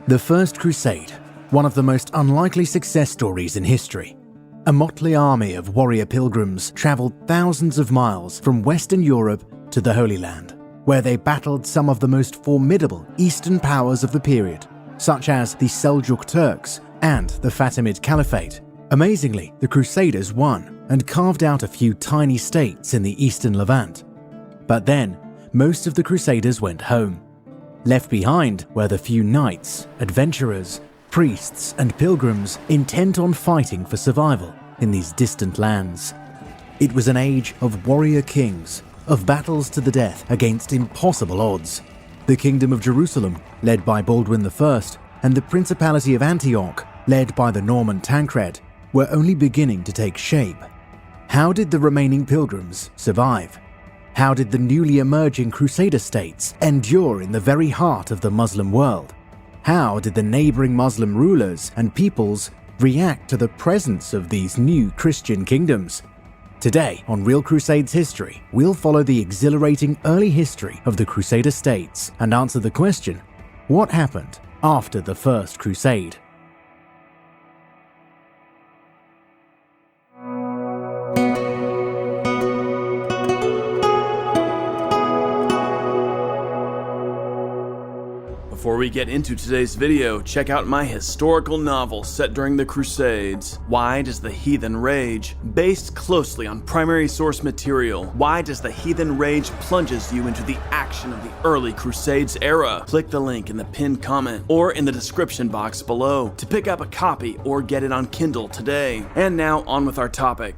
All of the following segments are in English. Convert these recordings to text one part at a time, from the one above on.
The First Crusade, one of the most unlikely success stories in history. A motley army of warrior pilgrims traveled thousands of miles from Western Europe to the Holy Land, where they battled some of the most formidable Eastern powers of the period, such as the Seljuk Turks and the Fatimid Caliphate. Amazingly, the Crusaders won and carved out a few tiny states in the Eastern Levant. But then, most of the Crusaders went home. Left behind were the few knights, adventurers, priests, and pilgrims intent on fighting for survival in these distant lands. It was an age of warrior kings, of battles to the death against impossible odds. The Kingdom of Jerusalem, led by Baldwin I, and the Principality of Antioch, led by the Norman Tancred, were only beginning to take shape. How did the remaining pilgrims survive? How did the newly emerging Crusader States endure in the very heart of the Muslim world? How did the neighboring Muslim rulers and peoples react to the presence of these new Christian kingdoms? Today, on Real Crusades History, we'll follow the exhilarating early history of the Crusader States and answer the question, what happened after the First Crusade? Before we get into today's video, check out my historical novel set during the Crusades. Why Does the Heathen Rage? Based closely on primary source material, Why Does the Heathen Rage plunges you into the action of the early Crusades era. Click the link in the pinned comment or in the description box below to pick up a copy or get it on Kindle today. And now on with our topic.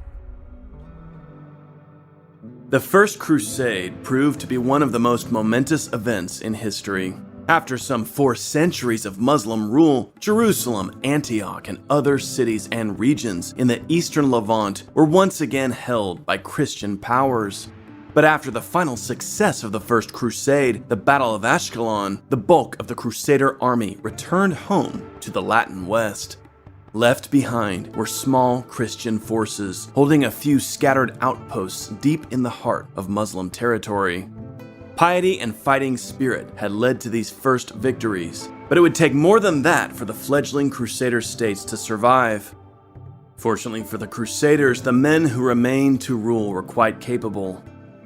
The First Crusade proved to be one of the most momentous events in history. After some 4 centuries of Muslim rule, Jerusalem, Antioch, and other cities and regions in the Eastern Levant were once again held by Christian powers. But after the final success of the First Crusade, the Battle of Ashkelon, the bulk of the Crusader army returned home to the Latin West. Left behind were small Christian forces holding a few scattered outposts deep in the heart of Muslim territory. Piety and fighting spirit had led to these first victories, but it would take more than that for the fledgling Crusader States to survive. Fortunately for the Crusaders, the men who remained to rule were quite capable.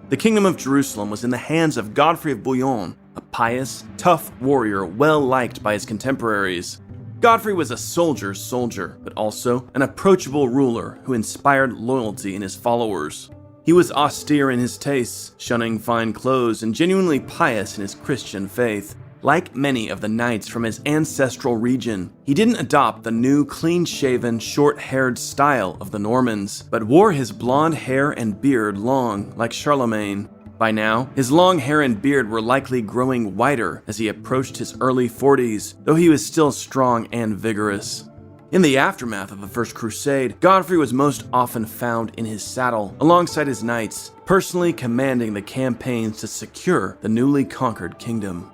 The Kingdom of Jerusalem was in the hands of Godfrey of Bouillon, a pious, tough warrior well liked by his contemporaries. Godfrey was a soldier's soldier, but also an approachable ruler who inspired loyalty in his followers. He was austere in his tastes, shunning fine clothes, and genuinely pious in his Christian faith. Like many of the knights from his ancestral region, he didn't adopt the new clean-shaven, short-haired style of the Normans, but wore his blonde hair and beard long, like Charlemagne. By now, his long hair and beard were likely growing whiter as he approached his early 40s, though he was still strong and vigorous. In the aftermath of the First Crusade, Godfrey was most often found in his saddle, alongside his knights, personally commanding the campaigns to secure the newly conquered kingdom.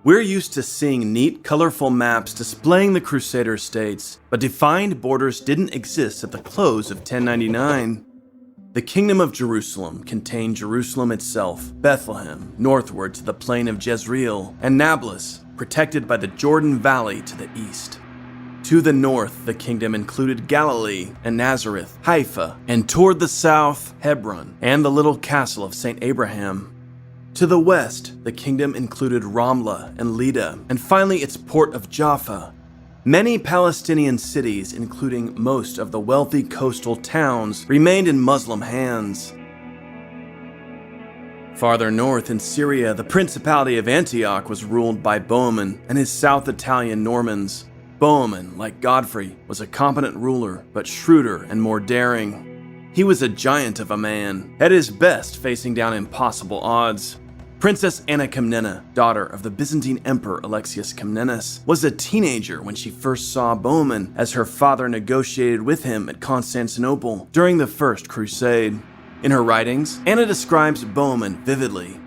We're used to seeing neat, colorful maps displaying the Crusader States, but defined borders didn't exist at the close of 1099. The Kingdom of Jerusalem contained Jerusalem itself, Bethlehem, northward to the plain of Jezreel, and Nablus, protected by the Jordan Valley to the east. To the north, the kingdom included Galilee and Nazareth, Haifa, and toward the south, Hebron, and the little castle of St. Abraham. To the west, the kingdom included Ramlah and Lida, and finally its port of Jaffa. Many Palestinian cities, including most of the wealthy coastal towns, remained in Muslim hands. Farther north in Syria, the Principality of Antioch was ruled by Bohemond and his South Italian Normans. Bohemond, like Godfrey, was a competent ruler, but shrewder and more daring. He was a giant of a man, at his best facing down impossible odds. Princess Anna Komnena, daughter of the Byzantine Emperor Alexius Komnenos, was a teenager when she first saw Bohemond as her father negotiated with him at Constantinople during the First Crusade. In her writings, Anna describes Bohemond vividly.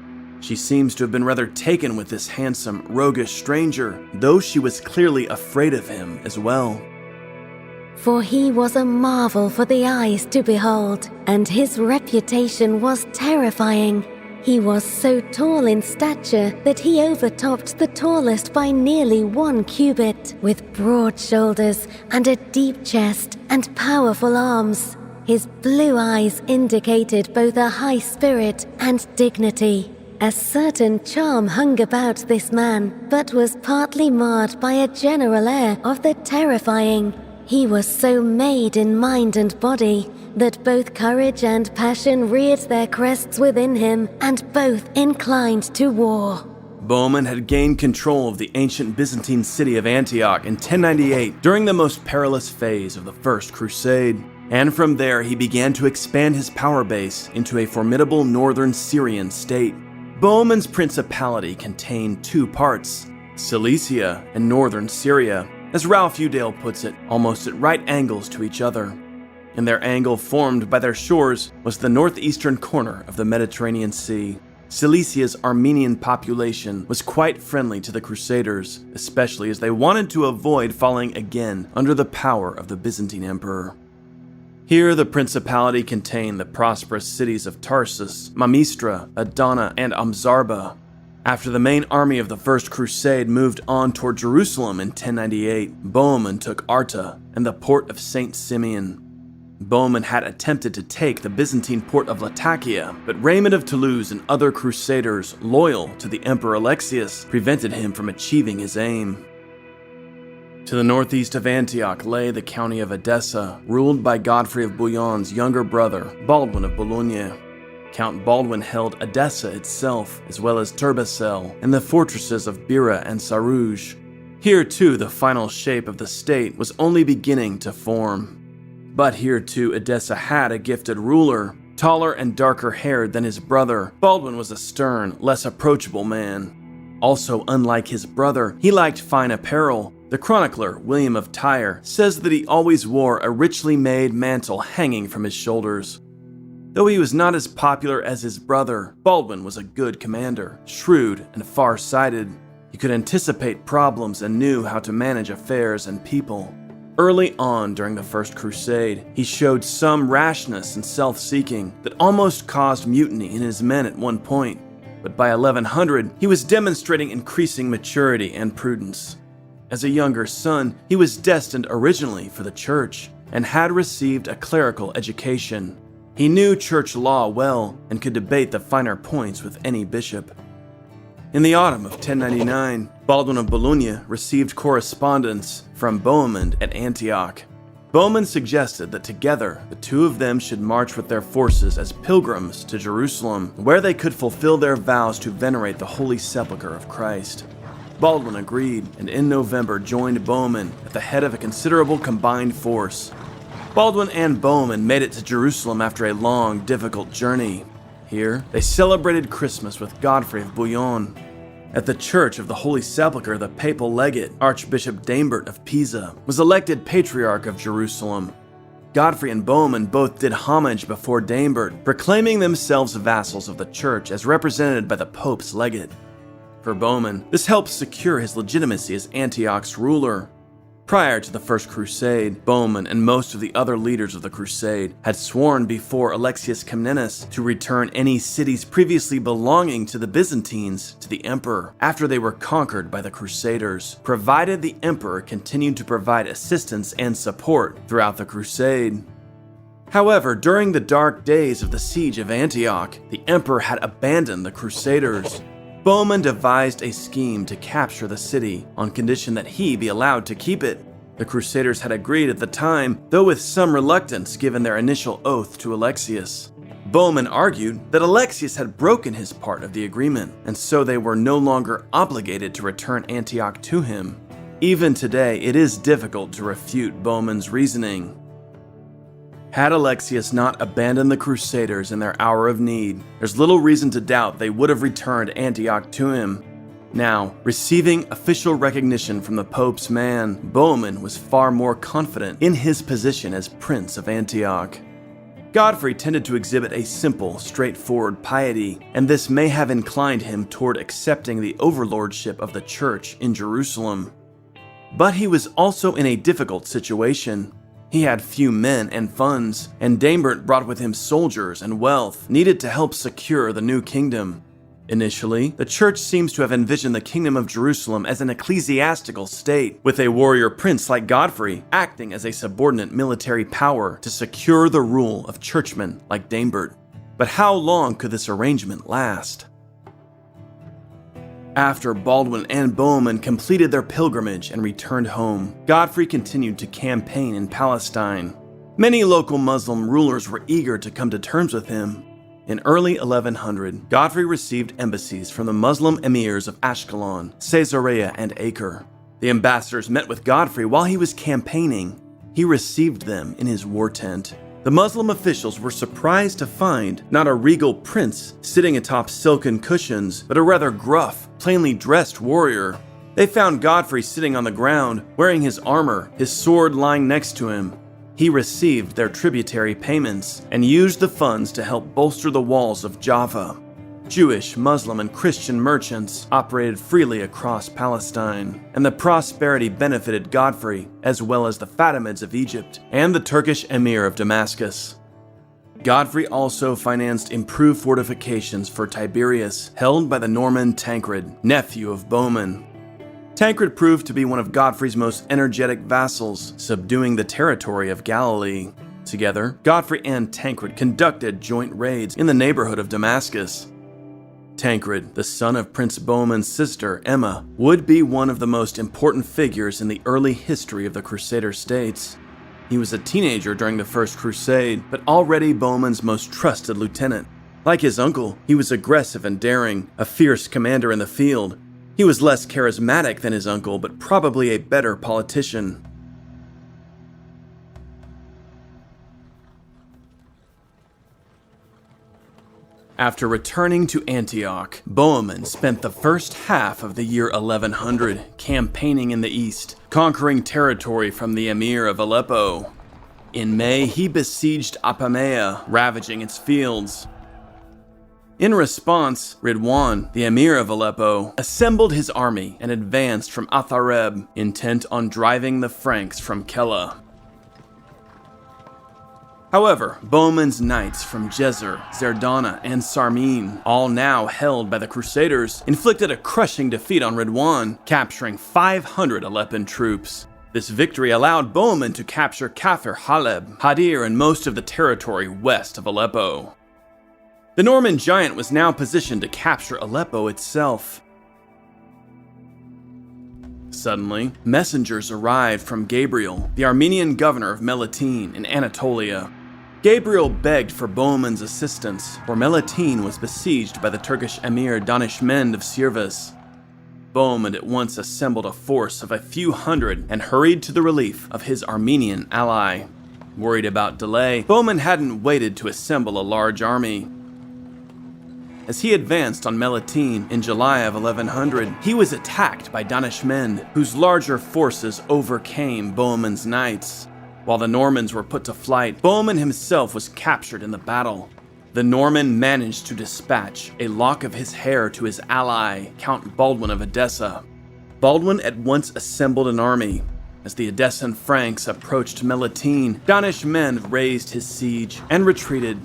She seems to have been rather taken with this handsome, roguish stranger, though she was clearly afraid of him as well. For he was a marvel for the eyes to behold, and his reputation was terrifying. He was so tall in stature that he overtopped the tallest by nearly 1 cubit, with broad shoulders and a deep chest and powerful arms. His blue eyes indicated both a high spirit and dignity. A certain charm hung about this man, but was partly marred by a general air of the terrifying. He was so made in mind and body that both courage and passion reared their crests within him, and both inclined to war. Bohemund had gained control of the ancient Byzantine city of Antioch in 1098 during the most perilous phase of the First Crusade, and from there he began to expand his power base into a formidable northern Syrian state. Bohemund's principality contained 2 parts, Cilicia and northern Syria, as Ralph Udale puts it, almost at right angles to each other. And their angle formed by their shores was the northeastern corner of the Mediterranean Sea. Cilicia's Armenian population was quite friendly to the Crusaders, especially as they wanted to avoid falling again under the power of the Byzantine Emperor. Here the principality contained the prosperous cities of Tarsus, Mamistra, Adana, and Amzarba. After the main army of the First Crusade moved on toward Jerusalem in 1098, Bohemund took Arta and the port of St. Simeon. Bohemund had attempted to take the Byzantine port of Latakia, but Raymond of Toulouse and other crusaders loyal to the Emperor Alexius prevented him from achieving his aim. To the northeast of Antioch lay the county of Edessa, ruled by Godfrey of Bouillon's younger brother, Baldwin of Boulogne. Count Baldwin held Edessa itself, as well as Turbessel and the fortresses of Bira and Sarouge. Here too the final shape of the state was only beginning to form. But here too Edessa had a gifted ruler. Taller and darker haired than his brother, Baldwin was a stern, less approachable man. Also, unlike his brother, he liked fine apparel. The chronicler, William of Tyre, says that he always wore a richly made mantle hanging from his shoulders. Though he was not as popular as his brother, Baldwin was a good commander, shrewd and far-sighted. He could anticipate problems and knew how to manage affairs and people. Early on during the First Crusade, he showed some rashness and self-seeking that almost caused mutiny in his men at one point. But by 1100, he was demonstrating increasing maturity and prudence. As a younger son, he was destined originally for the church and had received a clerical education. He knew church law well and could debate the finer points with any bishop. In the autumn of 1099, Baldwin of Boulogne received correspondence from Bohemund at Antioch. Bohemund suggested that together the two of them should march with their forces as pilgrims to Jerusalem, where they could fulfill their vows to venerate the Holy Sepulchre of Christ. Baldwin agreed, and in November joined Bohemund at the head of a considerable combined force. Baldwin and Bohemund made it to Jerusalem after a long, difficult journey. Here, they celebrated Christmas with Godfrey of Bouillon. At the Church of the Holy Sepulchre, the papal legate, Archbishop Daimbert of Pisa, was elected Patriarch of Jerusalem. Godfrey and Bohemund both did homage before Daimbert, proclaiming themselves vassals of the Church as represented by the Pope's legate. For Bohemund, this helped secure his legitimacy as Antioch's ruler. Prior to the First Crusade, Bohemund and most of the other leaders of the Crusade had sworn before Alexius Comnenus to return any cities previously belonging to the Byzantines to the emperor after they were conquered by the Crusaders, provided the emperor continued to provide assistance and support throughout the crusade. However, during the dark days of the siege of Antioch, the emperor had abandoned the Crusaders. Bohemund devised a scheme to capture the city on condition that he be allowed to keep it. The Crusaders had agreed at the time, though with some reluctance given their initial oath to Alexius. Bohemund argued that Alexius had broken his part of the agreement, and so they were no longer obligated to return Antioch to him. Even today, it is difficult to refute Bohemund's reasoning. Had Alexius not abandoned the Crusaders in their hour of need, there's little reason to doubt they would have returned Antioch to him. Now, receiving official recognition from the Pope's man, Bohemund was far more confident in his position as Prince of Antioch. Godfrey tended to exhibit a simple, straightforward piety, and this may have inclined him toward accepting the overlordship of the Church in Jerusalem. But he was also in a difficult situation. He had few men and funds, and Daimbert brought with him soldiers and wealth needed to help secure the new kingdom. Initially, the church seems to have envisioned the kingdom of Jerusalem as an ecclesiastical state, with a warrior prince like Godfrey acting as a subordinate military power to secure the rule of churchmen like Daimbert. But how long could this arrangement last? After Baldwin and Bohemund completed their pilgrimage and returned home, Godfrey continued to campaign in Palestine. Many local Muslim rulers were eager to come to terms with him. In early 1100, Godfrey received embassies from the Muslim emirs of Ashkelon, Caesarea, and Acre. The ambassadors met with Godfrey while he was campaigning. He received them in his war tent. The Muslim officials were surprised to find not a regal prince sitting atop silken cushions, but a rather gruff, plainly dressed warrior. They found Godfrey sitting on the ground, wearing his armor, his sword lying next to him. He received their tributary payments and used the funds to help bolster the walls of Jaffa. Jewish, Muslim, and Christian merchants operated freely across Palestine, and the prosperity benefited Godfrey, as well as the Fatimids of Egypt and the Turkish Emir of Damascus. Godfrey also financed improved fortifications for Tiberias, held by the Norman Tancred, nephew of Bohemund. Tancred proved to be one of Godfrey's most energetic vassals, subduing the territory of Galilee. Together, Godfrey and Tancred conducted joint raids in the neighborhood of Damascus. Tancred, the son of Prince Bohemund's sister, Emma, would be one of the most important figures in the early history of the Crusader States. He was a teenager during the First Crusade, but already Bohemund's most trusted lieutenant. Like his uncle, he was aggressive and daring, a fierce commander in the field. He was less charismatic than his uncle, but probably a better politician. After returning to Antioch, Bohemund spent the first half of the year 1100 campaigning in the east, conquering territory from the Emir of Aleppo. In May, he besieged Apamea, ravaging its fields. In response, Ridwan, the Emir of Aleppo, assembled his army and advanced from Athareb, intent on driving the Franks from Kela. However, Bohemund's knights from Jezer, Zerdana, and Sarmin, all now held by the Crusaders, inflicted a crushing defeat on Ridwan, capturing 500 Aleppan troops. This victory allowed Bohemund to capture Kafir Haleb, Hadir, and most of the territory west of Aleppo. The Norman giant was now positioned to capture Aleppo itself. Suddenly, messengers arrived from Gabriel, the Armenian governor of Melitene in Anatolia. Gabriel begged for Bohemund's assistance, for Melitene was besieged by the Turkish emir Danishmend of Sirvis. Bohemund at once assembled a force of a few hundred and hurried to the relief of his Armenian ally. Worried about delay, Bohemund hadn't waited to assemble a large army. As he advanced on Melitene in July of 1100, he was attacked by Danishmend, whose larger forces overcame Bohemund's knights. While the Normans were put to flight, Bohemund himself was captured in the battle. The Norman managed to dispatch a lock of his hair to his ally, Count Baldwin of Edessa. Baldwin at once assembled an army. As the Edessan Franks approached Melitene, Danishmend raised his siege and retreated.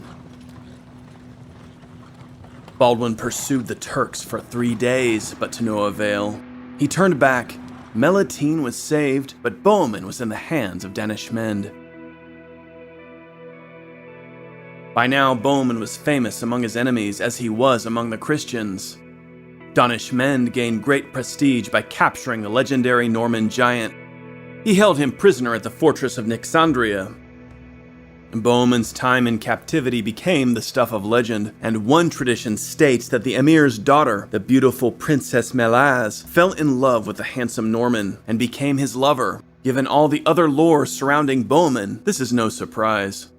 Baldwin pursued the Turks for 3 days, but to no avail. He turned back. Melitene was saved, but Bohemund was in the hands of Danishmend. By now, Bohemund was famous among his enemies as he was among the Christians. Danishmend gained great prestige by capturing the legendary Norman giant. He held him prisoner at the fortress of Nixandria. Bohemund's time in captivity became the stuff of legend, and one tradition states that the emir's daughter, the beautiful Princess Melaz, fell in love with the handsome Norman and became his lover. Given all the other lore surrounding Bohemund, this is no surprise.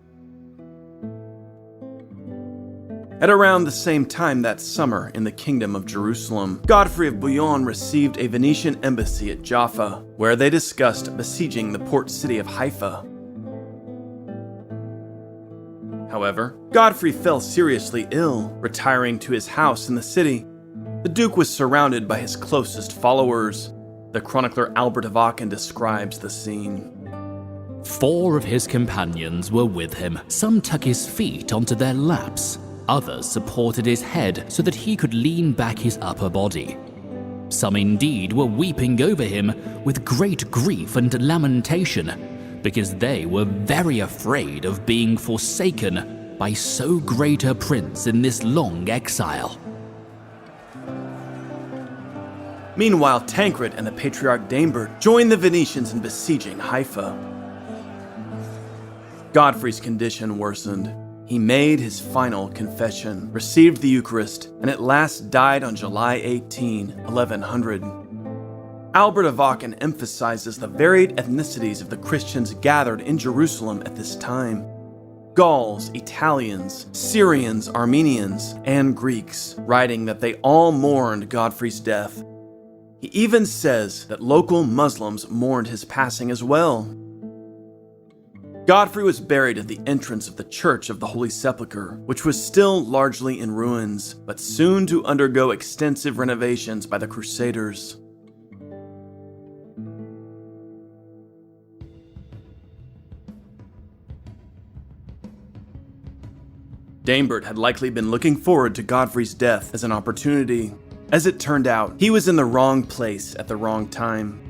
At around the same time that summer in the Kingdom of Jerusalem, Godfrey of Bouillon received a Venetian embassy at Jaffa, where they discussed besieging the port city of Haifa. However, Godfrey fell seriously ill, retiring to his house in the city. The Duke was surrounded by his closest followers. The chronicler Albert of Aachen describes the scene. 4 of his companions were with him. Some tuck his feet onto their laps. Others supported his head so that he could lean back his upper body. Some indeed were weeping over him with great grief and lamentation, because they were very afraid of being forsaken by so great a prince in this long exile. Meanwhile, Tancred and the Patriarch Daimbert joined the Venetians in besieging Haifa. Godfrey's condition worsened. He made his final confession, received the Eucharist, and at last died on July 18, 1100. Albert of Aachen emphasizes the varied ethnicities of the Christians gathered in Jerusalem at this time: Gauls, Italians, Syrians, Armenians, and Greeks, writing that they all mourned Godfrey's death. He even says that local Muslims mourned his passing as well. Godfrey was buried at the entrance of the Church of the Holy Sepulchre, which was still largely in ruins, but soon to undergo extensive renovations by the Crusaders. Daimbert had likely been looking forward to Godfrey's death as an opportunity. As it turned out, he was in the wrong place at the wrong time.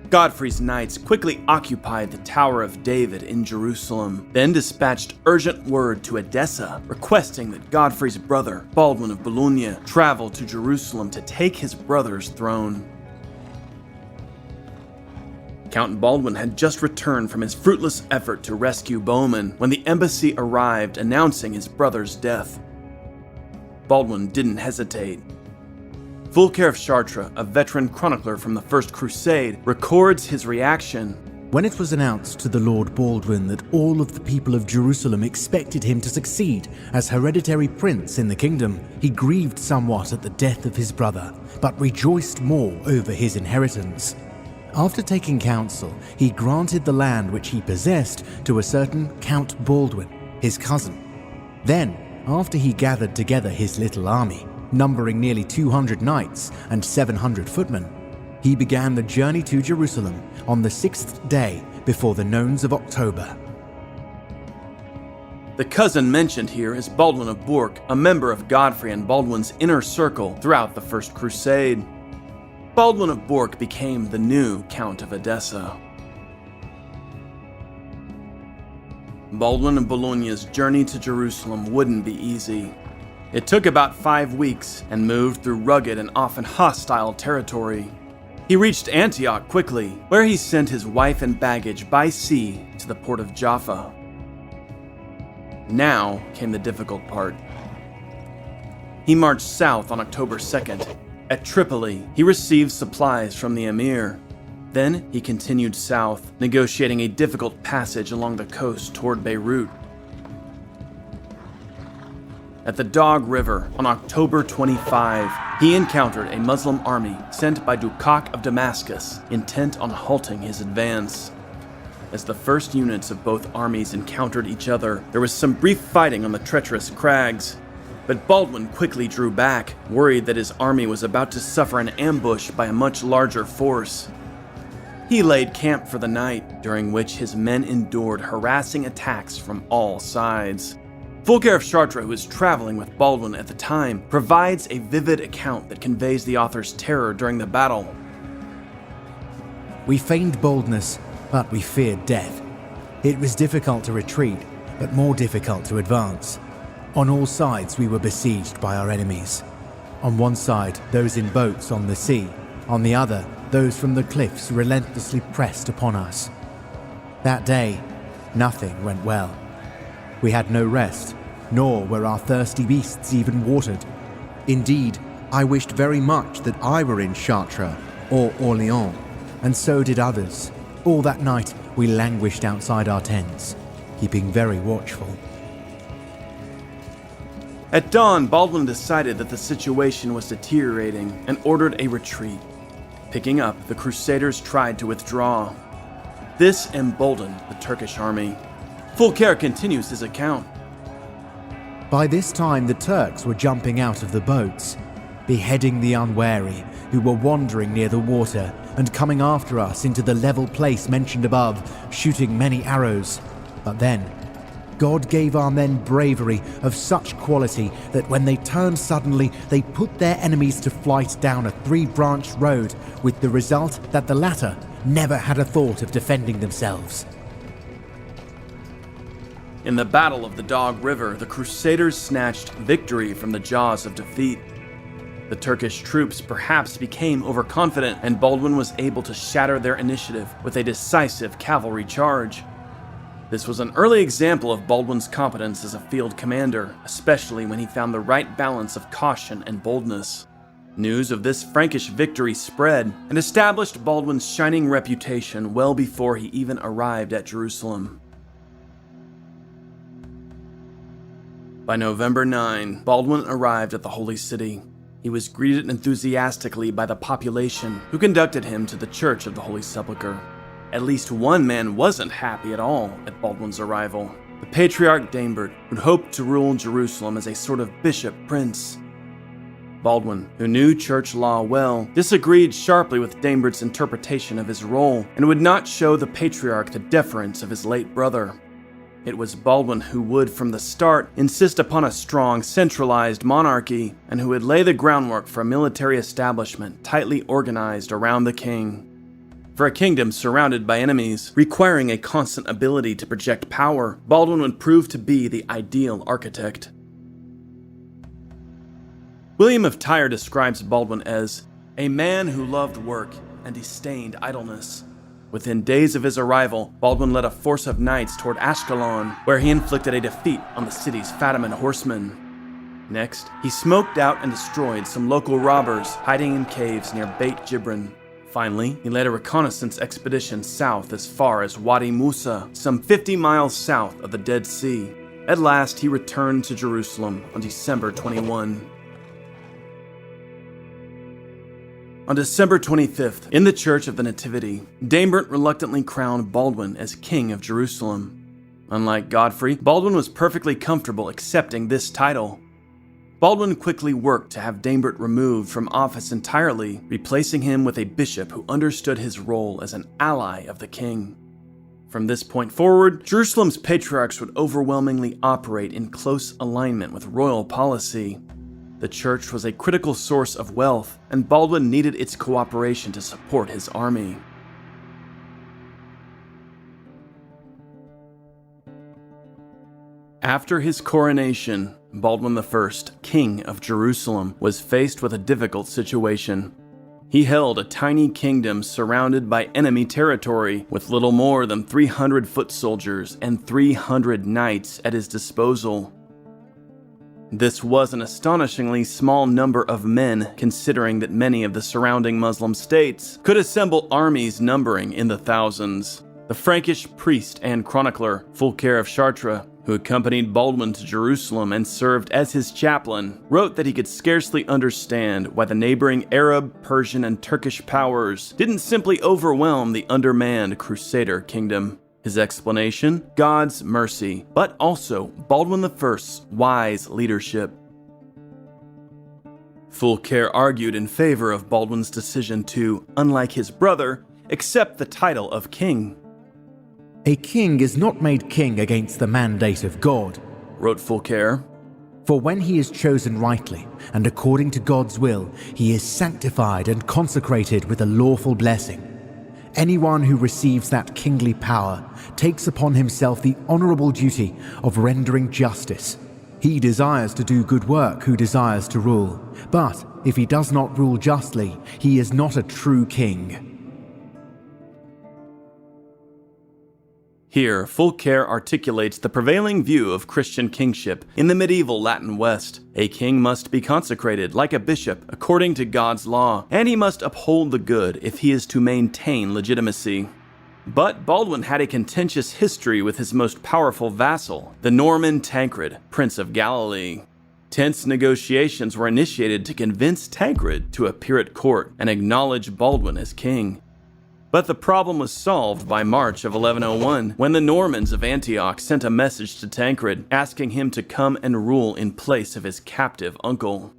Godfrey's knights quickly occupied the Tower of David in Jerusalem, then dispatched urgent word to Edessa, requesting that Godfrey's brother, Baldwin of Boulogne, travel to Jerusalem to take his brother's throne. Count Baldwin had just returned from his fruitless effort to rescue Bowman when the embassy arrived announcing his brother's death. Baldwin didn't hesitate. Fulcher of Chartres, a veteran chronicler from the First Crusade, records his reaction. When it was announced to the Lord Baldwin that all of the people of Jerusalem expected him to succeed as hereditary prince in the kingdom, he grieved somewhat at the death of his brother, but rejoiced more over his inheritance. After taking counsel, he granted the land which he possessed to a certain Count Baldwin, his cousin. Then, after he gathered together his little army, numbering nearly 200 knights and 700 footmen, he began the journey to Jerusalem on the 6th day before the nones of October. The cousin mentioned here is Baldwin of Bourg, a member of Godfrey and Baldwin's inner circle throughout the First Crusade. Baldwin of Bourg became the new Count of Edessa. Baldwin of Boulogne's journey to Jerusalem wouldn't be easy. It took about 5 weeks and moved through rugged and often hostile territory. He reached Antioch quickly, where he sent his wife and baggage by sea to the port of Jaffa. Now came the difficult part. He marched south on October 2nd. At Tripoli, he received supplies from the emir. Then he continued south, negotiating a difficult passage along the coast toward Beirut. At the Dog River on October 25, he encountered a Muslim army sent by Dukak of Damascus, intent on halting his advance. As the first units of both armies encountered each other, there was some brief fighting on the treacherous crags. But Baldwin quickly drew back, worried that his army was about to suffer an ambush by a much larger force. He laid camp for the night, during which his men endured harassing attacks from all sides. Fulcher of Chartres, who was traveling with Baldwin at the time, provides a vivid account that conveys the author's terror during the battle. We feigned boldness, but we feared death. It was difficult to retreat, but more difficult to advance. On all sides we were besieged by our enemies. On one side, those in boats on the sea. On the other, those from the cliffs relentlessly pressed upon us. That day, nothing went well. We had no rest, nor were our thirsty beasts even watered. Indeed, I wished very much that I were in Chartres or Orléans, and so did others. All that night we languished outside our tents, keeping very watchful. At dawn, Baldwin decided that the situation was deteriorating and ordered a retreat. Picking up, the Crusaders tried to withdraw. This emboldened the Turkish army. Fulcher continues his account. By this time the Turks were jumping out of the boats, beheading the unwary, who were wandering near the water and coming after us into the level place mentioned above, shooting many arrows. But then, God gave our men bravery of such quality that when they turned suddenly, they put their enemies to flight down a 3-branched road, with the result that the latter never had a thought of defending themselves. In the Battle of the Dog River, the Crusaders snatched victory from the jaws of defeat. The Turkish troops perhaps became overconfident, and Baldwin was able to shatter their initiative with a decisive cavalry charge. This was an early example of Baldwin's competence as a field commander, especially when he found the right balance of caution and boldness. News of this Frankish victory spread and established Baldwin's shining reputation well before he even arrived at Jerusalem. By November 9, Baldwin arrived at the Holy City. He was greeted enthusiastically by the population, who conducted him to the Church of the Holy Sepulchre. At least one man wasn't happy at all at Baldwin's arrival: the Patriarch Daimbert, who'd hoped to rule Jerusalem as a sort of bishop-prince. Baldwin, who knew church law well, disagreed sharply with Daimbert's interpretation of his role and would not show the Patriarch the deference of his late brother. It was Baldwin who would, from the start, insist upon a strong, centralized monarchy, and who would lay the groundwork for a military establishment tightly organized around the king. For a kingdom surrounded by enemies, requiring a constant ability to project power, Baldwin would prove to be the ideal architect. William of Tyre describes Baldwin as a man who loved work and disdained idleness. Within days of his arrival, Baldwin led a force of knights toward Ashkelon, where he inflicted a defeat on the city's Fatiman horsemen. Next, he smoked out and destroyed some local robbers hiding in caves near Beit Jibrin. Finally, he led a reconnaissance expedition south as far as Wadi Musa, some 50 miles south of the Dead Sea. At last, he returned to Jerusalem on December 21. On December 25th, in the Church of the Nativity, Daimbert reluctantly crowned Baldwin as King of Jerusalem. Unlike Godfrey, Baldwin was perfectly comfortable accepting this title. Baldwin quickly worked to have Daimbert removed from office entirely, replacing him with a bishop who understood his role as an ally of the king. From this point forward, Jerusalem's patriarchs would overwhelmingly operate in close alignment with royal policy. The church was a critical source of wealth, and Baldwin needed its cooperation to support his army. After his coronation, Baldwin I, King of Jerusalem, was faced with a difficult situation. He held a tiny kingdom surrounded by enemy territory, with little more than 300 foot soldiers and 300 knights at his disposal. This was an astonishingly small number of men, considering that many of the surrounding Muslim states could assemble armies numbering in the thousands. The Frankish priest and chronicler Fulcher of Chartres, who accompanied Baldwin to Jerusalem and served as his chaplain, wrote that he could scarcely understand why the neighboring Arab, Persian, and Turkish powers didn't simply overwhelm the undermanned Crusader kingdom. His explanation? God's mercy, but also Baldwin I's wise leadership. Fulcher argued in favor of Baldwin's decision to, unlike his brother, accept the title of king. "A king is not made king against the mandate of God," wrote Fulcher. "For when he is chosen rightly and according to God's will, he is sanctified and consecrated with a lawful blessing. Anyone who receives that kingly power takes upon himself the honorable duty of rendering justice. He desires to do good work who desires to rule, but if he does not rule justly, he is not a true king." Here, Fulcher articulates the prevailing view of Christian kingship in the medieval Latin West. A king must be consecrated, like a bishop, according to God's law, and he must uphold the good if he is to maintain legitimacy. But Baldwin had a contentious history with his most powerful vassal, the Norman Tancred, Prince of Galilee. Tense negotiations were initiated to convince Tancred to appear at court and acknowledge Baldwin as king. But the problem was solved by March of 1101, when the Normans of Antioch sent a message to Tancred asking him to come and rule in place of his captive uncle.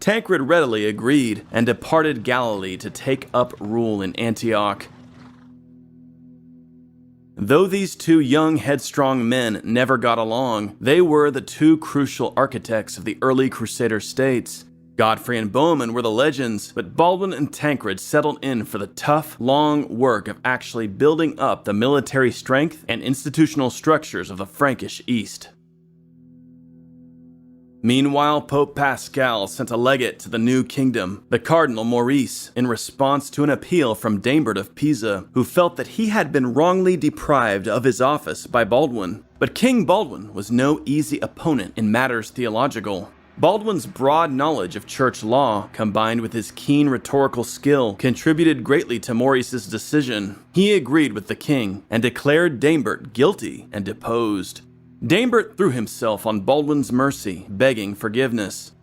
Tancred readily agreed and departed Galilee to take up rule in Antioch. Though these two young, headstrong men never got along, they were the two crucial architects of the early Crusader States. Godfrey and Bowman were the legends, but Baldwin and Tancred settled in for the tough, long work of actually building up the military strength and institutional structures of the Frankish East. Meanwhile, Pope Pascal sent a legate to the new kingdom, the Cardinal Maurice, in response to an appeal from Daimbert of Pisa, who felt that he had been wrongly deprived of his office by Baldwin. But King Baldwin was no easy opponent in matters theological. Baldwin's broad knowledge of church law, combined with his keen rhetorical skill, contributed greatly to Maurice's decision. He agreed with the king and declared Daimbert guilty and deposed. Daimbert threw himself on Baldwin's mercy, begging forgiveness.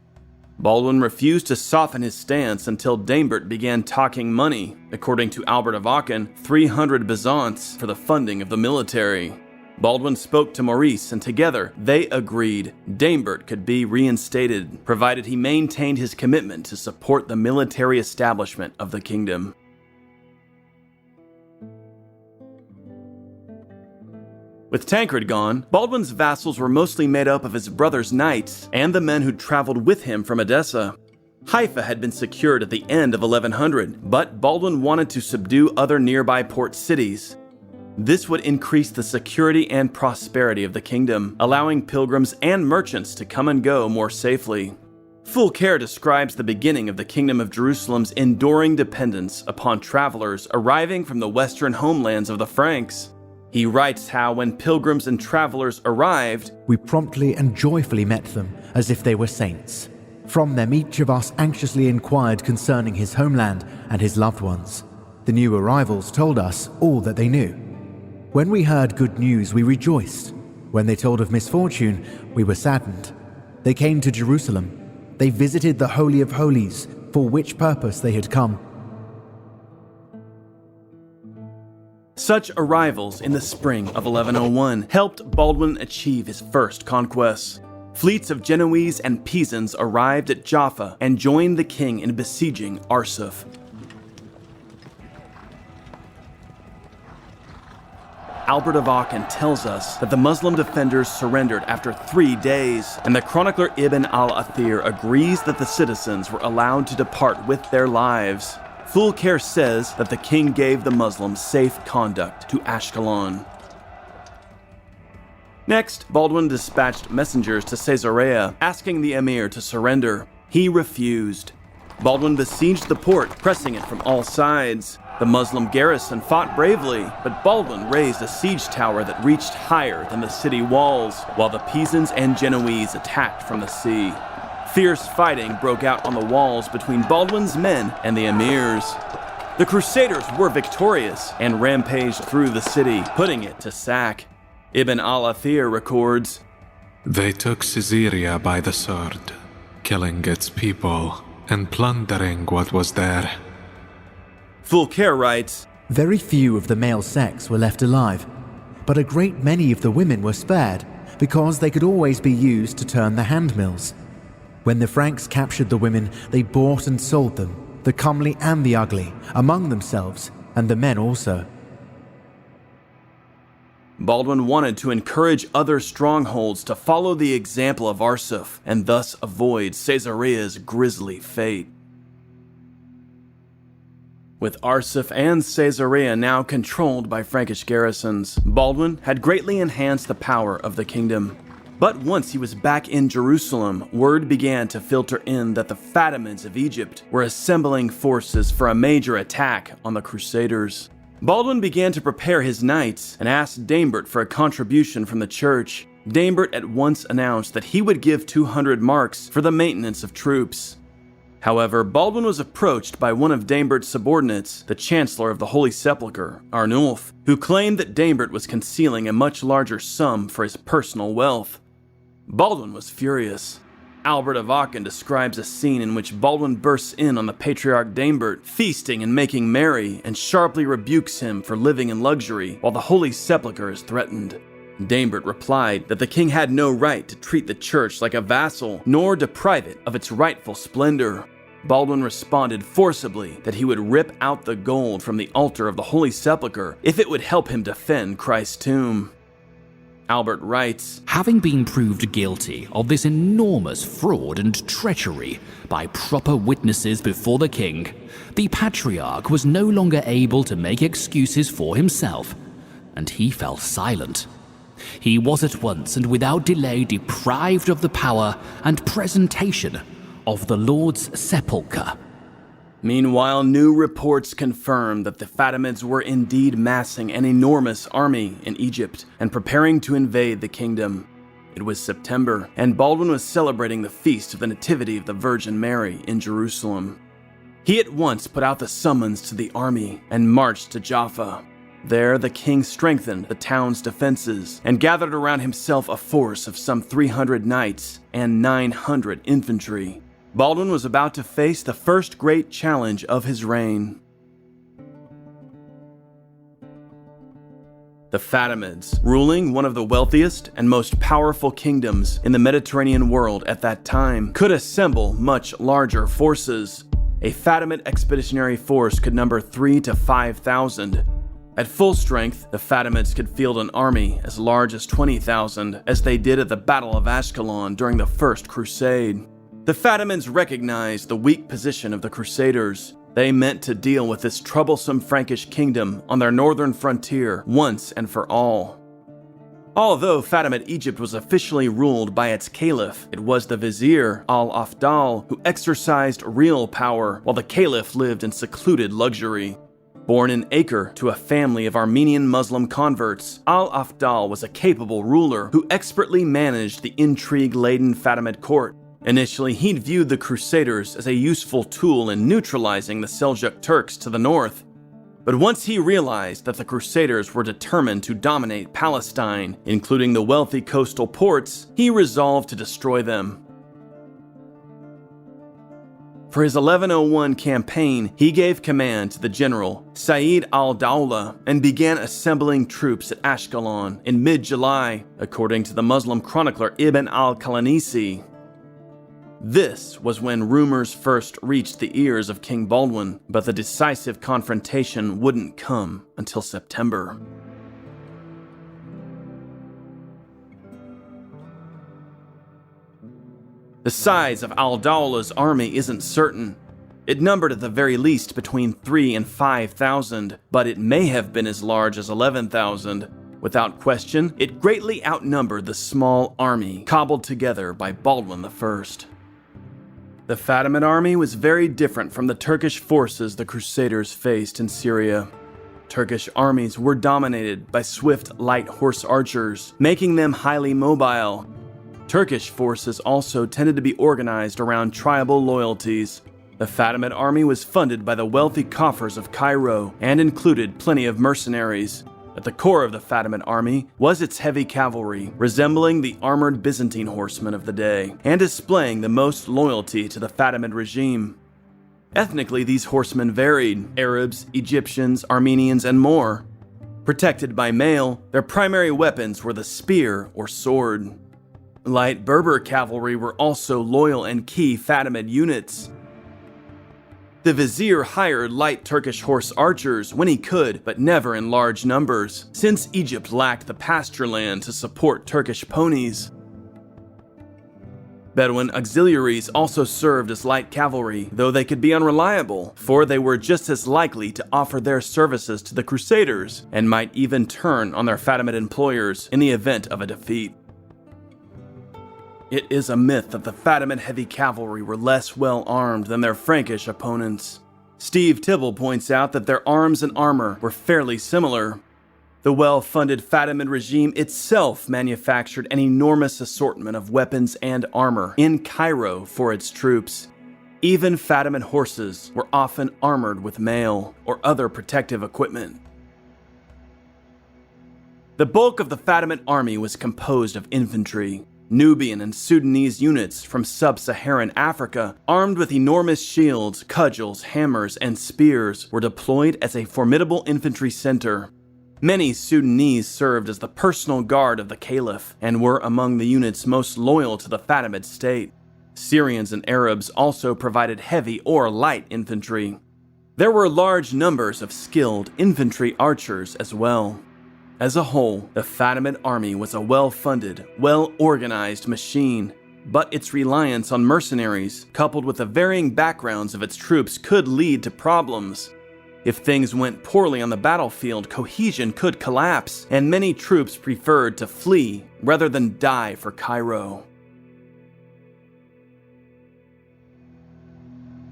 Baldwin refused to soften his stance until Daimbert began talking money, according to Albert of Aachen, 300 bezants for the funding of the military. Baldwin spoke to Maurice, and together they agreed Daimbert could be reinstated, provided he maintained his commitment to support the military establishment of the kingdom. With Tancred gone, Baldwin's vassals were mostly made up of his brother's knights and the men who'd traveled with him from Edessa. Haifa had been secured at the end of 1100, but Baldwin wanted to subdue other nearby port cities. This would increase the security and prosperity of the kingdom, allowing pilgrims and merchants to come and go more safely. Fulcher describes the beginning of the Kingdom of Jerusalem's enduring dependence upon travelers arriving from the western homelands of the Franks. He writes how when pilgrims and travelers arrived, we promptly and joyfully met them as if they were saints. From them each of us anxiously inquired concerning his homeland and his loved ones. The new arrivals told us all that they knew. When we heard good news, we rejoiced. When they told of misfortune, we were saddened. They came to Jerusalem. They visited the Holy of Holies, for which purpose they had come. Such arrivals in the spring of 1101 helped Baldwin achieve his first conquests. Fleets of Genoese and Pisans arrived at Jaffa and joined the king in besieging Arsuf. Albert of Aachen tells us that the Muslim defenders surrendered after 3 days, and the chronicler Ibn al-Athir agrees that the citizens were allowed to depart with their lives. Fulcher says that the king gave the Muslims safe conduct to Ashkelon. Next, Baldwin dispatched messengers to Caesarea, asking the emir to surrender. He refused. Baldwin besieged the port, pressing it from all sides. The Muslim garrison fought bravely, but Baldwin raised a siege tower that reached higher than the city walls, while the Pisans and Genoese attacked from the sea. Fierce fighting broke out on the walls between Baldwin's men and the emirs. The Crusaders were victorious and rampaged through the city, putting it to sack. Ibn al-Athir records, "They took Caesarea by the sword, killing its people and plundering what was there." Fulcher writes, Very few of the male sex were left alive, but a great many of the women were spared because they could always be used to turn the handmills. When the Franks captured the women, they bought and sold them, the comely and the ugly, among themselves, and the men also. Baldwin wanted to encourage other strongholds to follow the example of Arsuf and thus avoid Caesarea's grisly fate. With Arsuf and Caesarea now controlled by Frankish garrisons, Baldwin had greatly enhanced the power of the kingdom. But once he was back in Jerusalem, word began to filter in that the Fatimids of Egypt were assembling forces for a major attack on the Crusaders. Baldwin began to prepare his knights and asked Daimbert for a contribution from the church. Daimbert at once announced that he would give 200 marks for the maintenance of troops. However, Baldwin was approached by one of Daimbert's subordinates, the Chancellor of the Holy Sepulchre, Arnulf, who claimed that Daimbert was concealing a much larger sum for his personal wealth. Baldwin was furious. Albert of Aachen describes a scene in which Baldwin bursts in on the Patriarch Daimbert, feasting and making merry, and sharply rebukes him for living in luxury while the Holy Sepulchre is threatened. Daimbert replied that the king had no right to treat the church like a vassal, nor deprive it of its rightful splendor. Baldwin responded forcibly that he would rip out the gold from the altar of the Holy Sepulchre if it would help him defend Christ's tomb. Albert writes, Having been proved guilty of this enormous fraud and treachery by proper witnesses before the king, the Patriarch was no longer able to make excuses for himself, and he fell silent. He was at once and without delay deprived of the power and presentation of the Lord's sepulchre. Meanwhile, new reports confirmed that the Fatimids were indeed massing an enormous army in Egypt and preparing to invade the kingdom. It was September, and Baldwin was celebrating the feast of the Nativity of the Virgin Mary in Jerusalem. He at once put out the summons to the army and marched to Jaffa. There, the king strengthened the town's defenses and gathered around himself a force of some 300 knights and 900 infantry. Baldwin was about to face the first great challenge of his reign. The Fatimids, ruling one of the wealthiest and most powerful kingdoms in the Mediterranean world at that time, could assemble much larger forces. A Fatimid expeditionary force could number 3,000 to 5,000. At full strength, the Fatimids could field an army as large as 20,000, as they did at the Battle of Ashkelon during the First Crusade. The Fatimids recognized the weak position of the Crusaders. They meant to deal with this troublesome Frankish kingdom on their northern frontier once and for all. Although Fatimid Egypt was officially ruled by its caliph, it was the vizier, al-Afdal, who exercised real power, while the caliph lived in secluded luxury. Born in Acre to a family of Armenian Muslim converts, al-Afdal was a capable ruler who expertly managed the intrigue-laden Fatimid court. Initially, he'd viewed the Crusaders as a useful tool in neutralizing the Seljuk Turks to the north. But once he realized that the Crusaders were determined to dominate Palestine, including the wealthy coastal ports, he resolved to destroy them. For his 1101 campaign, he gave command to the general Sayyid al-Dawla and began assembling troops at Ashkelon in mid-July, according to the Muslim chronicler Ibn al-Qalanisi. This was when rumors first reached the ears of King Baldwin, but the decisive confrontation wouldn't come until September. The size of al-Dawla's army isn't certain. It numbered at the very least between 3,000 and 5,000, but it may have been as large as 11,000. Without question, it greatly outnumbered the small army cobbled together by Baldwin I. The Fatimid army was very different from the Turkish forces the Crusaders faced in Syria. Turkish armies were dominated by swift light horse archers, making them highly mobile. Turkish forces also tended to be organized around tribal loyalties. The Fatimid army was funded by the wealthy coffers of Cairo and included plenty of mercenaries. At the core of the Fatimid army was its heavy cavalry, resembling the armored Byzantine horsemen of the day, and displaying the most loyalty to the Fatimid regime. Ethnically, these horsemen varied: Arabs, Egyptians, Armenians, and more. Protected by mail, their primary weapons were the spear or sword. Light Berber cavalry were also loyal and key Fatimid units. The vizier hired light Turkish horse archers when he could, but never in large numbers, since Egypt lacked the pasture land to support Turkish ponies. Bedouin auxiliaries also served as light cavalry, though they could be unreliable, for they were just as likely to offer their services to the Crusaders, and might even turn on their Fatimid employers in the event of a defeat. It is a myth that the Fatimid heavy cavalry were less well armed than their Frankish opponents. Steve Tibble points out that their arms and armor were fairly similar. The well-funded Fatimid regime itself manufactured an enormous assortment of weapons and armor in Cairo for its troops. Even Fatimid horses were often armored with mail or other protective equipment. The bulk of the Fatimid army was composed of infantry. Nubian and Sudanese units from sub-Saharan Africa, armed with enormous shields, cudgels, hammers, and spears, were deployed as a formidable infantry center. Many Sudanese served as the personal guard of the Caliph and were among the units most loyal to the Fatimid state. Syrians and Arabs also provided heavy or light infantry. There were large numbers of skilled infantry archers as well. As a whole, the Fatimid army was a well-funded, well-organized machine, but its reliance on mercenaries, coupled with the varying backgrounds of its troops, could lead to problems. If things went poorly on the battlefield, cohesion could collapse, and many troops preferred to flee rather than die for Cairo.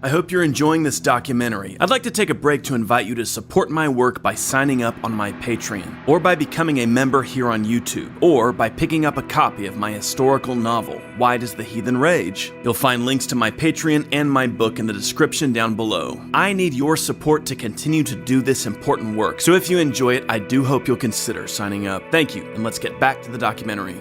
I hope you're enjoying this documentary. I'd like to take a break to invite you to support my work by signing up on my Patreon, or by becoming a member here on YouTube, or by picking up a copy of my historical novel, Why Does the Heathen Rage? You'll find links to my Patreon and my book in the description down below. I need your support to continue to do this important work, so if you enjoy it, I do hope you'll consider signing up. Thank you, and let's get back to the documentary.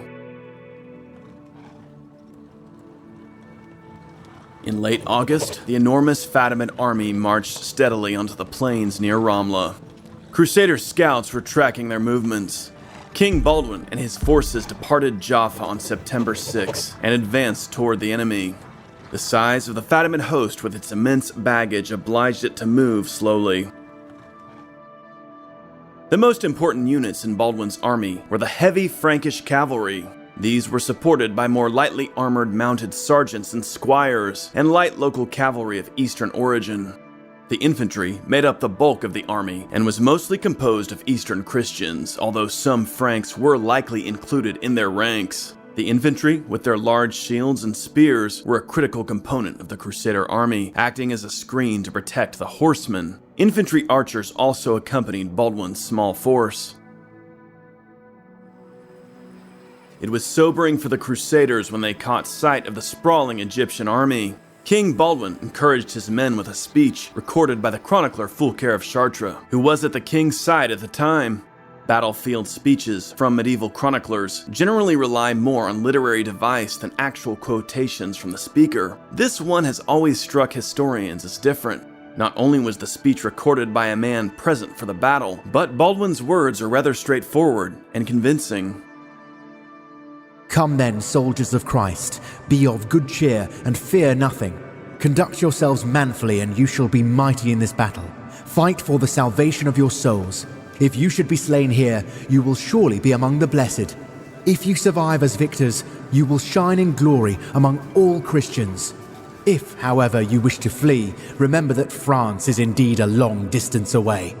In late August, the enormous Fatimid army marched steadily onto the plains near Ramla. Crusader scouts were tracking their movements. King Baldwin and his forces departed Jaffa on September 6 and advanced toward the enemy. The size of the Fatimid host with its immense baggage obliged it to move slowly. The most important units in Baldwin's army were the heavy Frankish cavalry. These were supported by more lightly armored mounted sergeants and squires, and light local cavalry of Eastern origin. The infantry made up the bulk of the army, and was mostly composed of Eastern Christians, although some Franks were likely included in their ranks. The infantry, with their large shields and spears, were a critical component of the Crusader army, acting as a screen to protect the horsemen. Infantry archers also accompanied Baldwin's small force. It was sobering for the Crusaders when they caught sight of the sprawling Egyptian army. King Baldwin encouraged his men with a speech recorded by the chronicler Fulcher of Chartres, who was at the king's side at the time. Battlefield speeches from medieval chroniclers generally rely more on literary device than actual quotations from the speaker. This one has always struck historians as different. Not only was the speech recorded by a man present for the battle, but Baldwin's words are rather straightforward and convincing. Come then, soldiers of Christ, be of good cheer and fear nothing. Conduct yourselves manfully and you shall be mighty in this battle. Fight for the salvation of your souls. If you should be slain here, you will surely be among the blessed. If you survive as victors, you will shine in glory among all Christians. If, however, you wish to flee, remember that France is indeed a long distance away.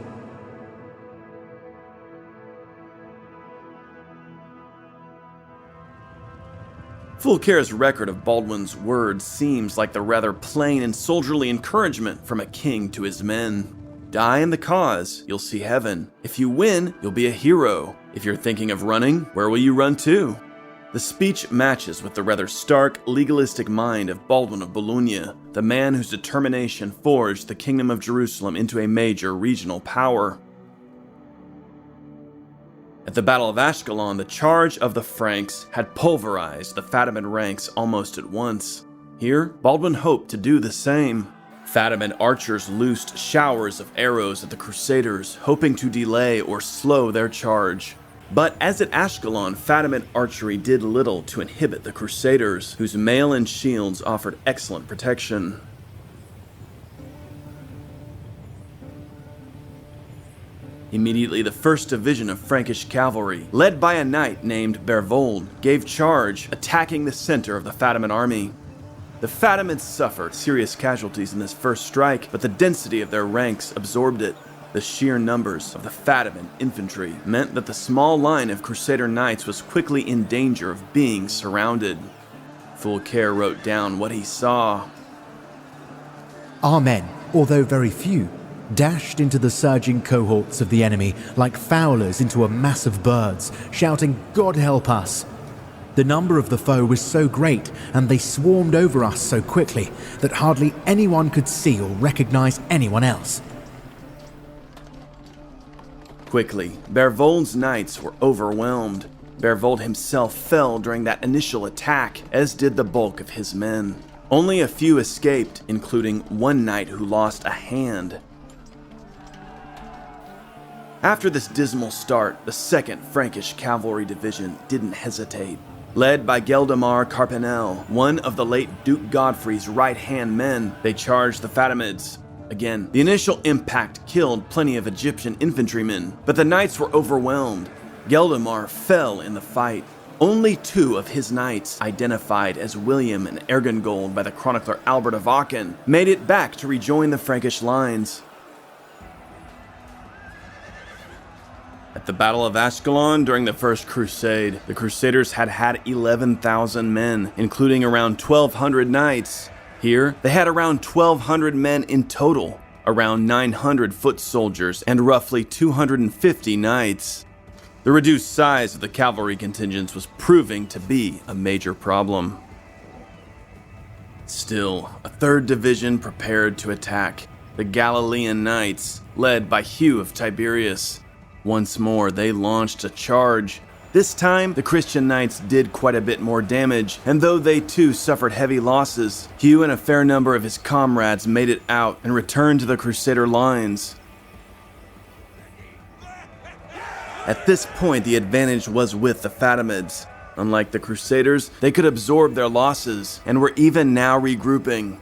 Fulcher's record of Baldwin's words seems like the rather plain and soldierly encouragement from a king to his men. Die in the cause, you'll see heaven. If you win, you'll be a hero. If you're thinking of running, where will you run to? The speech matches with the rather stark, legalistic mind of Baldwin of Boulogne, the man whose determination forged the Kingdom of Jerusalem into a major regional power. At the Battle of Ashkelon, the charge of the Franks had pulverized the Fatimid ranks almost at once. Here, Baldwin hoped to do the same. Fatimid archers loosed showers of arrows at the Crusaders, hoping to delay or slow their charge. But as at Ashkelon, Fatimid archery did little to inhibit the Crusaders, whose mail and shields offered excellent protection. Immediately, the 1st Division of Frankish cavalry, led by a knight named Bervold, gave charge, attacking the center of the Fatimid army. The Fatimids suffered serious casualties in this first strike, but the density of their ranks absorbed it. The sheer numbers of the Fatimid infantry meant that the small line of Crusader knights was quickly in danger of being surrounded. Fulcher wrote down what he saw. Our men, although very few, dashed into the surging cohorts of the enemy like fowlers into a mass of birds, shouting, "God help us!" The number of the foe was so great, and they swarmed over us so quickly, that hardly anyone could see or recognize anyone else. Quickly, Bervold's knights were overwhelmed. Bervold himself fell during that initial attack, as did the bulk of his men. Only a few escaped, including one knight who lost a hand. After this dismal start, the 2nd Frankish Cavalry Division didn't hesitate. Led by Geldemar Carpanel, one of the late Duke Godfrey's right-hand men, they charged the Fatimids. Again, the initial impact killed plenty of Egyptian infantrymen, but the knights were overwhelmed. Geldemar fell in the fight. Only 2 of his knights, identified as William and Ergengold by the chronicler Albert of Aachen, made it back to rejoin the Frankish lines. At the Battle of Ascalon during the First Crusade, the Crusaders had 11,000 men, including around 1,200 knights. Here, they had around 1,200 men in total, around 900 foot soldiers, and roughly 250 knights. The reduced size of the cavalry contingents was proving to be a major problem. Still, a 3rd division prepared to attack, the Galilean Knights, led by Hugh of Tiberias. Once more, they launched a charge. This time, the Christian knights did quite a bit more damage, and though they too suffered heavy losses, Hugh and a fair number of his comrades made it out and returned to the Crusader lines. At this point, the advantage was with the Fatimids. Unlike the Crusaders, they could absorb their losses, and were even now regrouping.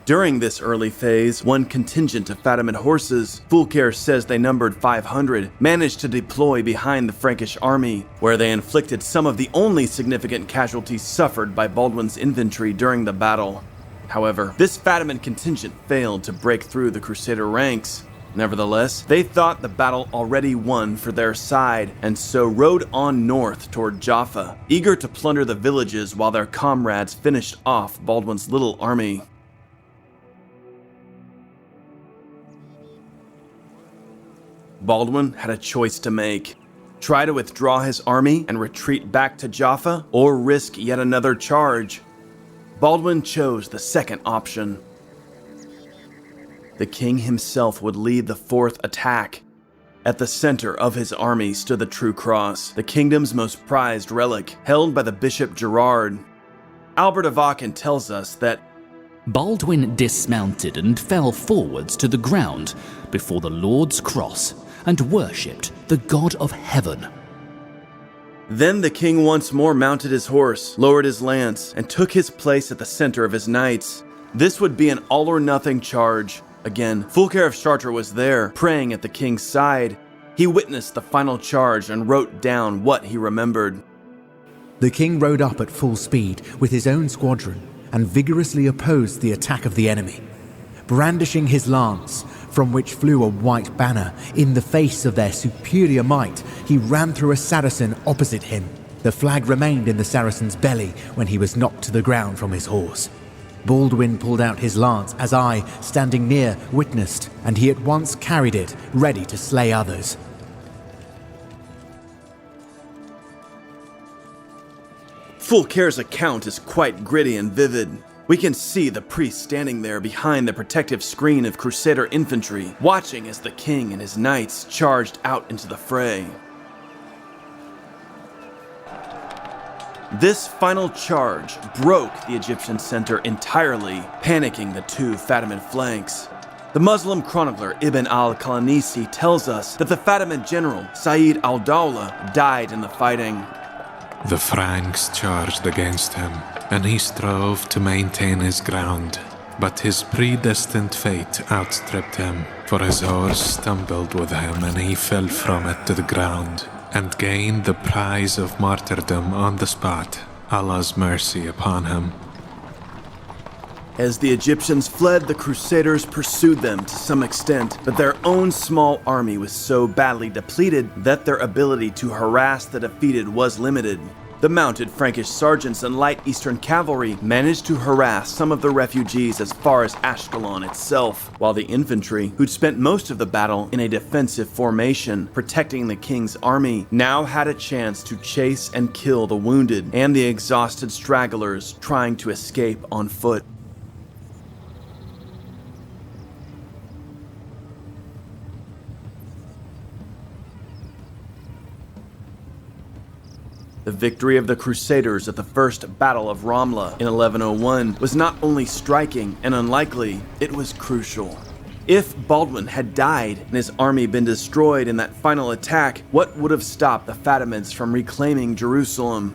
During this early phase, one contingent of Fatimid horses, Fulcher says they numbered 500, managed to deploy behind the Frankish army, where they inflicted some of the only significant casualties suffered by Baldwin's infantry during the battle. However, this Fatimid contingent failed to break through the Crusader ranks. Nevertheless, they thought the battle already won for their side, and so rode on north toward Jaffa, eager to plunder the villages while their comrades finished off Baldwin's little army. Baldwin had a choice to make. Try to withdraw his army and retreat back to Jaffa, or risk yet another charge. Baldwin chose the second option. The king himself would lead the 4th attack. At the center of his army stood the True Cross, the kingdom's most prized relic, held by the Bishop Gerard. Albert of Aachen tells us that Baldwin dismounted and fell forwards to the ground before the Lord's cross and worshipped the God of heaven. Then the king once more mounted his horse, lowered his lance, and took his place at the center of his knights. This would be an all-or-nothing charge. Again, Fulcher of Chartres was there, praying at the king's side. He witnessed the final charge and wrote down what he remembered. The king rode up at full speed with his own squadron and vigorously opposed the attack of the enemy. Brandishing his lance, from which flew a white banner, in the face of their superior might, he ran through a Saracen opposite him. The flag remained in the Saracen's belly when he was knocked to the ground from his horse. Baldwin pulled out his lance as I, standing near, witnessed, and he at once carried it, ready to slay others. Fulcher's account is quite gritty and vivid. We can see the priest standing there behind the protective screen of Crusader infantry, watching as the king and his knights charged out into the fray. This final charge broke the Egyptian center entirely, panicking the 2 Fatimid flanks. The Muslim chronicler Ibn al-Qalanisi tells us that the Fatimid general, Sayyid al-Dawla, died in the fighting. The Franks charged against him, and he strove to maintain his ground. But his predestined fate outstripped him, for his horse stumbled with him and he fell from it to the ground, and gained the prize of martyrdom on the spot, Allah's mercy upon him. As the Egyptians fled, the Crusaders pursued them to some extent, but their own small army was so badly depleted that their ability to harass the defeated was limited. The mounted Frankish sergeants and light Eastern cavalry managed to harass some of the refugees as far as Ashkelon itself, while the infantry, who'd spent most of the battle in a defensive formation protecting the king's army, now had a chance to chase and kill the wounded and the exhausted stragglers trying to escape on foot. The victory of the Crusaders at the First Battle of Ramla in 1101 was not only striking and unlikely, it was crucial. If Baldwin had died and his army been destroyed in that final attack, what would have stopped the Fatimids from reclaiming Jerusalem?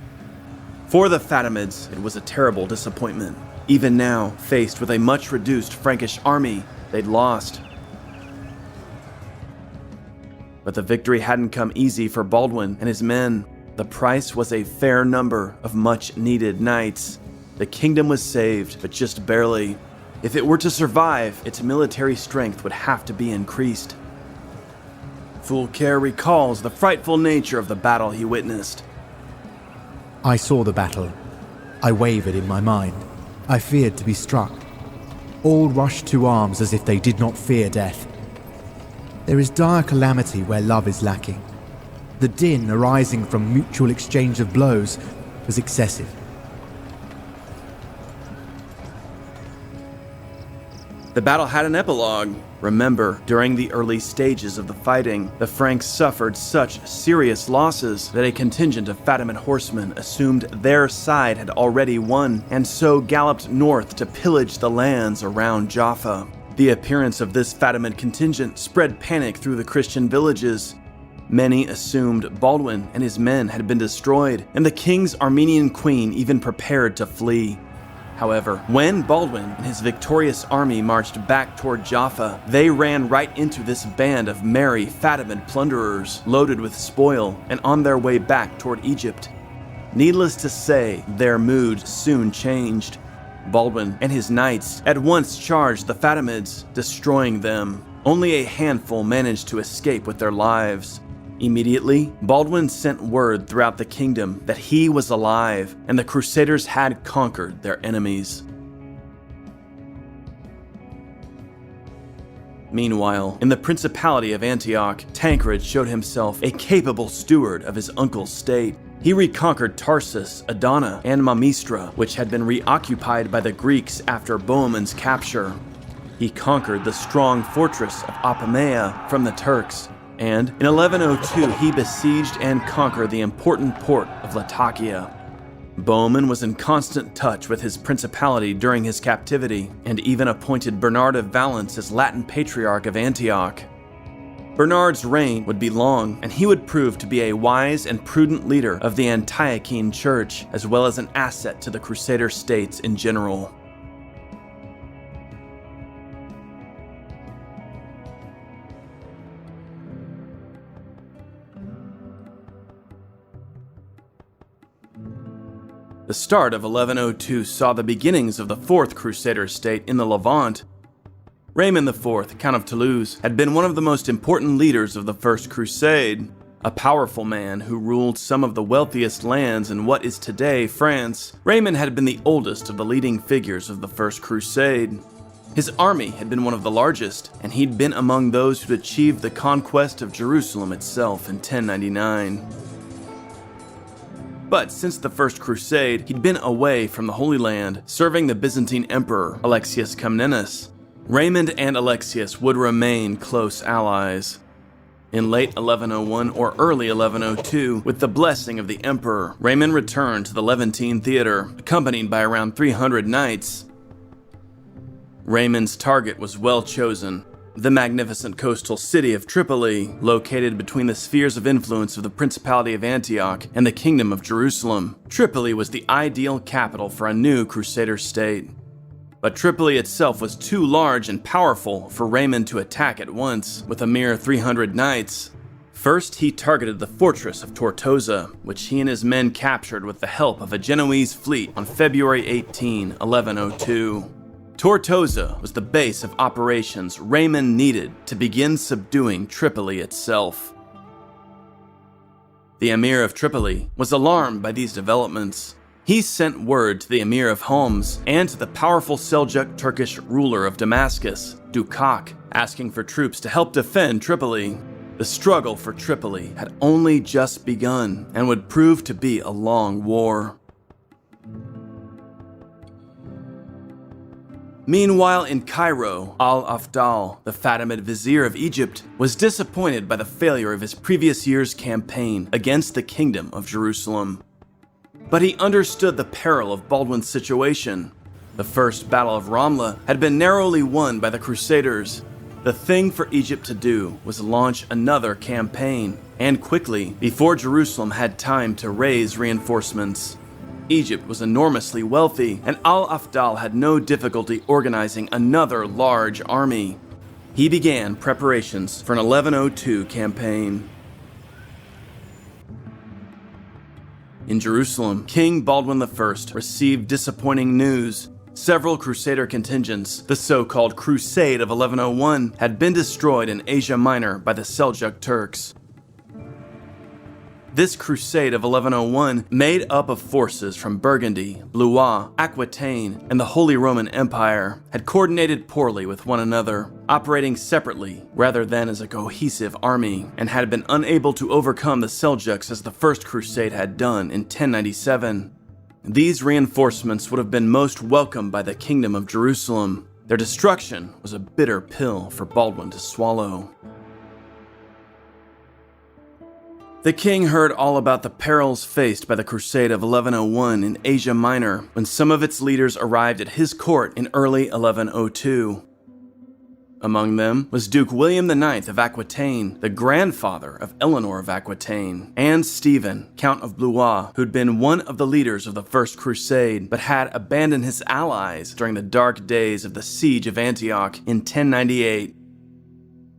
For the Fatimids, it was a terrible disappointment. Even now, faced with a much reduced Frankish army, they'd lost. But the victory hadn't come easy for Baldwin and his men. The price was a fair number of much-needed knights. The kingdom was saved, but just barely. If it were to survive, its military strength would have to be increased. Fulcher recalls the frightful nature of the battle he witnessed. I saw the battle. I wavered in my mind. I feared to be struck. All rushed to arms as if they did not fear death. There is dire calamity where love is lacking. The din arising from mutual exchange of blows was excessive. The battle had an epilogue. Remember, during the early stages of the fighting, the Franks suffered such serious losses that a contingent of Fatimid horsemen assumed their side had already won, and so galloped north to pillage the lands around Jaffa. The appearance of this Fatimid contingent spread panic through the Christian villages. Many assumed Baldwin and his men had been destroyed, and the king's Armenian queen even prepared to flee. However, when Baldwin and his victorious army marched back toward Jaffa, they ran right into this band of merry Fatimid plunderers, loaded with spoil, and on their way back toward Egypt. Needless to say, their mood soon changed. Baldwin and his knights at once charged the Fatimids, destroying them. Only a handful managed to escape with their lives. Immediately, Baldwin sent word throughout the kingdom that he was alive and the Crusaders had conquered their enemies. Meanwhile, in the Principality of Antioch, Tancred showed himself a capable steward of his uncle's state. He reconquered Tarsus, Adana, and Mamistra, which had been reoccupied by the Greeks after Bohemun's capture. He conquered the strong fortress of Apamea from the Turks, and in 1102 he besieged and conquered the important port of Latakia. Bohemund was in constant touch with his principality during his captivity, and even appointed Bernard of Valence as Latin Patriarch of Antioch. Bernard's reign would be long, and he would prove to be a wise and prudent leader of the Antiochene Church, as well as an asset to the Crusader States in general. The start of 1102 saw the beginnings of the Fourth Crusader State in the Levant. Raymond IV, Count of Toulouse, had been one of the most important leaders of the First Crusade. A powerful man who ruled some of the wealthiest lands in what is today France, Raymond had been the oldest of the leading figures of the First Crusade. His army had been one of the largest, and he'd been among those who'd achieved the conquest of Jerusalem itself in 1099. But since the First Crusade, he'd been away from the Holy Land, serving the Byzantine Emperor Alexius Comnenus. Raymond and Alexius would remain close allies. In late 1101 or early 1102, with the blessing of the Emperor, Raymond returned to the Levantine theater, accompanied by around 300 knights. Raymond's target was well chosen. The magnificent coastal city of Tripoli, located between the spheres of influence of the Principality of Antioch and the Kingdom of Jerusalem. Tripoli was the ideal capital for a new Crusader state. But Tripoli itself was too large and powerful for Raymond to attack at once, with a mere 300 knights. First, he targeted the fortress of Tortosa, which he and his men captured with the help of a Genoese fleet on February 18, 1102. Tortosa was the base of operations Raymond needed to begin subduing Tripoli itself. The Emir of Tripoli was alarmed by these developments. He sent word to the Emir of Homs and to the powerful Seljuk Turkish ruler of Damascus, Dukak, asking for troops to help defend Tripoli. The struggle for Tripoli had only just begun and would prove to be a long war. Meanwhile, in Cairo, Al-Afdal, the Fatimid vizier of Egypt, was disappointed by the failure of his previous year's campaign against the Kingdom of Jerusalem. But he understood the peril of Baldwin's situation. The First Battle of Ramla had been narrowly won by the Crusaders. The thing for Egypt to do was launch another campaign, and quickly, before Jerusalem had time to raise reinforcements. Egypt was enormously wealthy, and Al-Afdal had no difficulty organizing another large army. He began preparations for an 1102 campaign. In Jerusalem, King Baldwin I received disappointing news. Several Crusader contingents, the so-called Crusade of 1101, had been destroyed in Asia Minor by the Seljuk Turks. This Crusade of 1101, made up of forces from Burgundy, Blois, Aquitaine, and the Holy Roman Empire, had coordinated poorly with one another, operating separately rather than as a cohesive army, and had been unable to overcome the Seljuks as the First Crusade had done in 1097. These reinforcements would have been most welcomed by the Kingdom of Jerusalem. Their destruction was a bitter pill for Baldwin to swallow. The king heard all about the perils faced by the Crusade of 1101 in Asia Minor when some of its leaders arrived at his court in early 1102. Among them was Duke William I of Aquitaine, the grandfather of Eleanor of Aquitaine, and Stephen, Count of Blois, who'd been one of the leaders of the First Crusade, but had abandoned his allies during the dark days of the Siege of Antioch in 1098.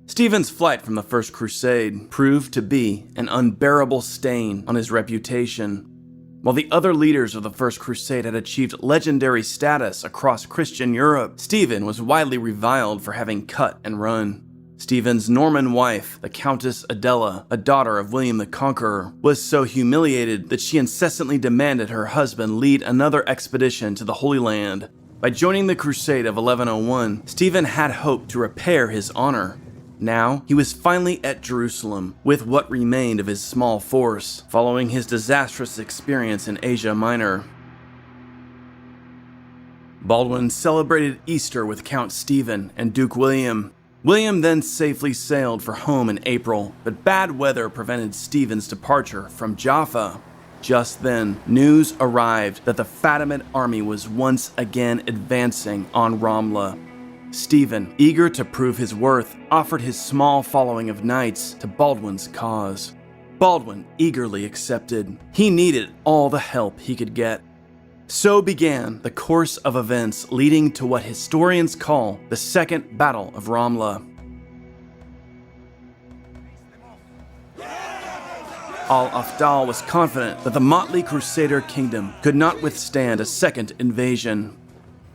Stephen's flight from the First Crusade proved to be an unbearable stain on his reputation. While the other leaders of the First Crusade had achieved legendary status across Christian Europe, Stephen was widely reviled for having cut and run. Stephen's Norman wife, the Countess Adela, a daughter of William the Conqueror, was so humiliated that she incessantly demanded her husband lead another expedition to the Holy Land. By joining the Crusade of 1101, Stephen had hoped to repair his honor. Now, he was finally at Jerusalem, with what remained of his small force, following his disastrous experience in Asia Minor. Baldwin celebrated Easter with Count Stephen and Duke William. William then safely sailed for home in April, but bad weather prevented Stephen's departure from Jaffa. Just then, news arrived that the Fatimid army was once again advancing on Ramla. Stephen, eager to prove his worth, offered his small following of knights to Baldwin's cause. Baldwin eagerly accepted. He needed all the help he could get. So began the course of events leading to what historians call the Second Battle of Ramla. Al-Afdal was confident that the motley Crusader kingdom could not withstand a second invasion.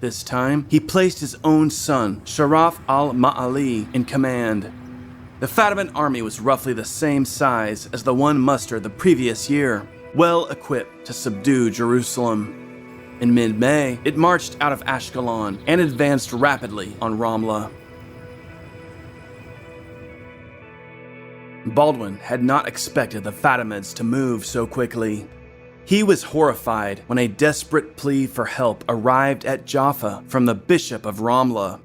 This time, he placed his own son, Sharaf al-Ma'ali, in command. The Fatimid army was roughly the same size as the one mustered the previous year, well equipped to subdue Jerusalem. In mid-May, it marched out of Ashkelon and advanced rapidly on Ramla. Baldwin had not expected the Fatimids to move so quickly. He was horrified when a desperate plea for help arrived at Jaffa from the Bishop of Ramla.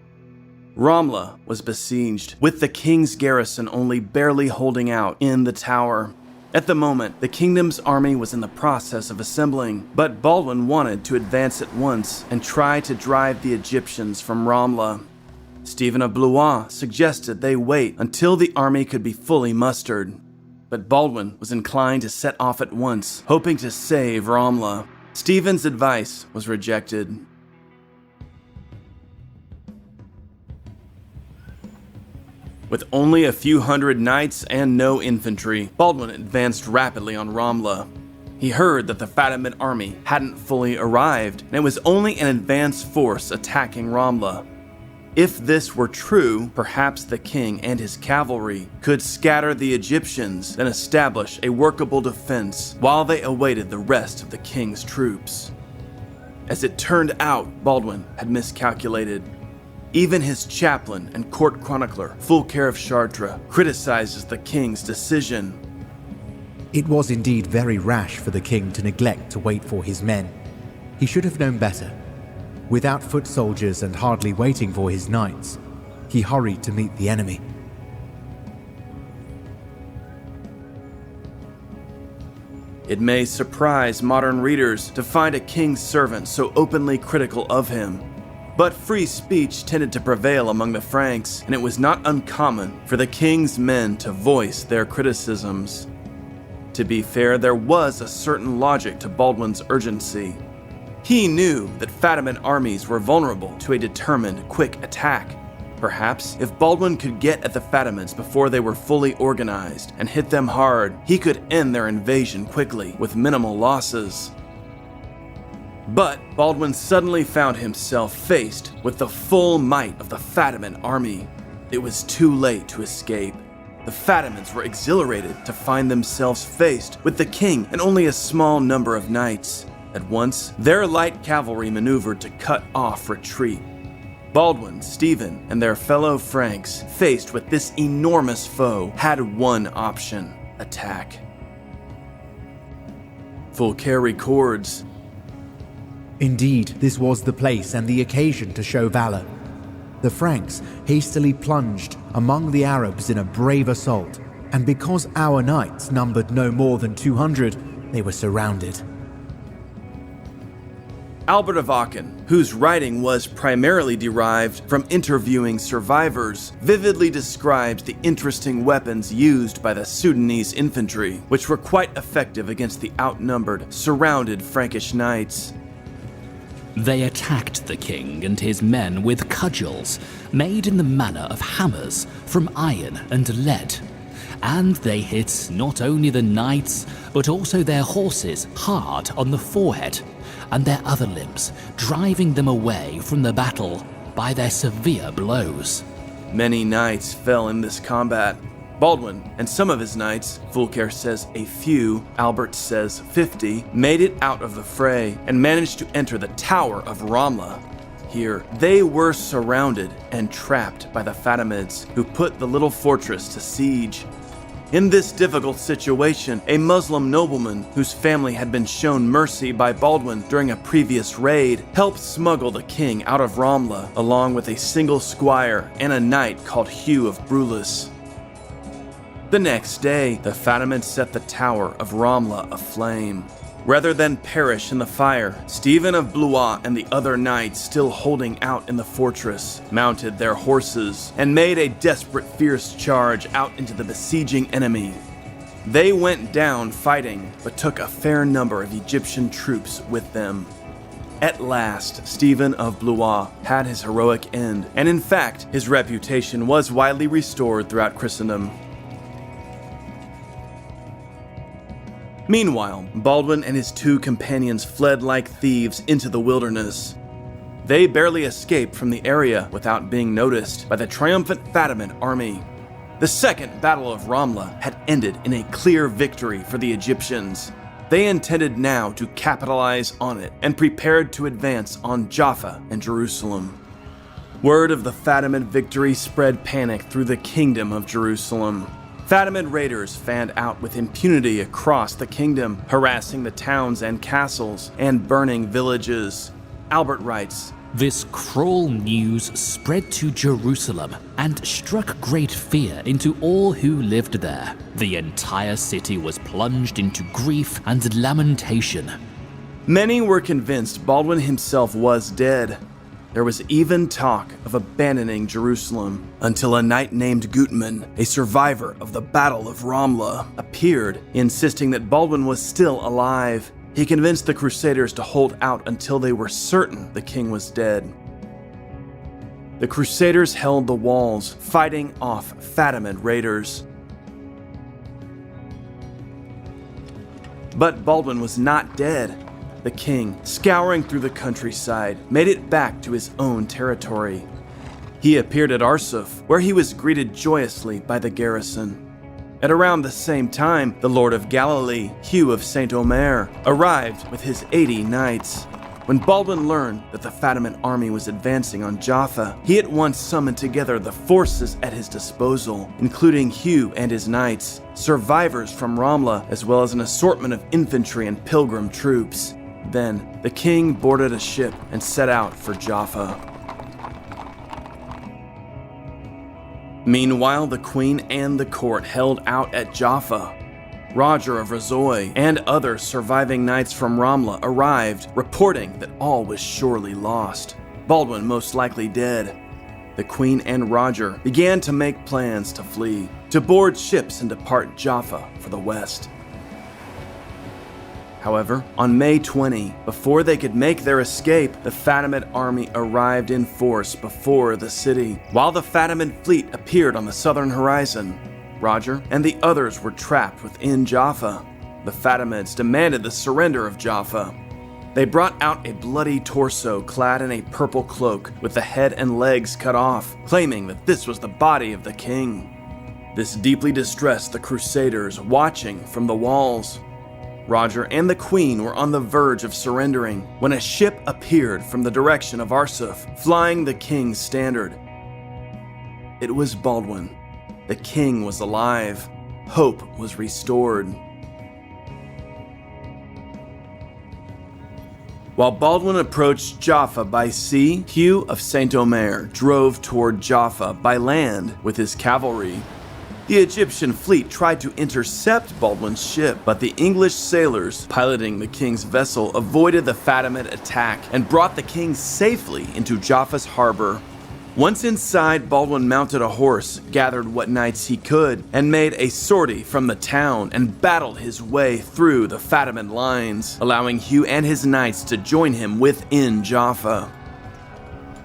Ramla was besieged, with the king's garrison only barely holding out in the tower. At the moment, the kingdom's army was in the process of assembling, but Baldwin wanted to advance at once and try to drive the Egyptians from Ramla. Stephen of Blois suggested they wait until the army could be fully mustered. But Baldwin was inclined to set off at once, hoping to save Ramla. Stephen's advice was rejected. With only a few hundred knights and no infantry, Baldwin advanced rapidly on Ramla. He heard that the Fatimid army hadn't fully arrived, and it was only an advanced force attacking Ramla. If this were true, perhaps the king and his cavalry could scatter the Egyptians, then establish a workable defense while they awaited the rest of the king's troops. As it turned out, Baldwin had miscalculated. Even his chaplain and court chronicler, Fulcher of Chartres, criticizes the king's decision. It was indeed very rash for the king to neglect to wait for his men. He should have known better. Without foot soldiers and hardly waiting for his knights, he hurried to meet the enemy. It may surprise modern readers to find a king's servant so openly critical of him. But free speech tended to prevail among the Franks, and it was not uncommon for the king's men to voice their criticisms. To be fair, there was a certain logic to Baldwin's urgency. He knew that Fatimid armies were vulnerable to a determined, quick attack. Perhaps, if Baldwin could get at the Fatimids before they were fully organized and hit them hard, he could end their invasion quickly with minimal losses. But Baldwin suddenly found himself faced with the full might of the Fatimid army. It was too late to escape. The Fatimids were exhilarated to find themselves faced with the king and only a small number of knights. At once, their light cavalry maneuvered to cut off retreat. Baldwin, Stephen, and their fellow Franks, faced with this enormous foe, had one option: attack. Fulcher records, Indeed, this was the place and the occasion to show valor. The Franks hastily plunged among the Arabs in a brave assault, and because our knights numbered no more than 200, they were surrounded. Albert of Aachen, whose writing was primarily derived from interviewing survivors, vividly describes the interesting weapons used by the Sudanese infantry, which were quite effective against the outnumbered, surrounded Frankish knights. They attacked the king and his men with cudgels, made in the manner of hammers from iron and lead. And they hit not only the knights, but also their horses hard on the forehead, and their other limbs, driving them away from the battle by their severe blows. Many knights fell in this combat. Baldwin and some of his knights, Fulcher says a few, Albert says 50, made it out of the fray and managed to enter the Tower of Ramla. Here, they were surrounded and trapped by the Fatimids, who put the little fortress to siege. In this difficult situation, a Muslim nobleman whose family had been shown mercy by Baldwin during a previous raid helped smuggle the king out of Ramla, along with a single squire and a knight called Hugh of Brulis. The next day, the Fatimids set the Tower of Ramla aflame. Rather than perish in the fire, Stephen of Blois and the other knights still holding out in the fortress mounted their horses and made a desperate, fierce charge out into the besieging enemy. They went down fighting, but took a fair number of Egyptian troops with them. At last, Stephen of Blois had his heroic end, and in fact, his reputation was widely restored throughout Christendom. Meanwhile, Baldwin and his two companions fled like thieves into the wilderness. They barely escaped from the area without being noticed by the triumphant Fatimid army. The Second Battle of Ramla had ended in a clear victory for the Egyptians. They intended now to capitalize on it and prepared to advance on Jaffa and Jerusalem. Word of the Fatimid victory spread panic through the kingdom of Jerusalem. Fatimid raiders fanned out with impunity across the kingdom, harassing the towns and castles and burning villages. Albert writes, This cruel news spread to Jerusalem and struck great fear into all who lived there. The entire city was plunged into grief and lamentation. Many were convinced Baldwin himself was dead. There was even talk of abandoning Jerusalem until a knight named Gutman, a survivor of the Battle of Ramla, appeared, insisting that Baldwin was still alive. He convinced the Crusaders to hold out until they were certain the king was dead. The Crusaders held the walls, fighting off Fatimid raiders. But Baldwin was not dead. The king, scouring through the countryside, made it back to his own territory. He appeared at Arsuf, where he was greeted joyously by the garrison. At around the same time, the Lord of Galilee, Hugh of St. Omer, arrived with his 80 knights. When Baldwin learned that the Fatimid army was advancing on Jaffa, he at once summoned together the forces at his disposal, including Hugh and his knights, survivors from Ramla, as well as an assortment of infantry and pilgrim troops. Then, the king boarded a ship and set out for Jaffa. Meanwhile, the queen and the court held out at Jaffa. Roger of Razoi and other surviving knights from Ramla arrived, reporting that all was surely lost. Baldwin most likely dead. The Queen and Roger began to make plans to flee, to board ships and depart Jaffa for the west. However, on May 20, before they could make their escape, the Fatimid army arrived in force before the city. While the Fatimid fleet appeared on the southern horizon, Roger and the others were trapped within Jaffa. The Fatimids demanded the surrender of Jaffa. They brought out a bloody torso clad in a purple cloak with the head and legs cut off, claiming that this was the body of the king. This deeply distressed the Crusaders watching from the walls. Roger and the Queen were on the verge of surrendering when a ship appeared from the direction of Arsuf, flying the king's standard. It was Baldwin. The king was alive. Hope was restored. While Baldwin approached Jaffa by sea, Hugh of Saint-Omer drove toward Jaffa by land with his cavalry. The Egyptian fleet tried to intercept Baldwin's ship, but the English sailors piloting the king's vessel avoided the Fatimid attack and brought the king safely into Jaffa's harbor. Once inside, Baldwin mounted a horse, gathered what knights he could, and made a sortie from the town and battled his way through the Fatimid lines, allowing Hugh and his knights to join him within Jaffa.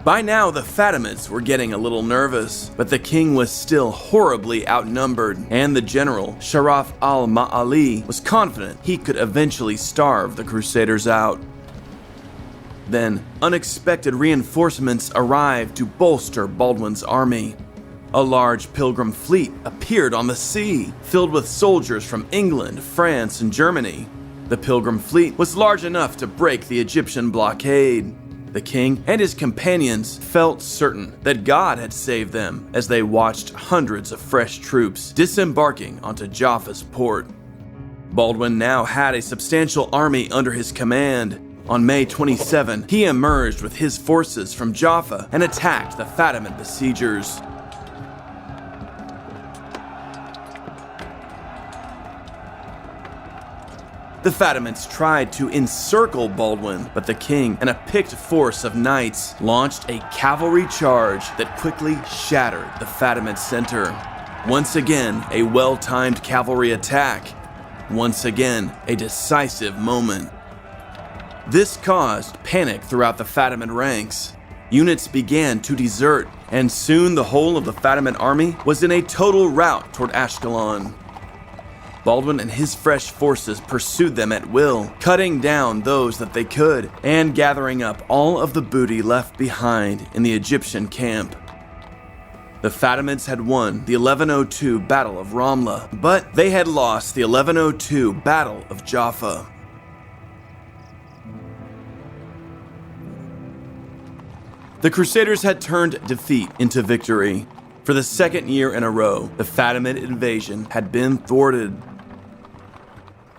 By now, the Fatimids were getting a little nervous, but the king was still horribly outnumbered, and the general, Sharaf al-Ma'ali, was confident he could eventually starve the Crusaders out. Then, unexpected reinforcements arrived to bolster Baldwin's army. A large pilgrim fleet appeared on the sea, filled with soldiers from England, France, and Germany. The pilgrim fleet was large enough to break the Egyptian blockade. The king and his companions felt certain that God had saved them as they watched hundreds of fresh troops disembarking onto Jaffa's port. Baldwin now had a substantial army under his command. On May 27, he emerged with his forces from Jaffa and attacked the Fatimid besiegers. The Fatimids tried to encircle Baldwin, but the king and a picked force of knights launched a cavalry charge that quickly shattered the Fatimid center. Once again, a well-timed cavalry attack. Once again, a decisive moment. This caused panic throughout the Fatimid ranks. Units began to desert, and soon the whole of the Fatimid army was in a total rout toward Ashkelon. Baldwin and his fresh forces pursued them at will, cutting down those that they could, and gathering up all of the booty left behind in the Egyptian camp. The Fatimids had won the 1102 Battle of Ramla, but they had lost the 1102 Battle of Jaffa. The Crusaders had turned defeat into victory. For the second year in a row, the Fatimid invasion had been thwarted.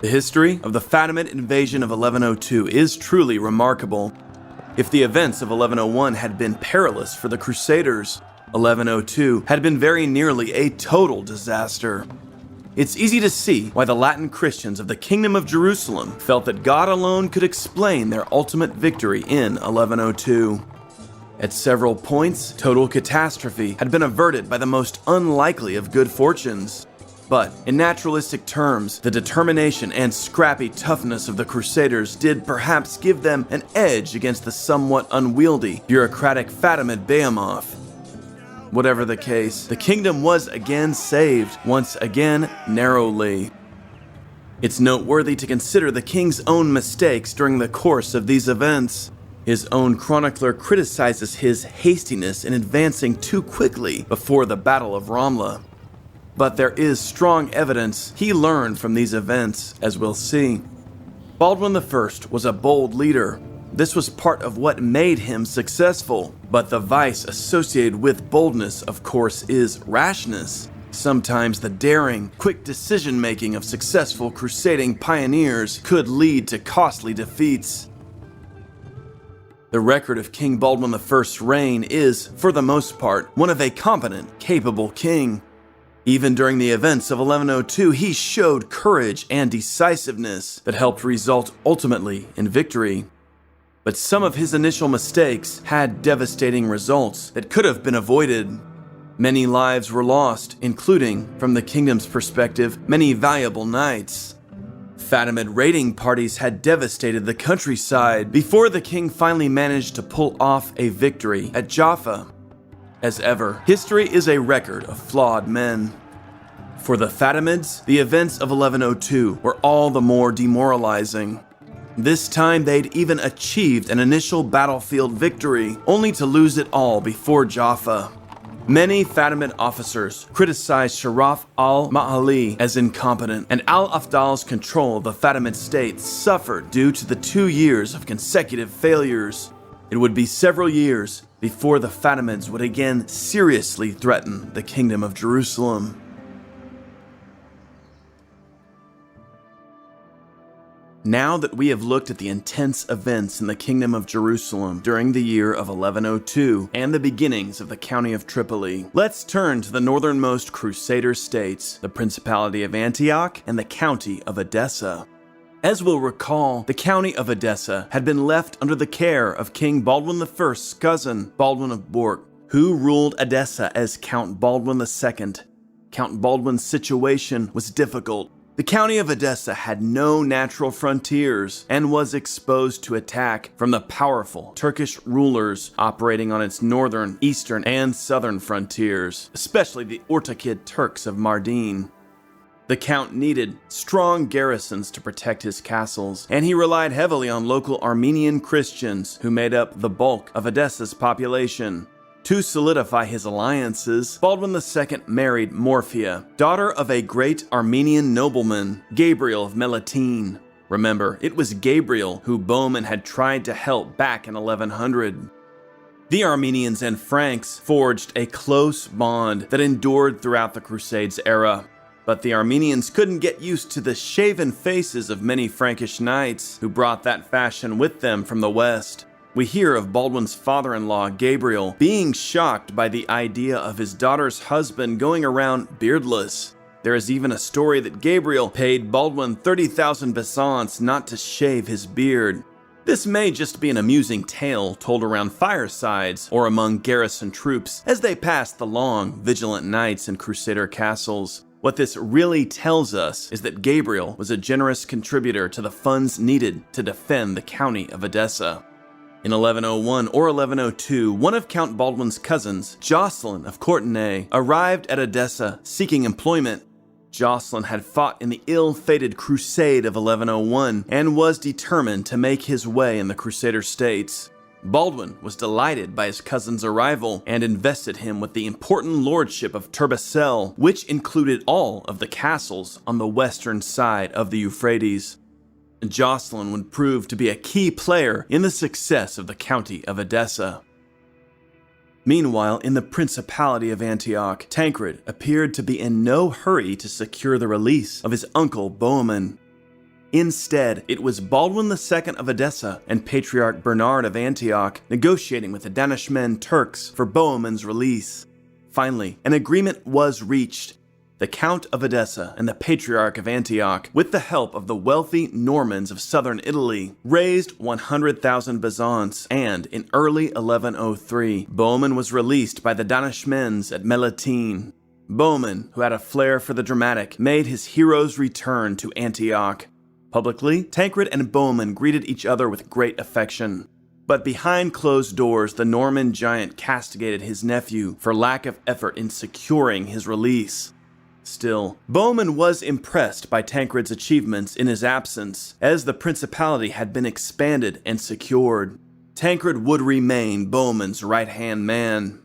The history of the Fatimid invasion of 1102 is truly remarkable. If the events of 1101 had been perilous for the Crusaders, 1102 had been very nearly a total disaster. It's easy to see why the Latin Christians of the Kingdom of Jerusalem felt that God alone could explain their ultimate victory in 1102. At several points, total catastrophe had been averted by the most unlikely of good fortunes. But, in naturalistic terms, the determination and scrappy toughness of the Crusaders did perhaps give them an edge against the somewhat unwieldy, bureaucratic Fatimid behemoth. Whatever the case, the kingdom was again saved, once again narrowly. It's noteworthy to consider the king's own mistakes during the course of these events. His own chronicler criticizes his hastiness in advancing too quickly before the Battle of Ramla. But there is strong evidence he learned from these events, as we'll see. Baldwin I was a bold leader. This was part of what made him successful. But the vice associated with boldness, of course, is rashness. Sometimes the daring, quick decision-making of successful crusading pioneers could lead to costly defeats. The record of King Baldwin I's reign is, for the most part, one of a competent, capable king. Even during the events of 1102, he showed courage and decisiveness that helped result ultimately in victory. But some of his initial mistakes had devastating results that could have been avoided. Many lives were lost, including, from the kingdom's perspective, many valuable knights. Fatimid raiding parties had devastated the countryside before the king finally managed to pull off a victory at Jaffa. As ever, history is a record of flawed men. For the Fatimids, the events of 1102 were all the more demoralizing. This time they'd even achieved an initial battlefield victory, only to lose it all before Jaffa. Many Fatimid officers criticized Sharaf al-Ma'ali as incompetent, and al-Afdal's control of the Fatimid state suffered due to the 2 years of consecutive failures. It would be several years before the Fatimids would again seriously threaten the Kingdom of Jerusalem. Now that we have looked at the intense events in the Kingdom of Jerusalem during the year of 1102 and the beginnings of the County of Tripoli, let's turn to the northernmost Crusader States, the Principality of Antioch and the County of Edessa. As we'll recall, the County of Edessa had been left under the care of King Baldwin I's cousin, Baldwin of Bourg, who ruled Edessa as Count Baldwin II. Count Baldwin's situation was difficult. The County of Edessa had no natural frontiers and was exposed to attack from the powerful Turkish rulers operating on its northern, eastern, and southern frontiers, especially the Ortakid Turks of Mardin. The Count needed strong garrisons to protect his castles, and he relied heavily on local Armenian Christians who made up the bulk of Edessa's population. To solidify his alliances, Baldwin II married Morphia, daughter of a great Armenian nobleman, Gabriel of Melitene. Remember, it was Gabriel who Bohemond had tried to help back in 1100. The Armenians and Franks forged a close bond that endured throughout the Crusades era. But the Armenians couldn't get used to the shaven faces of many Frankish knights who brought that fashion with them from the west. We hear of Baldwin's father-in-law, Gabriel, being shocked by the idea of his daughter's husband going around beardless. There is even a story that Gabriel paid Baldwin 30,000 besants not to shave his beard. This may just be an amusing tale told around firesides or among garrison troops as they passed the long, vigilant nights in Crusader castles. What this really tells us is that Gabriel was a generous contributor to the funds needed to defend the County of Edessa. In 1101 or 1102, one of Count Baldwin's cousins, Jocelyn of Courtenay, arrived at Edessa seeking employment. Jocelyn had fought in the ill-fated Crusade of 1101 and was determined to make his way in the Crusader States. Baldwin was delighted by his cousin's arrival and invested him with the important lordship of Turbessel, which included all of the castles on the western side of the Euphrates. Jocelyn would prove to be a key player in the success of the County of Edessa. Meanwhile, in the Principality of Antioch, Tancred appeared to be in no hurry to secure the release of his uncle Bohemond. Instead, it was Baldwin II of Edessa and Patriarch Bernard of Antioch negotiating with the Danishmend Turks for Bohemond's release. Finally, an agreement was reached. The Count of Edessa and the Patriarch of Antioch, with the help of the wealthy Normans of southern Italy, raised 100,000 bezants, and in early 1103, Bohemond was released by the Danishmends at Melitene. Bohemond, who had a flair for the dramatic, made his hero's return to Antioch. Publicly, Tancred and Bohemond greeted each other with great affection. But behind closed doors, the Norman giant castigated his nephew for lack of effort in securing his release. Still, Bohemond was impressed by Tancred's achievements in his absence, as the principality had been expanded and secured. Tancred would remain Bohemond's right-hand man.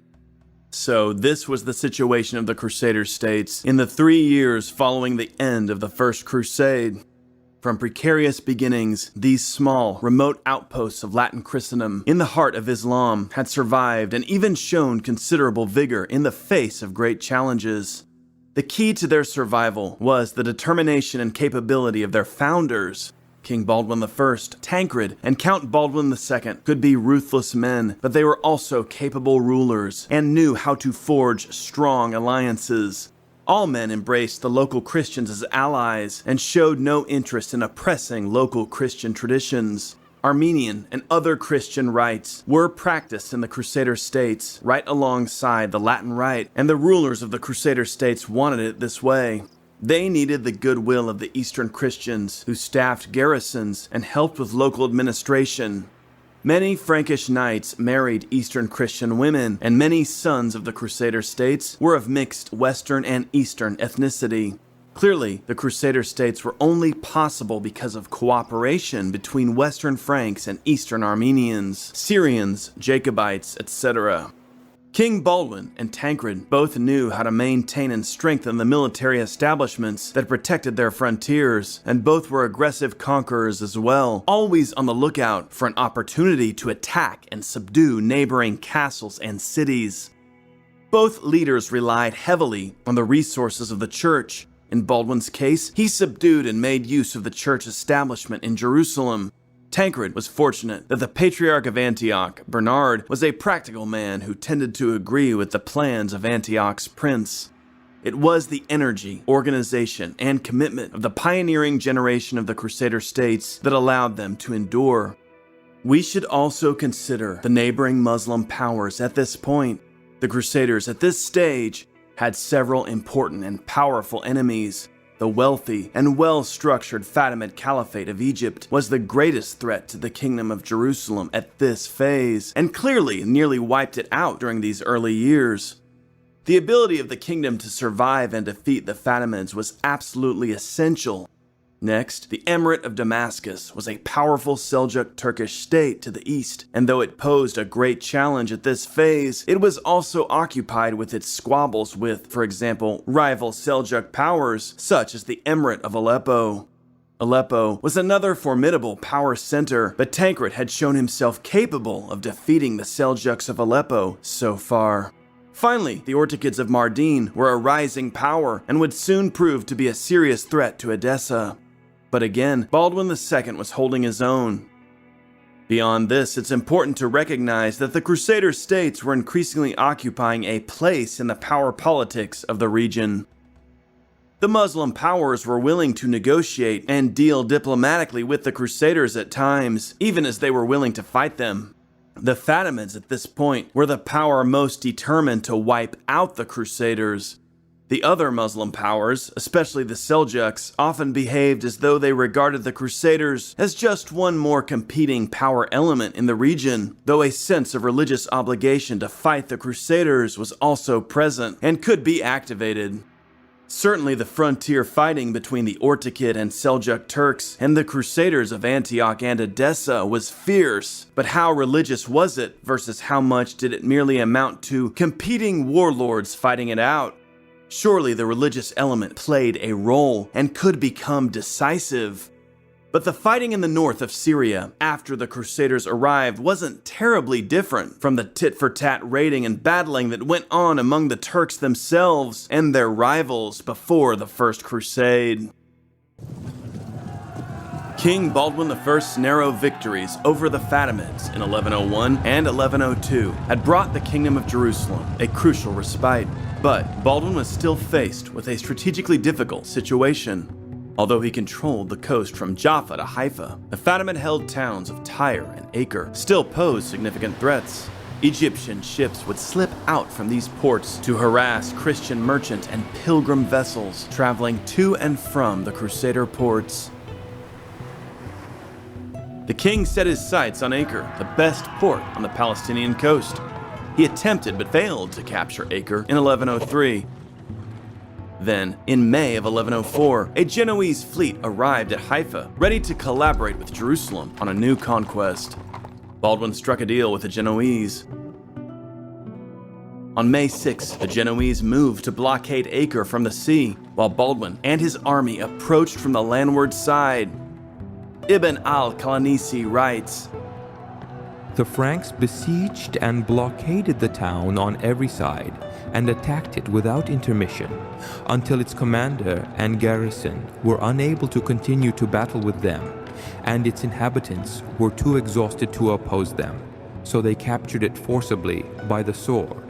So this was the situation of the Crusader States in the 3 years following the end of the First Crusade. From precarious beginnings, these small, remote outposts of Latin Christendom in the heart of Islam had survived and even shown considerable vigor in the face of great challenges. The key to their survival was the determination and capability of their founders. King Baldwin I, Tancred, and Count Baldwin II could be ruthless men, but they were also capable rulers and knew how to forge strong alliances. All men embraced the local Christians as allies and showed no interest in oppressing local Christian traditions. Armenian, and other Christian rites were practiced in the Crusader States right alongside the Latin Rite, and the rulers of the Crusader States wanted it this way. They needed the goodwill of the Eastern Christians, who staffed garrisons and helped with local administration. Many Frankish knights married Eastern Christian women, and many sons of the Crusader States were of mixed Western and Eastern ethnicity. Clearly, the Crusader States were only possible because of cooperation between Western Franks and Eastern Armenians, Syrians, Jacobites, etc. King Baldwin and Tancred both knew how to maintain and strengthen the military establishments that protected their frontiers, and both were aggressive conquerors as well, always on the lookout for an opportunity to attack and subdue neighboring castles and cities. Both leaders relied heavily on the resources of the church. In Baldwin's case, he subdued and made use of the church establishment in Jerusalem. Tancred was fortunate that the Patriarch of Antioch, Bernard, was a practical man who tended to agree with the plans of Antioch's prince. It was the energy, organization, and commitment of the pioneering generation of the Crusader States that allowed them to endure. We should also consider the neighboring Muslim powers at this point. The Crusaders at this stage had several important and powerful enemies. The wealthy and well-structured Fatimid Caliphate of Egypt was the greatest threat to the Kingdom of Jerusalem at this phase, and clearly nearly wiped it out during these early years. The ability of the kingdom to survive and defeat the Fatimids was absolutely essential. Next, the Emirate of Damascus was a powerful Seljuk Turkish state to the east, and though it posed a great challenge at this phase, it was also occupied with its squabbles with, for example, rival Seljuk powers such as the Emirate of Aleppo. Aleppo was another formidable power center, but Tancred had shown himself capable of defeating the Seljuks of Aleppo so far. Finally, the Ortikids of Mardin were a rising power and would soon prove to be a serious threat to Edessa. But again, Baldwin II was holding his own. Beyond this, it's important to recognize that the Crusader states were increasingly occupying a place in the power politics of the region. The Muslim powers were willing to negotiate and deal diplomatically with the Crusaders at times, even as they were willing to fight them. The Fatimids at this point were the power most determined to wipe out the Crusaders. The other Muslim powers, especially the Seljuks, often behaved as though they regarded the Crusaders as just one more competing power element in the region, though a sense of religious obligation to fight the Crusaders was also present and could be activated. Certainly the frontier fighting between the Ortikid and Seljuk Turks and the Crusaders of Antioch and Edessa was fierce, but how religious was it versus how much did it merely amount to competing warlords fighting it out? Surely the religious element played a role and could become decisive. But the fighting in the north of Syria after the Crusaders arrived wasn't terribly different from the tit-for-tat raiding and battling that went on among the Turks themselves and their rivals before the First Crusade. King Baldwin I's narrow victories over the Fatimids in 1101 and 1102 had brought the Kingdom of Jerusalem a crucial respite, but Baldwin was still faced with a strategically difficult situation. Although he controlled the coast from Jaffa to Haifa, the Fatimid-held towns of Tyre and Acre still posed significant threats. Egyptian ships would slip out from these ports to harass Christian merchant and pilgrim vessels traveling to and from the Crusader ports. The king set his sights on Acre, the best port on the Palestinian coast. He attempted but failed to capture Acre in 1103. Then, in May of 1104, a Genoese fleet arrived at Haifa, ready to collaborate with Jerusalem on a new conquest. Baldwin struck a deal with the Genoese. On May 6, the Genoese moved to blockade Acre from the sea, while Baldwin and his army approached from the landward side. Ibn al-Qalanisi writes, "The Franks besieged and blockaded the town on every side and attacked it without intermission until its commander and garrison were unable to continue to battle with them, and its inhabitants were too exhausted to oppose them, so they captured it forcibly by the sword."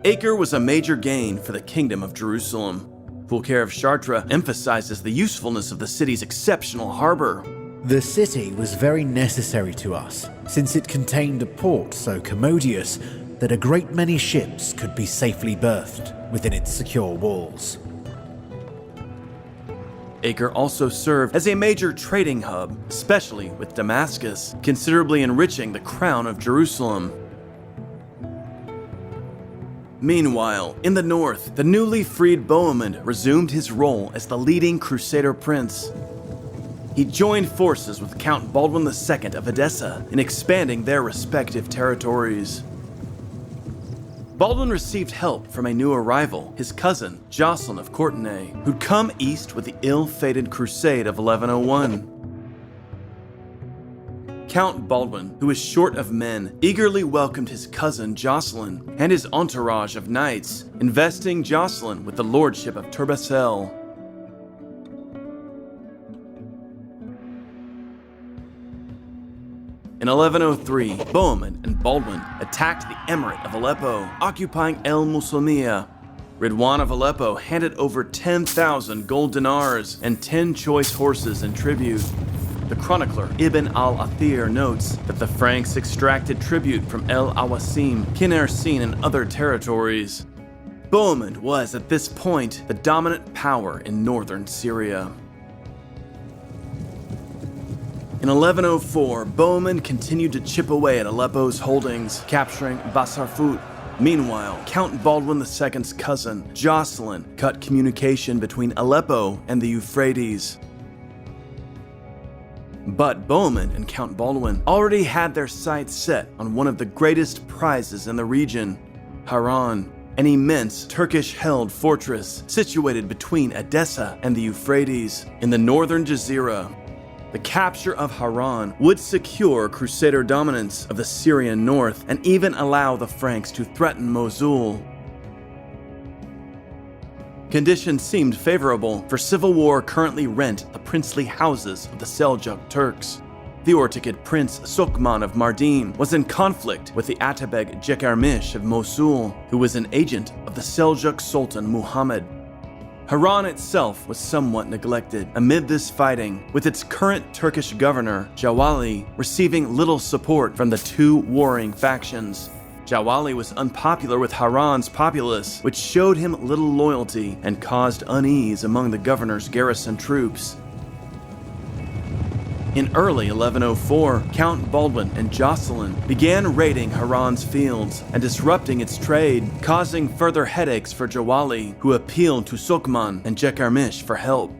Acre was a major gain for the Kingdom of Jerusalem. Fulcher of Chartres emphasizes the usefulness of the city's exceptional harbor. The city was very necessary to us, since it contained a port so commodious that a great many ships could be safely berthed within its secure walls. Acre also served as a major trading hub, especially with Damascus, considerably enriching the crown of Jerusalem. Meanwhile, in the north, the newly freed Bohemond resumed his role as the leading Crusader prince. He joined forces with Count Baldwin II of Edessa in expanding their respective territories. Baldwin received help from a new arrival, his cousin, Jocelyn of Courtenay, who'd come east with the ill-fated Crusade of 1101. Count Baldwin, who was short of men, eagerly welcomed his cousin Jocelyn and his entourage of knights, investing Jocelyn with the lordship of Turbessel. In 1103, Bohemond and Baldwin attacked the Emirate of Aleppo, occupying El Musulmiya. Ridwan of Aleppo handed over 10,000 gold dinars and 10 choice horses in tribute. The chronicler Ibn al-Athir notes that the Franks extracted tribute from El Awasim, Kinarsin, and other territories. Bohemond was, at this point, the dominant power in northern Syria. In 1104, Bohemond continued to chip away at Aleppo's holdings, capturing Basarfut. Meanwhile, Count Baldwin II's cousin, Jocelyn, cut communication between Aleppo and the Euphrates. But Bohemond and Count Baldwin already had their sights set on one of the greatest prizes in the region, Haran, an immense Turkish-held fortress situated between Edessa and the Euphrates in the northern Jazira. The capture of Haran would secure Crusader dominance of the Syrian north and even allow the Franks to threaten Mosul. Conditions seemed favorable, for civil war currently rent the princely houses of the Seljuk Turks. The Ortikid prince Sokman of Mardin was in conflict with the Atabeg Jekarmish of Mosul, who was an agent of the Seljuk Sultan Muhammad. Haran itself was somewhat neglected amid this fighting, with its current Turkish governor, Jawali, receiving little support from the two warring factions. Jawali was unpopular with Haran's populace, which showed him little loyalty and caused unease among the governor's garrison troops. In early 1104, Count Baldwin and Jocelyn began raiding Haran's fields and disrupting its trade, causing further headaches for Jawali, who appealed to Sokman and Jekarmish for help.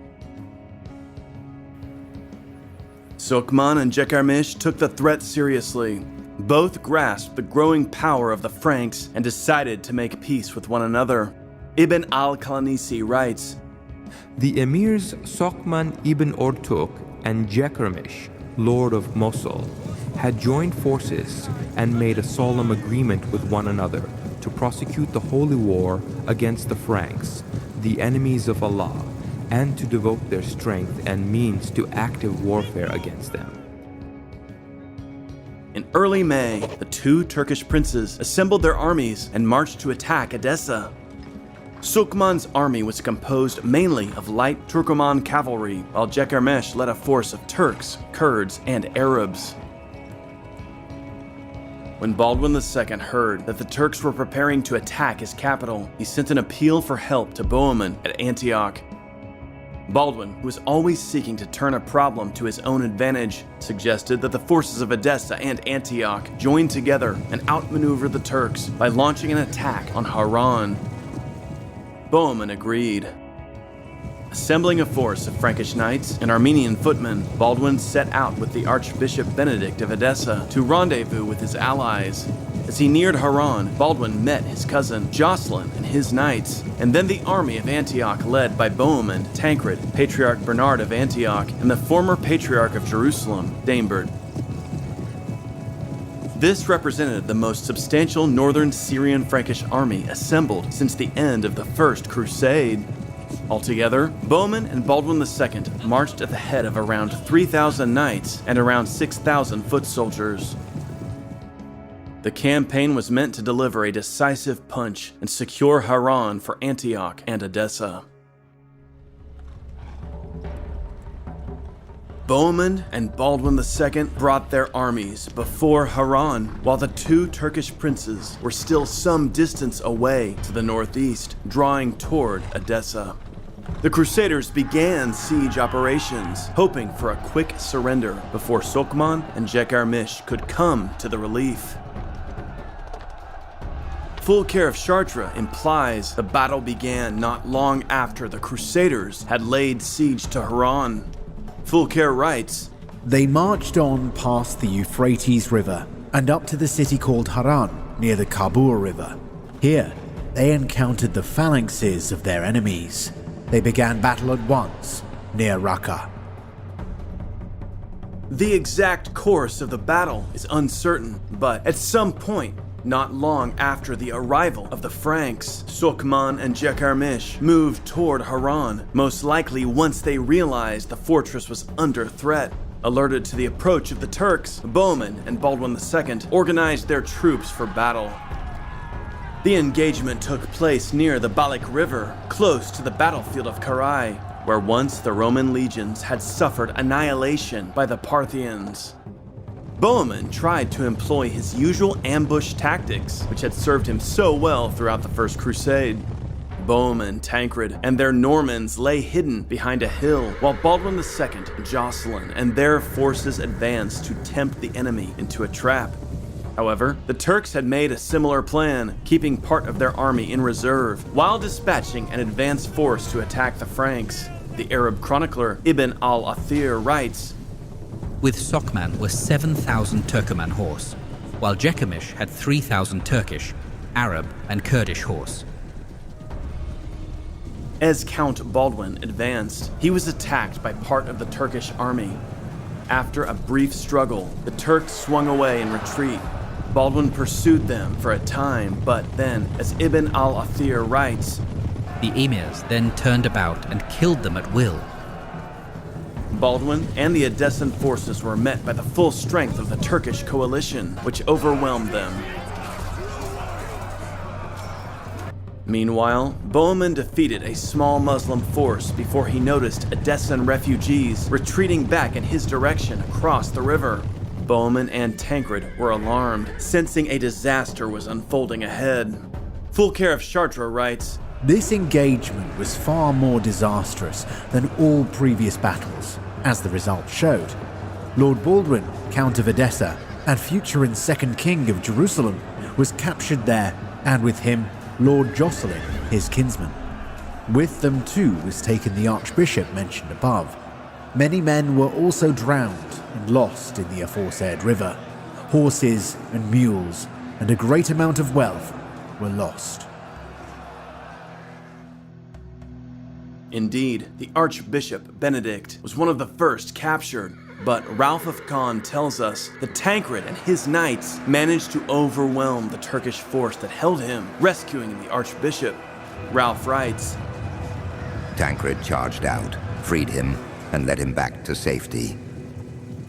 Sokman and Jekarmish took the threat seriously. Both grasped the growing power of the Franks and decided to make peace with one another. Ibn al-Qalanisi writes, The emirs Sokman ibn Ortuk and Jekarmish, lord of Mosul, had joined forces and made a solemn agreement with one another to prosecute the holy war against the Franks, the enemies of Allah, and to devote their strength and means to active warfare against them. In early May, the two Turkish princes assembled their armies and marched to attack Edessa. Sukman's army was composed mainly of light Turkoman cavalry, while Jekarmesh led a force of Turks, Kurds, and Arabs. When Baldwin II heard that the Turks were preparing to attack his capital, he sent an appeal for help to Bohemond at Antioch. Baldwin, who was always seeking to turn a problem to his own advantage, suggested that the forces of Edessa and Antioch join together and outmaneuver the Turks by launching an attack on Haran. Bohemond agreed. Assembling a force of Frankish knights and Armenian footmen, Baldwin set out with the Archbishop Benedict of Edessa to rendezvous with his allies. As he neared Haran, Baldwin met his cousin Jocelyn and his knights, and then the army of Antioch led by Bohemond, Tancred, Patriarch Bernard of Antioch, and the former Patriarch of Jerusalem, Daimbert. This represented the most substantial northern Syrian Frankish army assembled since the end of the First Crusade. Altogether, Bohemond and Baldwin II marched at the head of around 3,000 knights and around 6,000 foot soldiers. The campaign was meant to deliver a decisive punch and secure Haran for Antioch and Edessa. Bohemund and Baldwin II brought their armies before Haran, while the two Turkish princes were still some distance away to the northeast, drawing toward Edessa. The Crusaders began siege operations, hoping for a quick surrender before Sokman and Jekarmish could come to the relief. Fulcher of Chartres implies the battle began not long after the Crusaders had laid siege to Haran. Fulcher writes, They marched on past the Euphrates River and up to the city called Haran near the Kabul River. Here, they encountered the phalanxes of their enemies. They began battle at once near Raqqa. The exact course of the battle is uncertain, but at some point, not long after the arrival of the Franks, Sokman and Jekarmish moved toward Haran, most likely once they realized the fortress was under threat. Alerted to the approach of the Turks, Bohemund and Baldwin II organized their troops for battle. The engagement took place near the Balik River, close to the battlefield of Carrhae, where once the Roman legions had suffered annihilation by the Parthians. Bohemund tried to employ his usual ambush tactics, which had served him so well throughout the First Crusade. Norman Tancred and their Normans lay hidden behind a hill, while Baldwin II, Jocelyn, and their forces advanced to tempt the enemy into a trap. However, the Turks had made a similar plan, keeping part of their army in reserve, while dispatching an advance force to attack the Franks. The Arab chronicler Ibn al-Athir writes, With Sokman were 7,000 Turkoman horse, while Jekarmish had 3,000 Turkish, Arab, and Kurdish horse. As Count Baldwin advanced, he was attacked by part of the Turkish army. After a brief struggle, the Turks swung away in retreat. Baldwin pursued them for a time, but then, as Ibn al-Athir writes, The emirs then turned about and killed them at will. Baldwin and the Edessan forces were met by the full strength of the Turkish coalition, which overwhelmed them. Meanwhile, Bohemund defeated a small Muslim force before he noticed Edessan refugees retreating back in his direction across the river. Bohemund and Tancred were alarmed, sensing a disaster was unfolding ahead. Fulcher of Chartres writes, This engagement was far more disastrous than all previous battles, as the result showed. Lord Baldwin, Count of Edessa, and future and second king of Jerusalem, was captured there, and with him, Lord Jocelyn, his kinsman. With them too was taken the archbishop mentioned above. Many men were also drowned and lost in the aforesaid river. Horses and mules and a great amount of wealth were lost. Indeed, the Archbishop Benedict was one of the first captured, but Ralph of Caen tells us that Tancred and his knights managed to overwhelm the Turkish force that held him, rescuing the Archbishop. Ralph writes, Tancred charged out, freed him, and led him back to safety.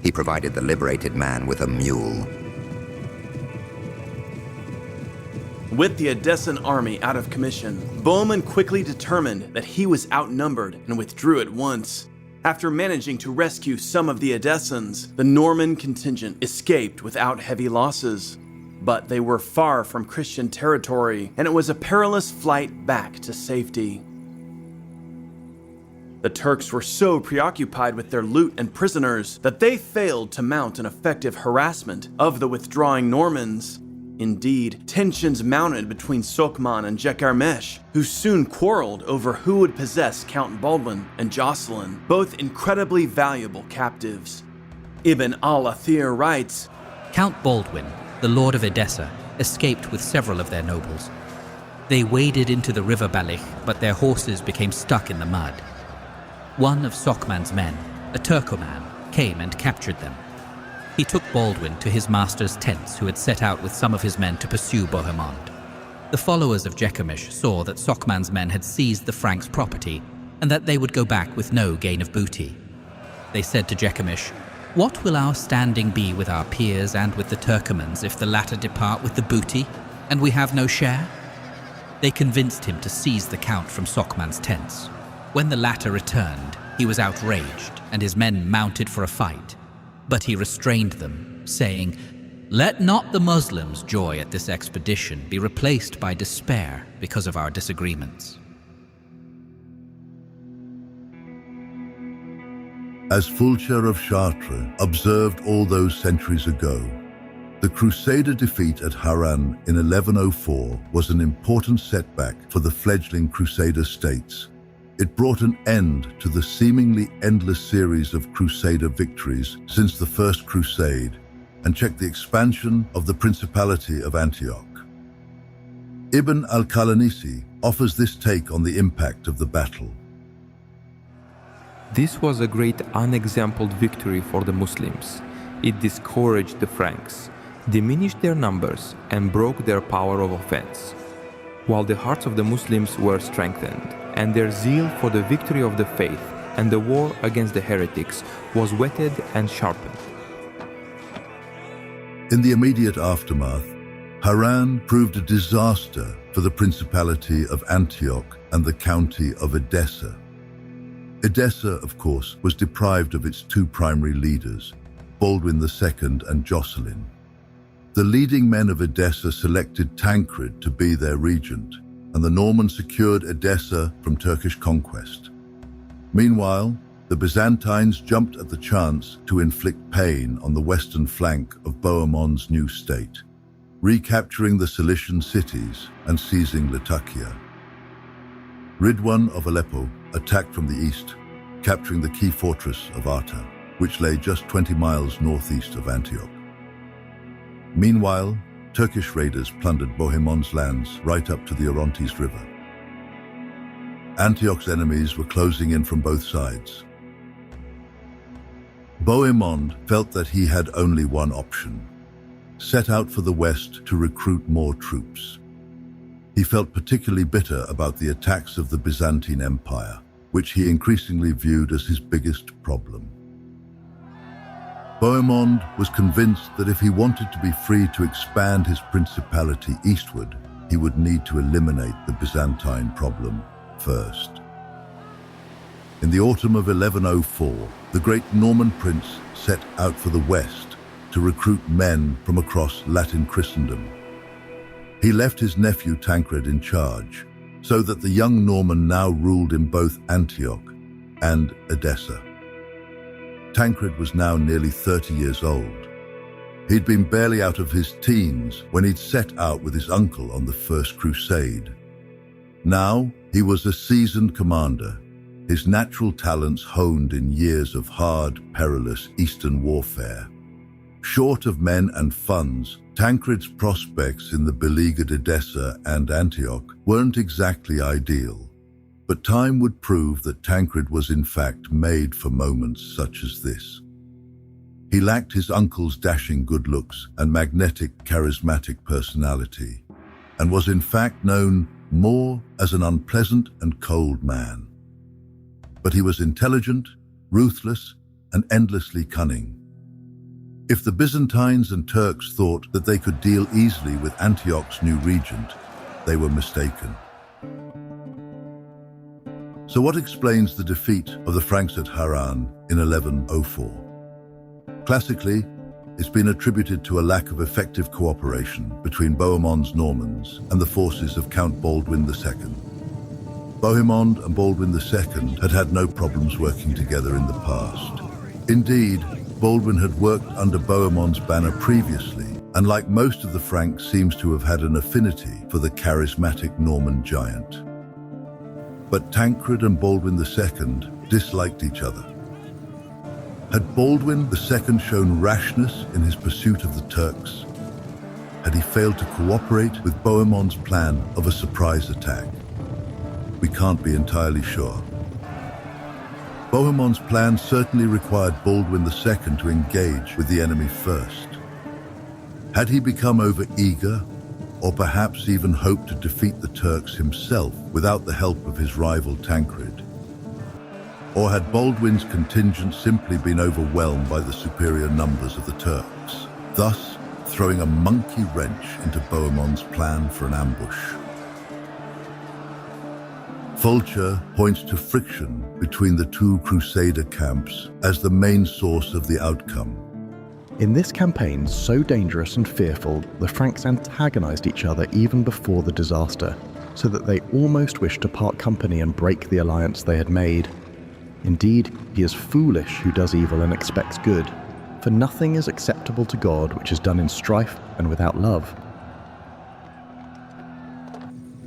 He provided the liberated man with a mule. With the Edessan army out of commission, Bohemund quickly determined that he was outnumbered and withdrew at once. After managing to rescue some of the Edessans, the Norman contingent escaped without heavy losses. But they were far from Christian territory, and it was a perilous flight back to safety. The Turks were so preoccupied with their loot and prisoners that they failed to mount an effective harassment of the withdrawing Normans. Indeed, tensions mounted between Sokman and Jekarmish, who soon quarreled over who would possess Count Baldwin and Jocelyn, both incredibly valuable captives. Ibn al-Athir writes, Count Baldwin, the Lord of Edessa, escaped with several of their nobles. They waded into the river Balich, but their horses became stuck in the mud. One of Sokman's men, a Turkoman, came and captured them. He took Baldwin to his master's tents, who had set out with some of his men to pursue Bohemond. The followers of Jekarmish saw that Sokman's men had seized the Franks' property and that they would go back with no gain of booty. They said to Jekarmish, What will our standing be with our peers and with the Turkomans if the latter depart with the booty, and we have no share? They convinced him to seize the count from Sokman's tents. When the latter returned, he was outraged, and his men mounted for a fight. But he restrained them, saying, "Let not the Muslims' joy at this expedition be replaced by despair because of our disagreements." As Fulcher of Chartres observed all those centuries ago, the Crusader defeat at Harran in 1104 was an important setback for the fledgling Crusader States. It brought an end to the seemingly endless series of Crusader victories since the First Crusade and checked the expansion of the Principality of Antioch. Ibn al-Qalanisi offers this take on the impact of the battle. This was a great unexampled victory for the Muslims. It discouraged the Franks, diminished their numbers, and broke their power of offense, while the hearts of the Muslims were strengthened, and their zeal for the victory of the faith and the war against the heretics was whetted and sharpened. In the immediate aftermath, Harran proved a disaster for the Principality of Antioch and the county of Edessa. Edessa, of course, was deprived of its two primary leaders, Baldwin II and Jocelyn. The leading men of Edessa selected Tancred to be their regent, and the Normans secured Edessa from Turkish conquest. Meanwhile, the Byzantines jumped at the chance to inflict pain on the western flank of Bohemond's new state, recapturing the Cilician cities and seizing Latakia. Ridwan of Aleppo attacked from the east, capturing the key fortress of Arta, which lay just 20 miles northeast of Antioch. Meanwhile, Turkish raiders plundered Bohemond's lands right up to the Orontes River. Antioch's enemies were closing in from both sides. Bohemond felt that he had only one option: set out for the west to recruit more troops. He felt particularly bitter about the attacks of the Byzantine Empire, which he increasingly viewed as his biggest problem. Bohemond was convinced that if he wanted to be free to expand his principality eastward, he would need to eliminate the Byzantine problem first. In the autumn of 1104, the great Norman prince set out for the west to recruit men from across Latin Christendom. He left his nephew Tancred in charge, so that the young Norman now ruled in both Antioch and Edessa. Tancred was now nearly 30 years old. He'd been barely out of his teens when he'd set out with his uncle on the First Crusade. Now, he was a seasoned commander, his natural talents honed in years of hard, perilous Eastern warfare. Short of men and funds, Tancred's prospects in the beleaguered Edessa and Antioch weren't exactly ideal. But time would prove that Tancred was in fact made for moments such as this. He lacked his uncle's dashing good looks and magnetic, charismatic personality, and was in fact known more as an unpleasant and cold man. But he was intelligent, ruthless, and endlessly cunning. If the Byzantines and Turks thought that they could deal easily with Antioch's new regent, they were mistaken. So what explains the defeat of the Franks at Harran in 1104? Classically, it's been attributed to a lack of effective cooperation between Bohemond's Normans and the forces of Count Baldwin II. Bohemond and Baldwin II had no problems working together in the past. Indeed, Baldwin had worked under Bohemond's banner previously, and like most of the Franks seems to have had an affinity for the charismatic Norman giant. But Tancred and Baldwin II disliked each other. Had Baldwin II shown rashness in his pursuit of the Turks? Had he failed to cooperate with Bohemond's plan of a surprise attack? We can't be entirely sure. Bohemond's plan certainly required Baldwin II to engage with the enemy first. Had he become overeager, or perhaps even hoped to defeat the Turks himself without the help of his rival Tancred? Or had Baldwin's contingent simply been overwhelmed by the superior numbers of the Turks, thus throwing a monkey wrench into Bohemond's plan for an ambush? Fulcher points to friction between the two Crusader camps as the main source of the outcome. In this campaign, so dangerous and fearful, the Franks antagonized each other even before the disaster, so that they almost wished to part company and break the alliance they had made. Indeed, he is foolish who does evil and expects good, for nothing is acceptable to God which is done in strife and without love.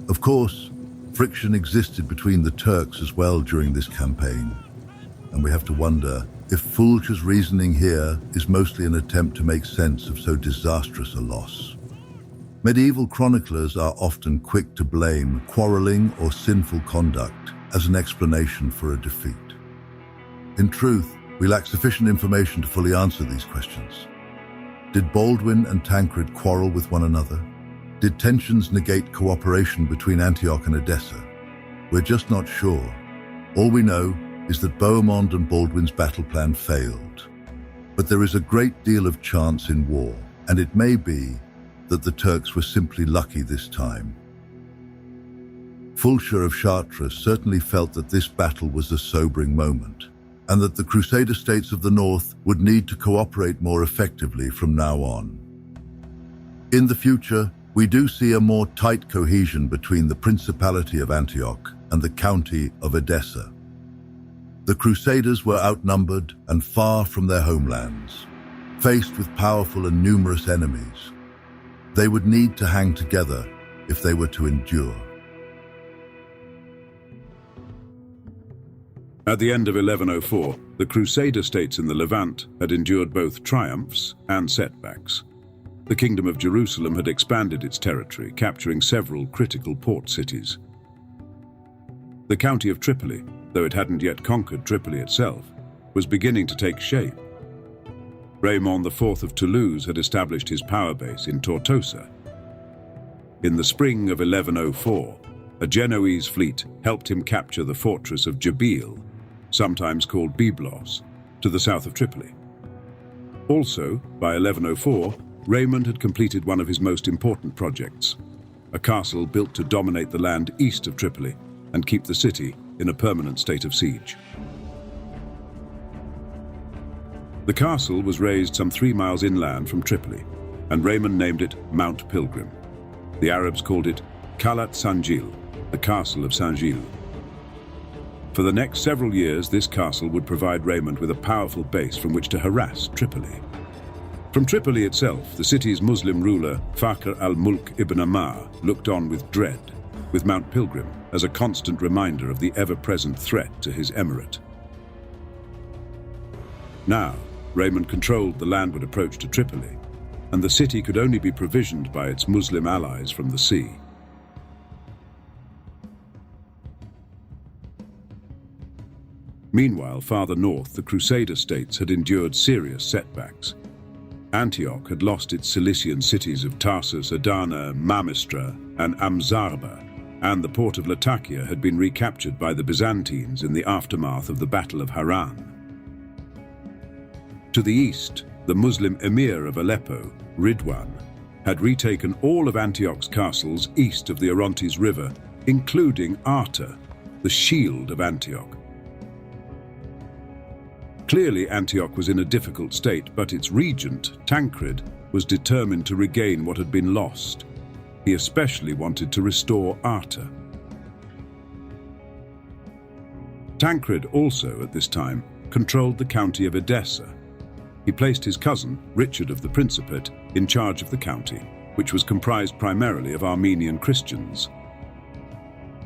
Of course, friction existed between the Turks as well during this campaign, and we have to wonder if Fulcher's reasoning here is mostly an attempt to make sense of so disastrous a loss. Medieval chroniclers are often quick to blame quarreling or sinful conduct as an explanation for a defeat. In truth, we lack sufficient information to fully answer these questions. Did Baldwin and Tancred quarrel with one another? Did tensions negate cooperation between Antioch and Edessa? We're just not sure. All we know is that Bohemond and Baldwin's battle plan failed. But there is a great deal of chance in war, and it may be that the Turks were simply lucky this time. Fulcher of Chartres certainly felt that this battle was a sobering moment, and that the Crusader states of the north would need to cooperate more effectively from now on. In the future, we do see a more tight cohesion between the Principality of Antioch and the County of Edessa. The Crusaders were outnumbered and far from their homelands, faced with powerful and numerous enemies. They would need to hang together if they were to endure. At the end of 1104, the Crusader states in the Levant had endured both triumphs and setbacks. The Kingdom of Jerusalem had expanded its territory, capturing several critical port cities. The County of Tripoli, though it hadn't yet conquered Tripoli itself, was beginning to take shape. Raymond IV of Toulouse had established his power base in Tortosa. In the spring of 1104, a Genoese fleet helped him capture the fortress of Jabil, sometimes called Byblos, to the south of Tripoli. Also, by 1104, Raymond had completed one of his most important projects, a castle built to dominate the land east of Tripoli and keep the city in a permanent state of siege. The castle was raised some 3 miles inland from Tripoli, and Raymond named it Mount Pilgrim. The Arabs called it Khalat Sanjil, the Castle of Saint-Gilles. For the next several years, this castle would provide Raymond with a powerful base from which to harass Tripoli. From Tripoli itself, the city's Muslim ruler, Fakhr al-Mulk ibn Ammar, looked on with dread, with Mount Pilgrim as a constant reminder of the ever-present threat to his emirate. Now, Raymond controlled the landward approach to Tripoli, and the city could only be provisioned by its Muslim allies from the sea. Meanwhile, farther north, the Crusader states had endured serious setbacks. Antioch had lost its Cilician cities of Tarsus, Adana, Mamistra, and Amzarba, and the port of Latakia had been recaptured by the Byzantines in the aftermath of the Battle of Haran. To the east, the Muslim emir of Aleppo, Ridwan, had retaken all of Antioch's castles east of the Orontes River, including Arta, the shield of Antioch. Clearly, Antioch was in a difficult state, but its regent, Tancred, was determined to regain what had been lost. He especially wanted to restore Arta. Tancred also, at this time, controlled the county of Edessa. He placed his cousin, Richard of the Principate, in charge of the county, which was comprised primarily of Armenian Christians.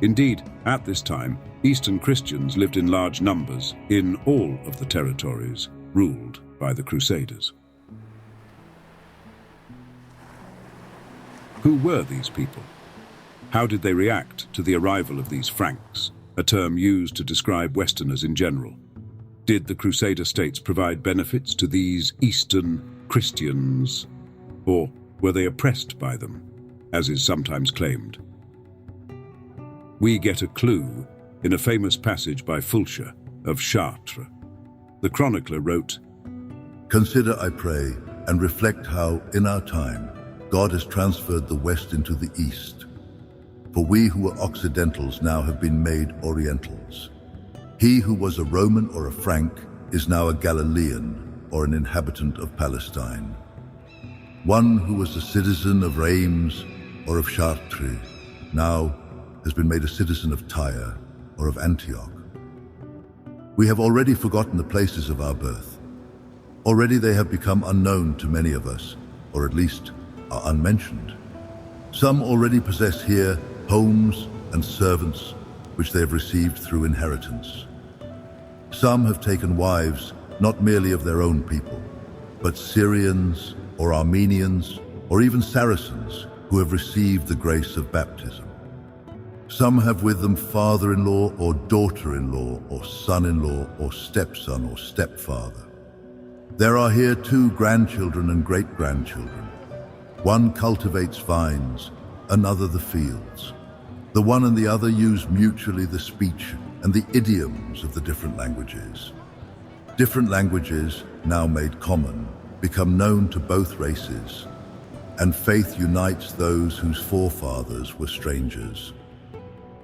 Indeed, at this time, Eastern Christians lived in large numbers in all of the territories ruled by the Crusaders. Who were these people? How did they react to the arrival of these Franks, a term used to describe Westerners in general? Did the Crusader states provide benefits to these Eastern Christians, or were they oppressed by them, as is sometimes claimed? We get a clue in a famous passage by Fulcher of Chartres. The chronicler wrote, "Consider, I pray, and reflect how, in our time, God has transferred the West into the East. for we who were Occidentals now have been made Orientals. He who was a Roman or a Frank is now a Galilean or an inhabitant of Palestine. One who was a citizen of Reims or of Chartres now has been made a citizen of Tyre or of Antioch. We have already forgotten the places of our birth. Already they have become unknown to many of us, or at least are unmentioned. Some already possess here homes and servants which they have received through inheritance. Some have taken wives not merely of their own people, but Syrians or Armenians or even Saracens who have received the grace of baptism. Some have with them father-in-law or daughter-in-law or son-in-law or stepson or stepfather. There are here too grandchildren and great-grandchildren. One cultivates vines, another the fields. The one and the other use mutually the speech and the idioms of the different languages. Different languages, now made common, become known to both races, and faith unites those whose forefathers were strangers.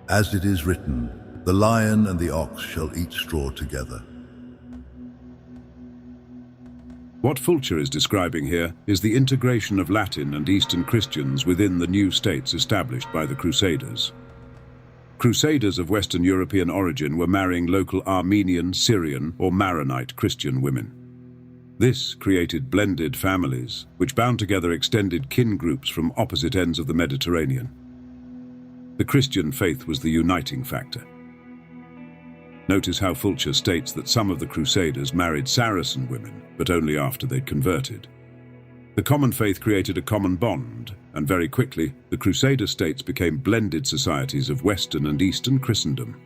As it is written, the lion and the ox shall eat straw together. What Fulcher is describing here is the integration of Latin and Eastern Christians within the new states established by the Crusaders. Crusaders of Western European origin were marrying local Armenian, Syrian, or Maronite Christian women. This created blended families, which bound together extended kin groups from opposite ends of the Mediterranean. The Christian faith was the uniting factor. Notice how Fulcher states that some of the Crusaders married Saracen women, but only after they'd converted. The common faith created a common bond, and very quickly, the Crusader states became blended societies of Western and Eastern Christendom.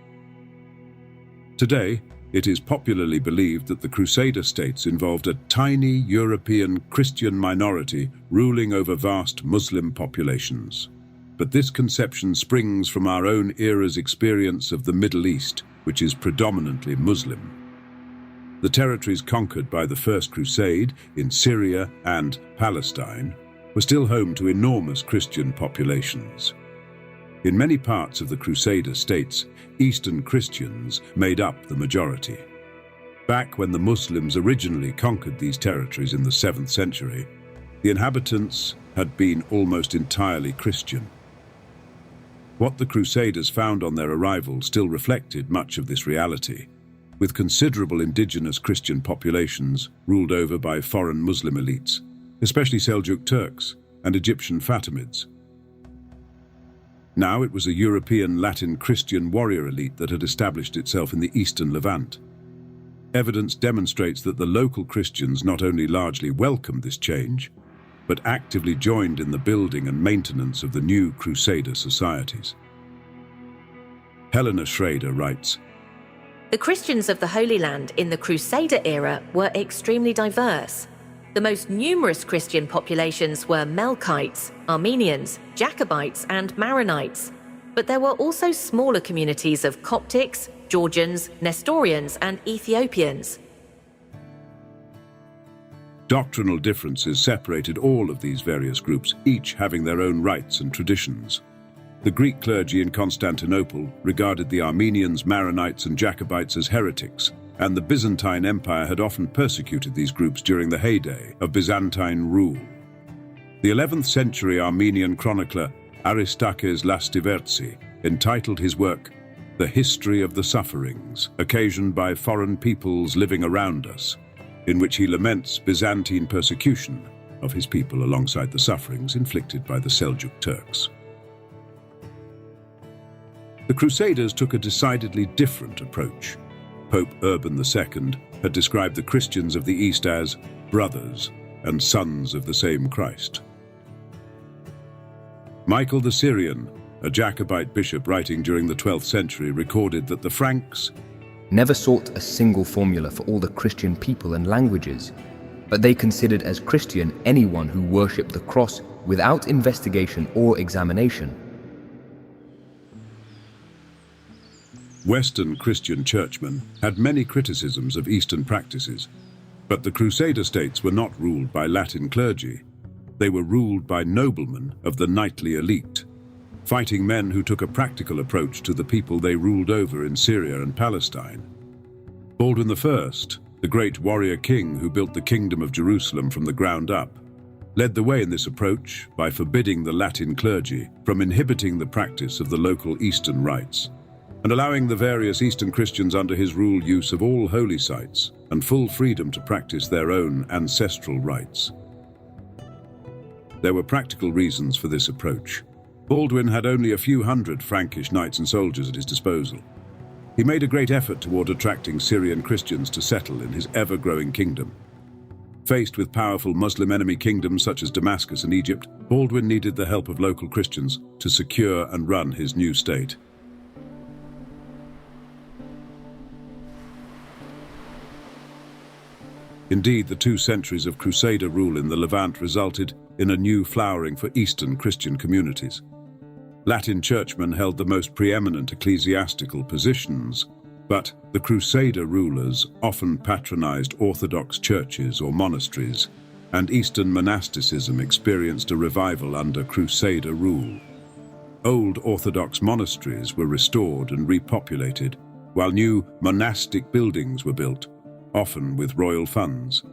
Today, it is popularly believed that the Crusader states involved a tiny European Christian minority ruling over vast Muslim populations. But this conception springs from our own era's experience of the Middle East, which is predominantly Muslim. The territories conquered by the First Crusade in Syria and Palestine were still home to enormous Christian populations. In many parts of the Crusader states, Eastern Christians made up the majority. Back when the Muslims originally conquered these territories in the 7th century, the inhabitants had been almost entirely Christian. What the Crusaders found on their arrival still reflected much of this reality, with considerable indigenous Christian populations ruled over by foreign Muslim elites, especially Seljuk Turks and Egyptian Fatimids. Now it was a European Latin Christian warrior elite that had established itself in the eastern Levant. Evidence demonstrates that the local Christians not only largely welcomed this change, but actively joined in the building and maintenance of the new Crusader societies. Helena Schrader writes, "The Christians of the Holy Land in the Crusader era were extremely diverse. The most numerous Christian populations were Melkites, Armenians, Jacobites, and Maronites, but there were also smaller communities of Coptics, Georgians, Nestorians, and Ethiopians. Doctrinal differences separated all of these various groups, each having their own rites and traditions. The Greek clergy in Constantinople regarded the Armenians, Maronites, and Jacobites as heretics, and the Byzantine Empire had often persecuted these groups during the heyday of Byzantine rule. The 11th century Armenian chronicler Aristakes Lastivertsi entitled his work The History of the Sufferings, occasioned by foreign peoples living around us, in which he laments Byzantine persecution of his people alongside the sufferings inflicted by the Seljuk Turks. The Crusaders took a decidedly different approach. Pope Urban II had described the Christians of the East as brothers and sons of the same Christ. Michael the Syrian, a Jacobite bishop writing during the 12th century, recorded that the Franks never sought a single formula for all the Christian people and languages, but they considered as Christian anyone who worshipped the cross without investigation or examination. Western Christian churchmen had many criticisms of Eastern practices, but the Crusader states were not ruled by Latin clergy. They were ruled by noblemen of the knightly elite. fighting men who took a practical approach to the people they ruled over in Syria and Palestine. Baldwin I, the great warrior king who built the Kingdom of Jerusalem from the ground up, led the way in this approach by forbidding the Latin clergy from inhibiting the practice of the local Eastern rites, and allowing the various Eastern Christians under his rule use of all holy sites and full freedom to practice their own ancestral rites. There were practical reasons for this approach. Baldwin had only a few hundred Frankish knights and soldiers at his disposal. He made a great effort toward attracting Syrian Christians to settle in his ever-growing kingdom. Faced with powerful Muslim enemy kingdoms such as Damascus and Egypt, Baldwin needed the help of local Christians to secure and run his new state. Indeed, the 2 centuries of Crusader rule in the Levant resulted in a new flowering for Eastern Christian communities. Latin churchmen held the most preeminent ecclesiastical positions, but the Crusader rulers often patronized Orthodox churches or monasteries, and Eastern monasticism experienced a revival under Crusader rule. Old Orthodox monasteries were restored and repopulated, while new monastic buildings were built, often with royal funds.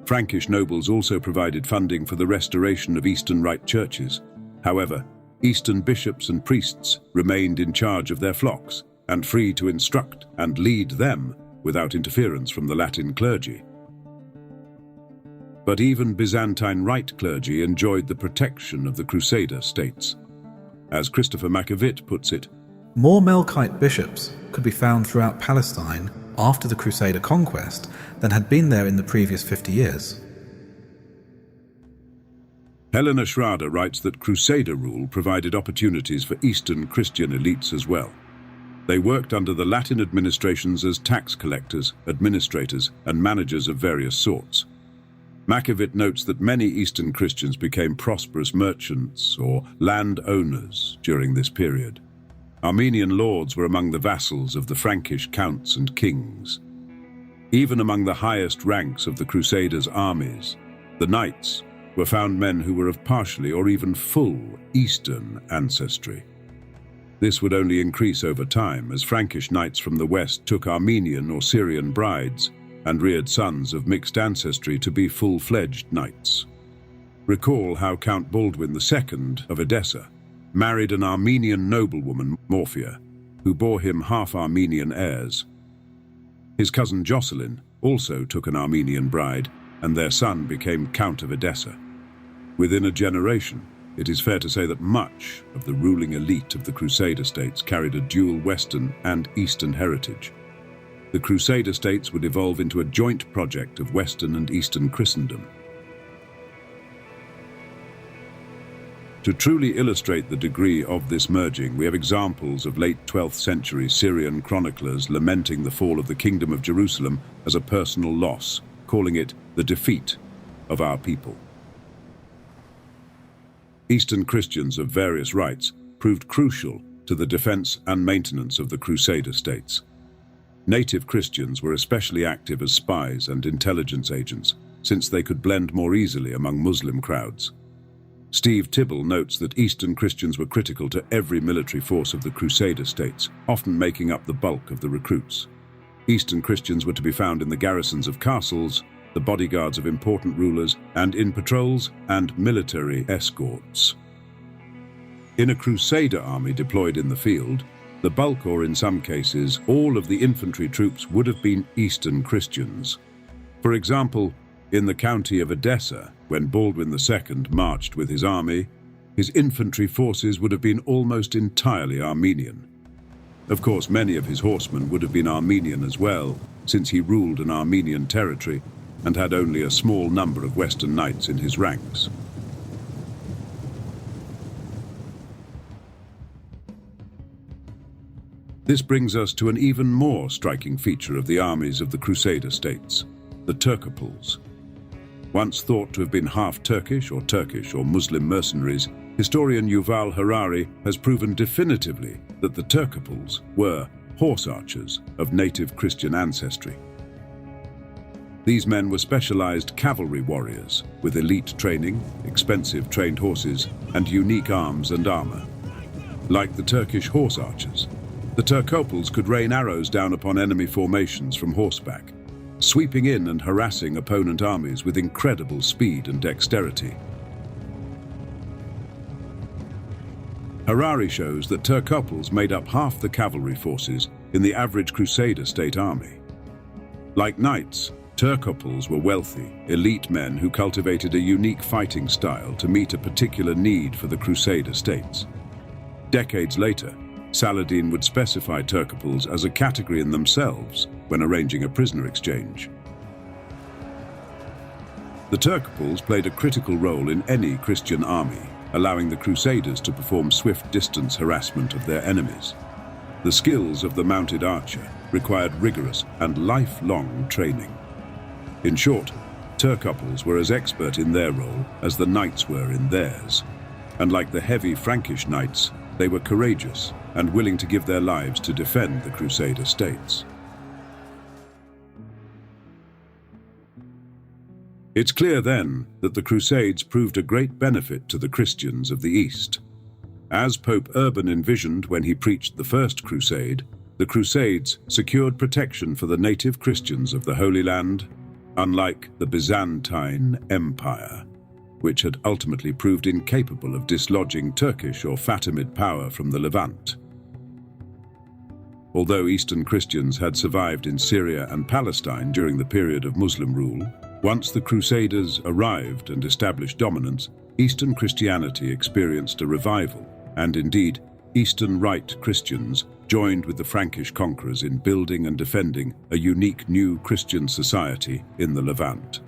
Frankish nobles also provided funding for the restoration of Eastern Rite churches. However, Eastern bishops and priests remained in charge of their flocks and free to instruct and lead them without interference from the Latin clergy. But even Byzantine Rite clergy enjoyed the protection of the Crusader States. As Christopher Macavit puts it, more Melkite bishops could be found throughout Palestine after the Crusader conquest than had been there in the previous 50 years. Helena Schrader writes that Crusader rule provided opportunities for Eastern Christian elites as well. They worked under the Latin administrations as tax collectors, administrators, and managers of various sorts. Macavit notes that many Eastern Christians became prosperous merchants or landowners during this period. Armenian lords were among the vassals of the Frankish counts and kings. Even among the highest ranks of the Crusaders' armies, the knights were found men who were of partially or even full Eastern ancestry. This would only increase over time as Frankish knights from the west took Armenian or Syrian brides and reared sons of mixed ancestry to be full-fledged knights. Recall how Count Baldwin II of Edessa married an Armenian noblewoman, Morphia, who bore him half-Armenian heirs. His cousin Jocelyn also took an Armenian bride, and their son became Count of Edessa. Within a generation, it is fair to say that much of the ruling elite of the Crusader States carried a dual Western and Eastern heritage. The Crusader States would evolve into a joint project of Western and Eastern Christendom. To truly illustrate the degree of this merging, we have examples of late 12th century Syrian chroniclers lamenting the fall of the Kingdom of Jerusalem as a personal loss, calling it the defeat of our people. Eastern Christians of various rites proved crucial to the defense and maintenance of the Crusader States. Native Christians were especially active as spies and intelligence agents, since they could blend more easily among Muslim crowds. Steve Tibble notes that Eastern Christians were critical to every military force of the Crusader States, often making up the bulk of the recruits. Eastern Christians were to be found in the garrisons of castles, the bodyguards of important rulers, and in patrols and military escorts. In a Crusader army deployed in the field, the bulk, or in some cases, all of the infantry troops would have been Eastern Christians. For example, in the county of Edessa, when Baldwin II marched with his army, his infantry forces would have been almost entirely Armenian. Of course, many of his horsemen would have been Armenian as well, since he ruled an Armenian territory and had only a small number of Western knights in his ranks. This brings us to an even more striking feature of the armies of the Crusader States, the Turcoples. Once thought to have been half Turkish or Muslim mercenaries, historian Yuval Harari has proven definitively that the Turcoples were horse archers of native Christian ancestry. These men were specialized cavalry warriors with elite training, expensive trained horses, and unique arms and armor. Like the Turkish horse archers, the Turcoples could rain arrows down upon enemy formations from horseback, sweeping in and harassing opponent armies with incredible speed and dexterity. Harari shows that Turcoples made up half the cavalry forces in the average Crusader state army. Like knights, Turcoples were wealthy, elite men who cultivated a unique fighting style to meet a particular need for the Crusader states. Decades later, Saladin would specify Turcoples as a category in themselves when arranging a prisoner exchange. The Turcoples played a critical role in any Christian army, allowing the Crusaders to perform swift distance harassment of their enemies. The skills of the mounted archer required rigorous and lifelong training. In short, Turcoples were as expert in their role as the knights were in theirs. And like the heavy Frankish knights, they were courageous and willing to give their lives to defend the Crusader states. It's clear then that the Crusades proved a great benefit to the Christians of the East. As Pope Urban envisioned when he preached the First Crusade, the Crusades secured protection for the native Christians of the Holy Land, unlike the Byzantine Empire, which had ultimately proved incapable of dislodging Turkish or Fatimid power from the Levant. Although Eastern Christians had survived in Syria and Palestine during the period of Muslim rule, once the Crusaders arrived and established dominance, Eastern Christianity experienced a revival, and indeed, Eastern Rite Christians joined with the Frankish conquerors in building and defending a unique new Christian society in the Levant.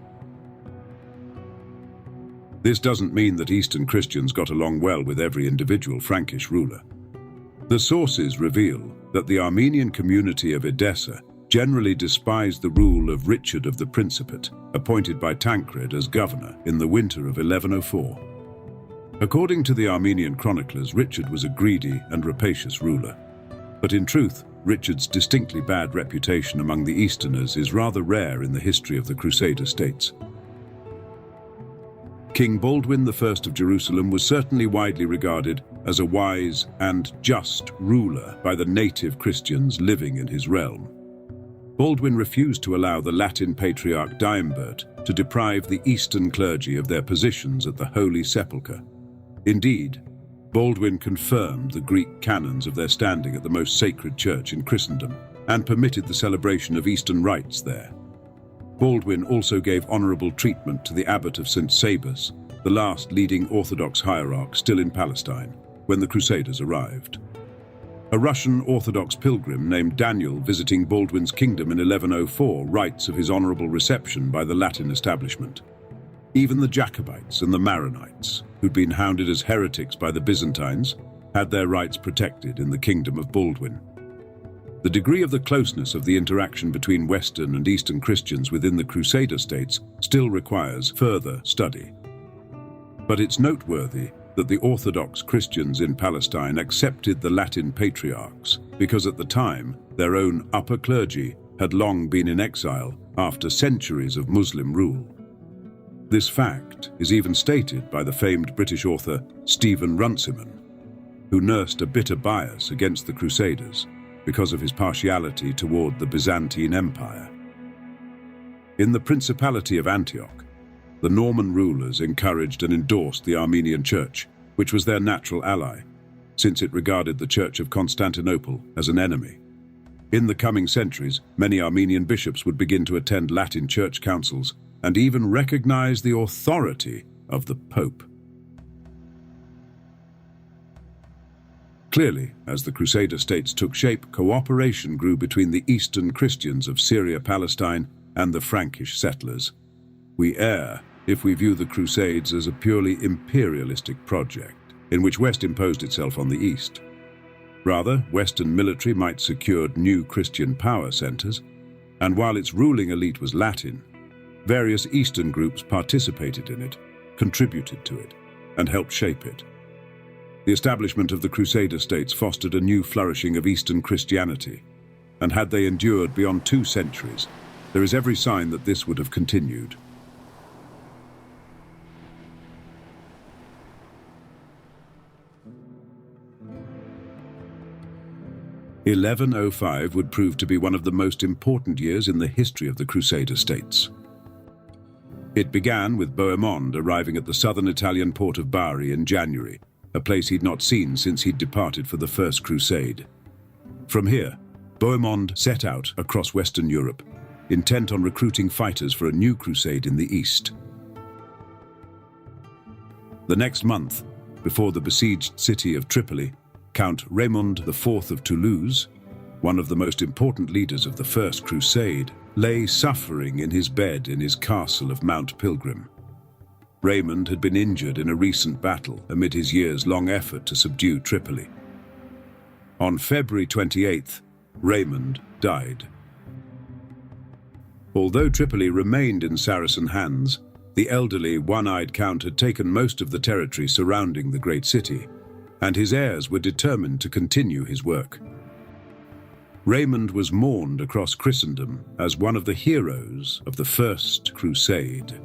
This doesn't mean that Eastern Christians got along well with every individual Frankish ruler. The sources reveal that the Armenian community of Edessa generally despised the rule of Richard of the Principate, appointed by Tancred as governor in the winter of 1104. According to the Armenian chroniclers, Richard was a greedy and rapacious ruler. But in truth, Richard's distinctly bad reputation among the Easterners is rather rare in the history of the Crusader states. King Baldwin I of Jerusalem was certainly widely regarded as a wise and just ruler by the native Christians living in his realm. Baldwin refused to allow the Latin patriarch Daimbert to deprive the Eastern clergy of their positions at the Holy Sepulchre. Indeed, Baldwin confirmed the Greek canons of their standing at the most sacred church in Christendom and permitted the celebration of Eastern rites there. Baldwin also gave honorable treatment to the abbot of St. Sabas, the last leading Orthodox hierarch still in Palestine, when the Crusaders arrived. A Russian Orthodox pilgrim named Daniel visiting Baldwin's kingdom in 1104 writes of his honorable reception by the Latin establishment. Even the Jacobites and the Maronites, who'd been hounded as heretics by the Byzantines, had their rights protected in the kingdom of Baldwin. The degree of the closeness of the interaction between Western and Eastern Christians within the Crusader states still requires further study. But it's noteworthy that the Orthodox Christians in Palestine accepted the Latin patriarchs because at the time their own upper clergy had long been in exile after centuries of Muslim rule. This fact is even stated by the famed British author Stephen Runciman, who nursed a bitter bias against the Crusaders because of his partiality toward the Byzantine Empire. In the Principality of Antioch, the Norman rulers encouraged and endorsed the Armenian Church, which was their natural ally, since it regarded the Church of Constantinople as an enemy. In the coming centuries, many Armenian bishops would begin to attend Latin church councils and even recognize the authority of the Pope. Clearly, as the Crusader states took shape, cooperation grew between the Eastern Christians of Syria-Palestine and the Frankish settlers. We err if we view the Crusades as a purely imperialistic project, in which West imposed itself on the East. Rather, Western military might secure new Christian power centers, and while its ruling elite was Latin, various Eastern groups participated in it, contributed to it, and helped shape it. The establishment of the Crusader states fostered a new flourishing of Eastern Christianity, and had they endured beyond 2 centuries, There is every sign that this would have continued. (1105) would prove to be one of the most important years in the history of the Crusader States. It began with Bohemond arriving at the southern Italian port of Bari in January, a place he'd not seen since he'd departed for the First Crusade. From here, Bohemond set out across Western Europe, intent on recruiting fighters for a new crusade in the east. The next month, before the besieged city of Tripoli, Count Raymond IV of Toulouse, one of the most important leaders of the First Crusade, lay suffering in his bed in his castle of Mount Pilgrim. Raymond had been injured in a recent battle amid his years-long effort to subdue Tripoli. On February 28th, Raymond died. Although Tripoli remained in Saracen hands, the elderly, one-eyed count had taken most of the territory surrounding the great city, and his heirs were determined to continue his work. Raymond was mourned across Christendom as one of the heroes of the First Crusade,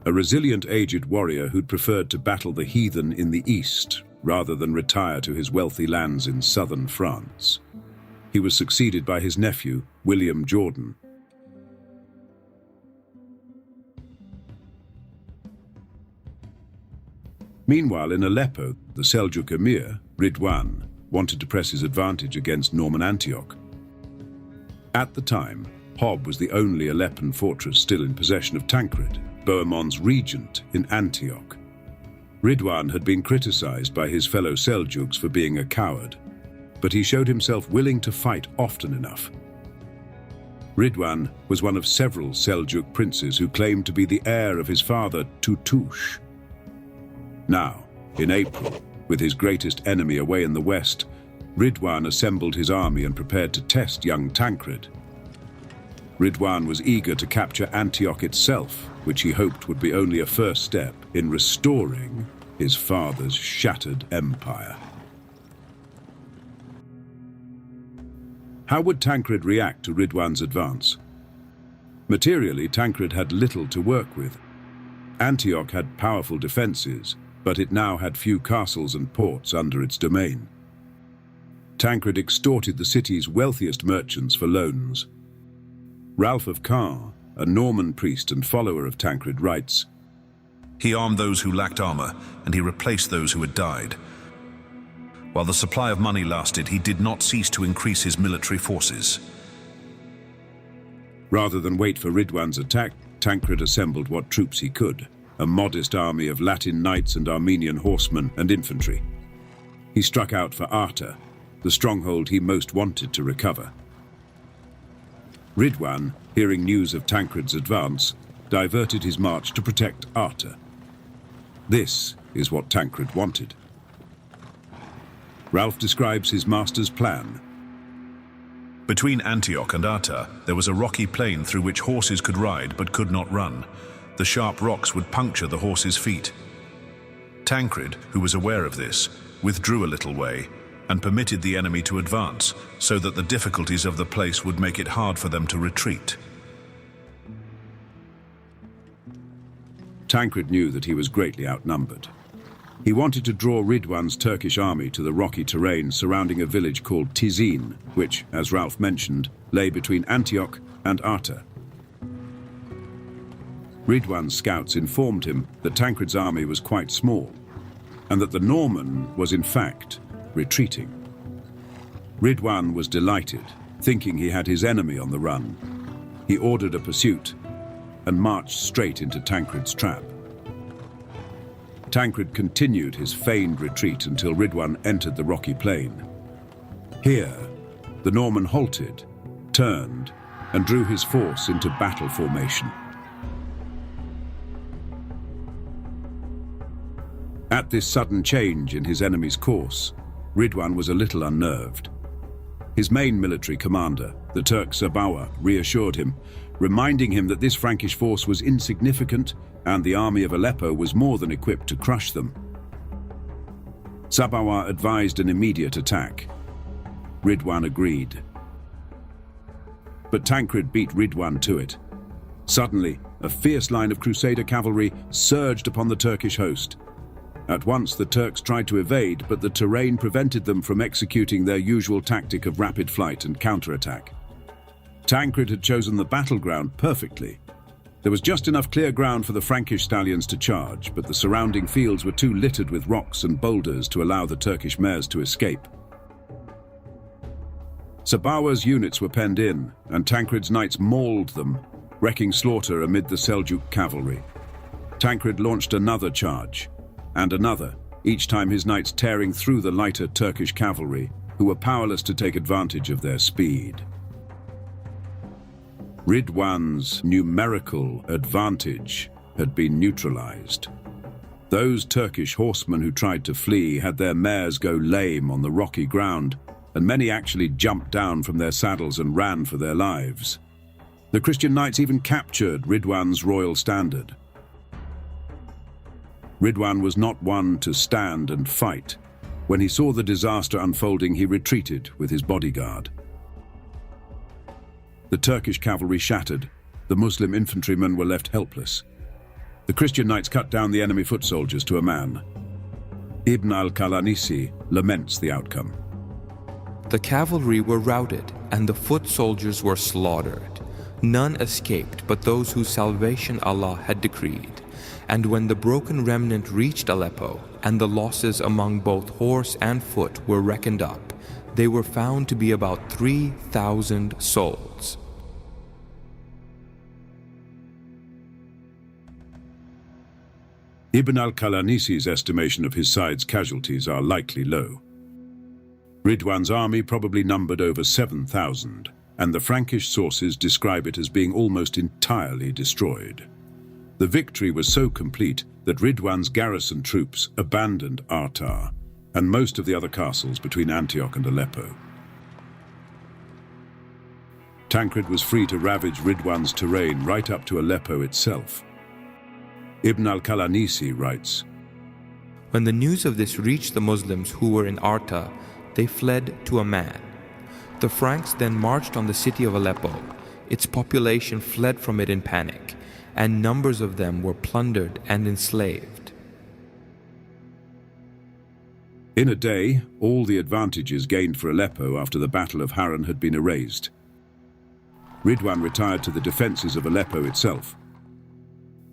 a resilient aged warrior who'd preferred to battle the heathen in the east rather than retire to his wealthy lands in southern France. He was succeeded by his nephew, William Jordan. Meanwhile, in Aleppo, the Seljuk emir, Ridwan, wanted to press his advantage against Norman Antioch. At the time, Hob was the only Aleppan fortress still in possession of Tancred, Bohemond's regent in Antioch. Ridwan had been criticized by his fellow Seljuks for being a coward, but he showed himself willing to fight often enough. Ridwan was one of several Seljuk princes who claimed to be the heir of his father, Tutush. Now, in April, with his greatest enemy away in the west, Ridwan assembled his army and prepared to test young Tancred. Ridwan was eager to capture Antioch itself, which he hoped would be only a first step in restoring his father's shattered empire. How would Tancred react to Ridwan's advance? Materially, Tancred had little to work with. Antioch had powerful defenses, but it now had few castles and ports under its domain. Tancred extorted the city's wealthiest merchants for loans. Ralph of Caen, a Norman priest and follower of Tancred, writes, "He armed those who lacked armor, and he replaced those who had died. While the supply of money lasted, he did not cease to increase his military forces." Rather than wait for Ridwan's attack, Tancred assembled what troops he could, a modest army of Latin knights and Armenian horsemen and infantry. He struck out for Arta, the stronghold he most wanted to recover. Ridwan, hearing news of Tancred's advance, diverted his march to protect Arta. This is what Tancred wanted. Ralph describes his master's plan. Between Antioch and Arta, there was a rocky plain through which horses could ride but could not run. The sharp rocks would puncture the horses' feet. Tancred, who was aware of this, withdrew a little way and permitted the enemy to advance, so that the difficulties of the place would make it hard for them to retreat. Tancred knew that he was greatly outnumbered. He wanted to draw Ridwan's Turkish army to the rocky terrain surrounding a village called Tizin, which, as Ralph mentioned, lay between Antioch and Arta. Ridwan's scouts informed him that Tancred's army was quite small, and that the Norman was in fact retreating. Ridwan was delighted, thinking he had his enemy on the run. He ordered a pursuit and marched straight into Tancred's trap. Tancred continued his feigned retreat until Ridwan entered the rocky plain. Here, the Norman halted, turned, and drew his force into battle formation. At this sudden change in his enemy's course, Ridwan was a little unnerved. His main military commander, the Turk Sabawa, reassured him, reminding him that this Frankish force was insignificant and the army of Aleppo was more than equipped to crush them. Sabawa advised an immediate attack. Ridwan agreed. but Tancred beat Ridwan to it. Suddenly, a fierce line of Crusader cavalry surged upon the Turkish host. At once the Turks tried to evade, but the terrain prevented them from executing their usual tactic of rapid flight and counterattack. Tancred had chosen the battleground perfectly. There was just enough clear ground for the Frankish stallions to charge, but the surrounding fields were too littered with rocks and boulders to allow the Turkish mares to escape. Sabawa's units were penned in, and Tancred's knights mauled them, wreaking slaughter amid the Seljuk cavalry. Tancred launched another charge, and another, each time his knights tearing through the lighter Turkish cavalry, who were powerless to take advantage of their speed. Ridwan's numerical advantage had been neutralized. Those Turkish horsemen who tried to flee had their mares go lame on the rocky ground, and many actually jumped down from their saddles and ran for their lives. The Christian knights even captured Ridwan's royal standard. Ridwan was not one to stand and fight. When he saw the disaster unfolding, he retreated with his bodyguard. The Turkish cavalry shattered. The Muslim infantrymen were left helpless. The Christian knights cut down the enemy foot soldiers to a man. Ibn al-Qalanisi laments the outcome. The cavalry were routed, and the foot soldiers were slaughtered. None escaped but those whose salvation Allah had decreed. And when the broken remnant reached Aleppo, and the losses among both horse and foot were reckoned up, they were found to be about 3,000 souls. Ibn al-Qalanisi's estimation of his side's casualties are likely low. Ridwan's army probably numbered over 7,000, and the Frankish sources describe it as being almost entirely destroyed. The victory was so complete that Ridwan's garrison troops abandoned Arta and most of the other castles between Antioch and Aleppo. Tancred was free to ravage Ridwan's terrain right up to Aleppo itself. Ibn al-Qalanisi writes, When the news of this reached the Muslims who were in Arta, they fled to Amman. The Franks then marched on the city of Aleppo. Its population fled from it in panic, and numbers of them were plundered and enslaved. In a day, all the advantages gained for Aleppo after the Battle of Harran had been erased. Ridwan retired to the defenses of Aleppo itself.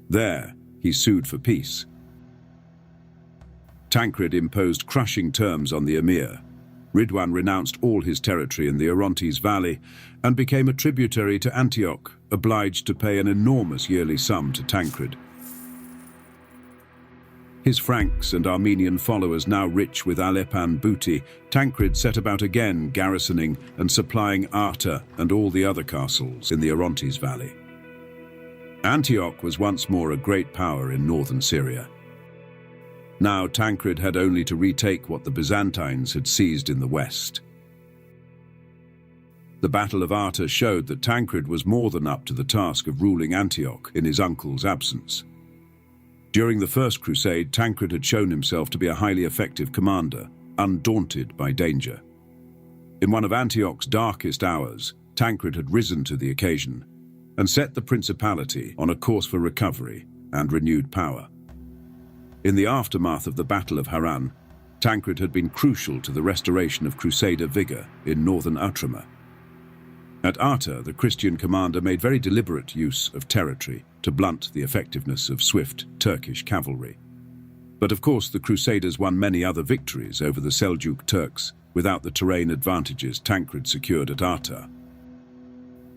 There, he sued for peace. Tancred imposed crushing terms on the emir. Ridwan renounced all his territory in the Orontes Valley and became a tributary to Antioch, obliged to pay an enormous yearly sum to Tancred. His Franks and Armenian followers now rich with Aleppan booty, Tancred set about again garrisoning and supplying Arta and all the other castles in the Orontes Valley. Antioch was once more a great power in northern Syria. Now Tancred had only to retake what the Byzantines had seized in the west. The Battle of Arta showed that Tancred was more than up to the task of ruling Antioch in his uncle's absence. During the First Crusade, Tancred had shown himself to be a highly effective commander, undaunted by danger. In one of Antioch's darkest hours, Tancred had risen to the occasion and set the Principality on a course for recovery and renewed power. In the aftermath of the Battle of Harran, Tancred had been crucial to the restoration of Crusader vigor in northern Outremer. At Arta, the Christian commander made very deliberate use of territory to blunt the effectiveness of swift Turkish cavalry. But of course, the Crusaders won many other victories over the Seljuk Turks without the terrain advantages Tancred secured at Arta.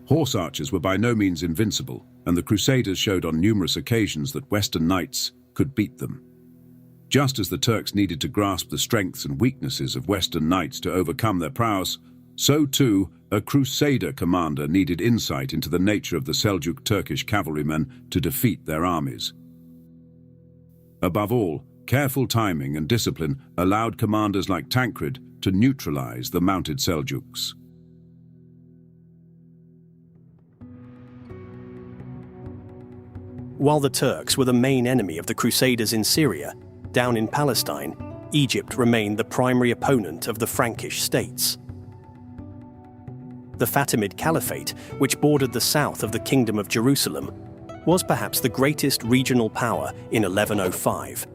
Horse archers were by no means invincible, and the Crusaders showed on numerous occasions that Western knights could beat them. Just as the Turks needed to grasp the strengths and weaknesses of Western knights to overcome their prowess, so too a Crusader commander needed insight into the nature of the Seljuk Turkish cavalrymen to defeat their armies. Above all, careful timing and discipline allowed commanders like Tancred to neutralize the mounted Seljuks. While the Turks were the main enemy of the Crusaders in Syria, down in Palestine, Egypt remained the primary opponent of the Frankish states. the Fatimid Caliphate, which bordered the south of the Kingdom of Jerusalem, was perhaps the greatest regional power in 1105.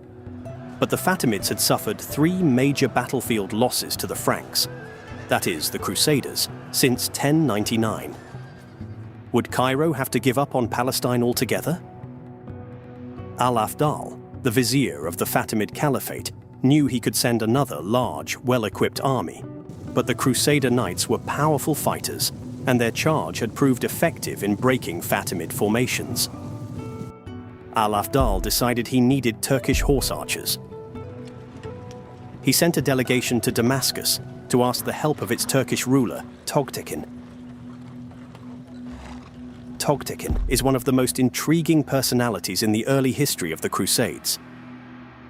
But the Fatimids had suffered 3 major battlefield losses to the Franks, that is, the Crusaders, since 1099. Would Cairo have to give up on Palestine altogether? Al-Afdal, the vizier of the Fatimid Caliphate, knew he could send another large, well-equipped army, but the Crusader knights were powerful fighters, and their charge had proved effective in breaking Fatimid formations. Al-Afdal decided he needed Turkish horse archers. He sent a delegation to Damascus to ask the help of its Turkish ruler, Togtekin. Togtekin is one of the most intriguing personalities in the early history of the Crusades.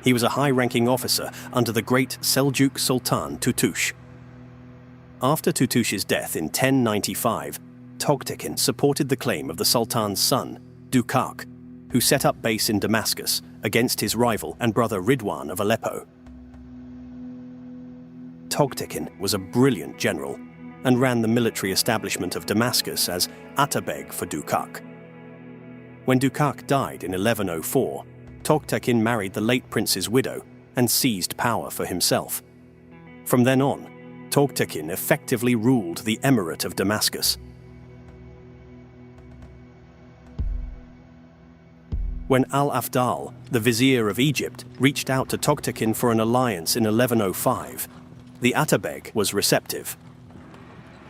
He was a high-ranking officer under the great Seljuk Sultan Tutush. After Tutush's death in 1095, Togtekin supported the claim of the Sultan's son, Dukak, who set up base in Damascus against his rival and brother Ridwan of Aleppo. Togtekin was a brilliant general and ran the military establishment of Damascus as Atabeg for Dukak. When Dukak died in 1104, Togtekin married the late prince's widow and seized power for himself. From then on, Togtekin effectively ruled the Emirate of Damascus. When Al-Afdal, the vizier of Egypt, reached out to Togtekin for an alliance in 1105, the Atabeg was receptive.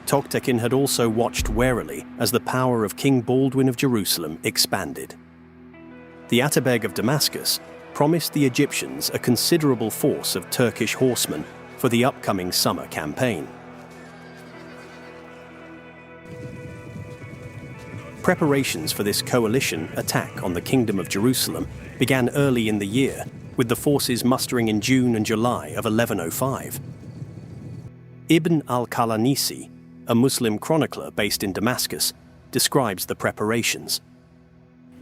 Togtekin had also watched warily as the power of King Baldwin of Jerusalem expanded. The Atabeg of Damascus promised the Egyptians a considerable force of Turkish horsemen for the upcoming summer campaign. Preparations for this coalition attack on the Kingdom of Jerusalem began early in the year, with the forces mustering in June and July of 1105. Ibn al-Qalanisi, a Muslim chronicler based in Damascus, describes the preparations.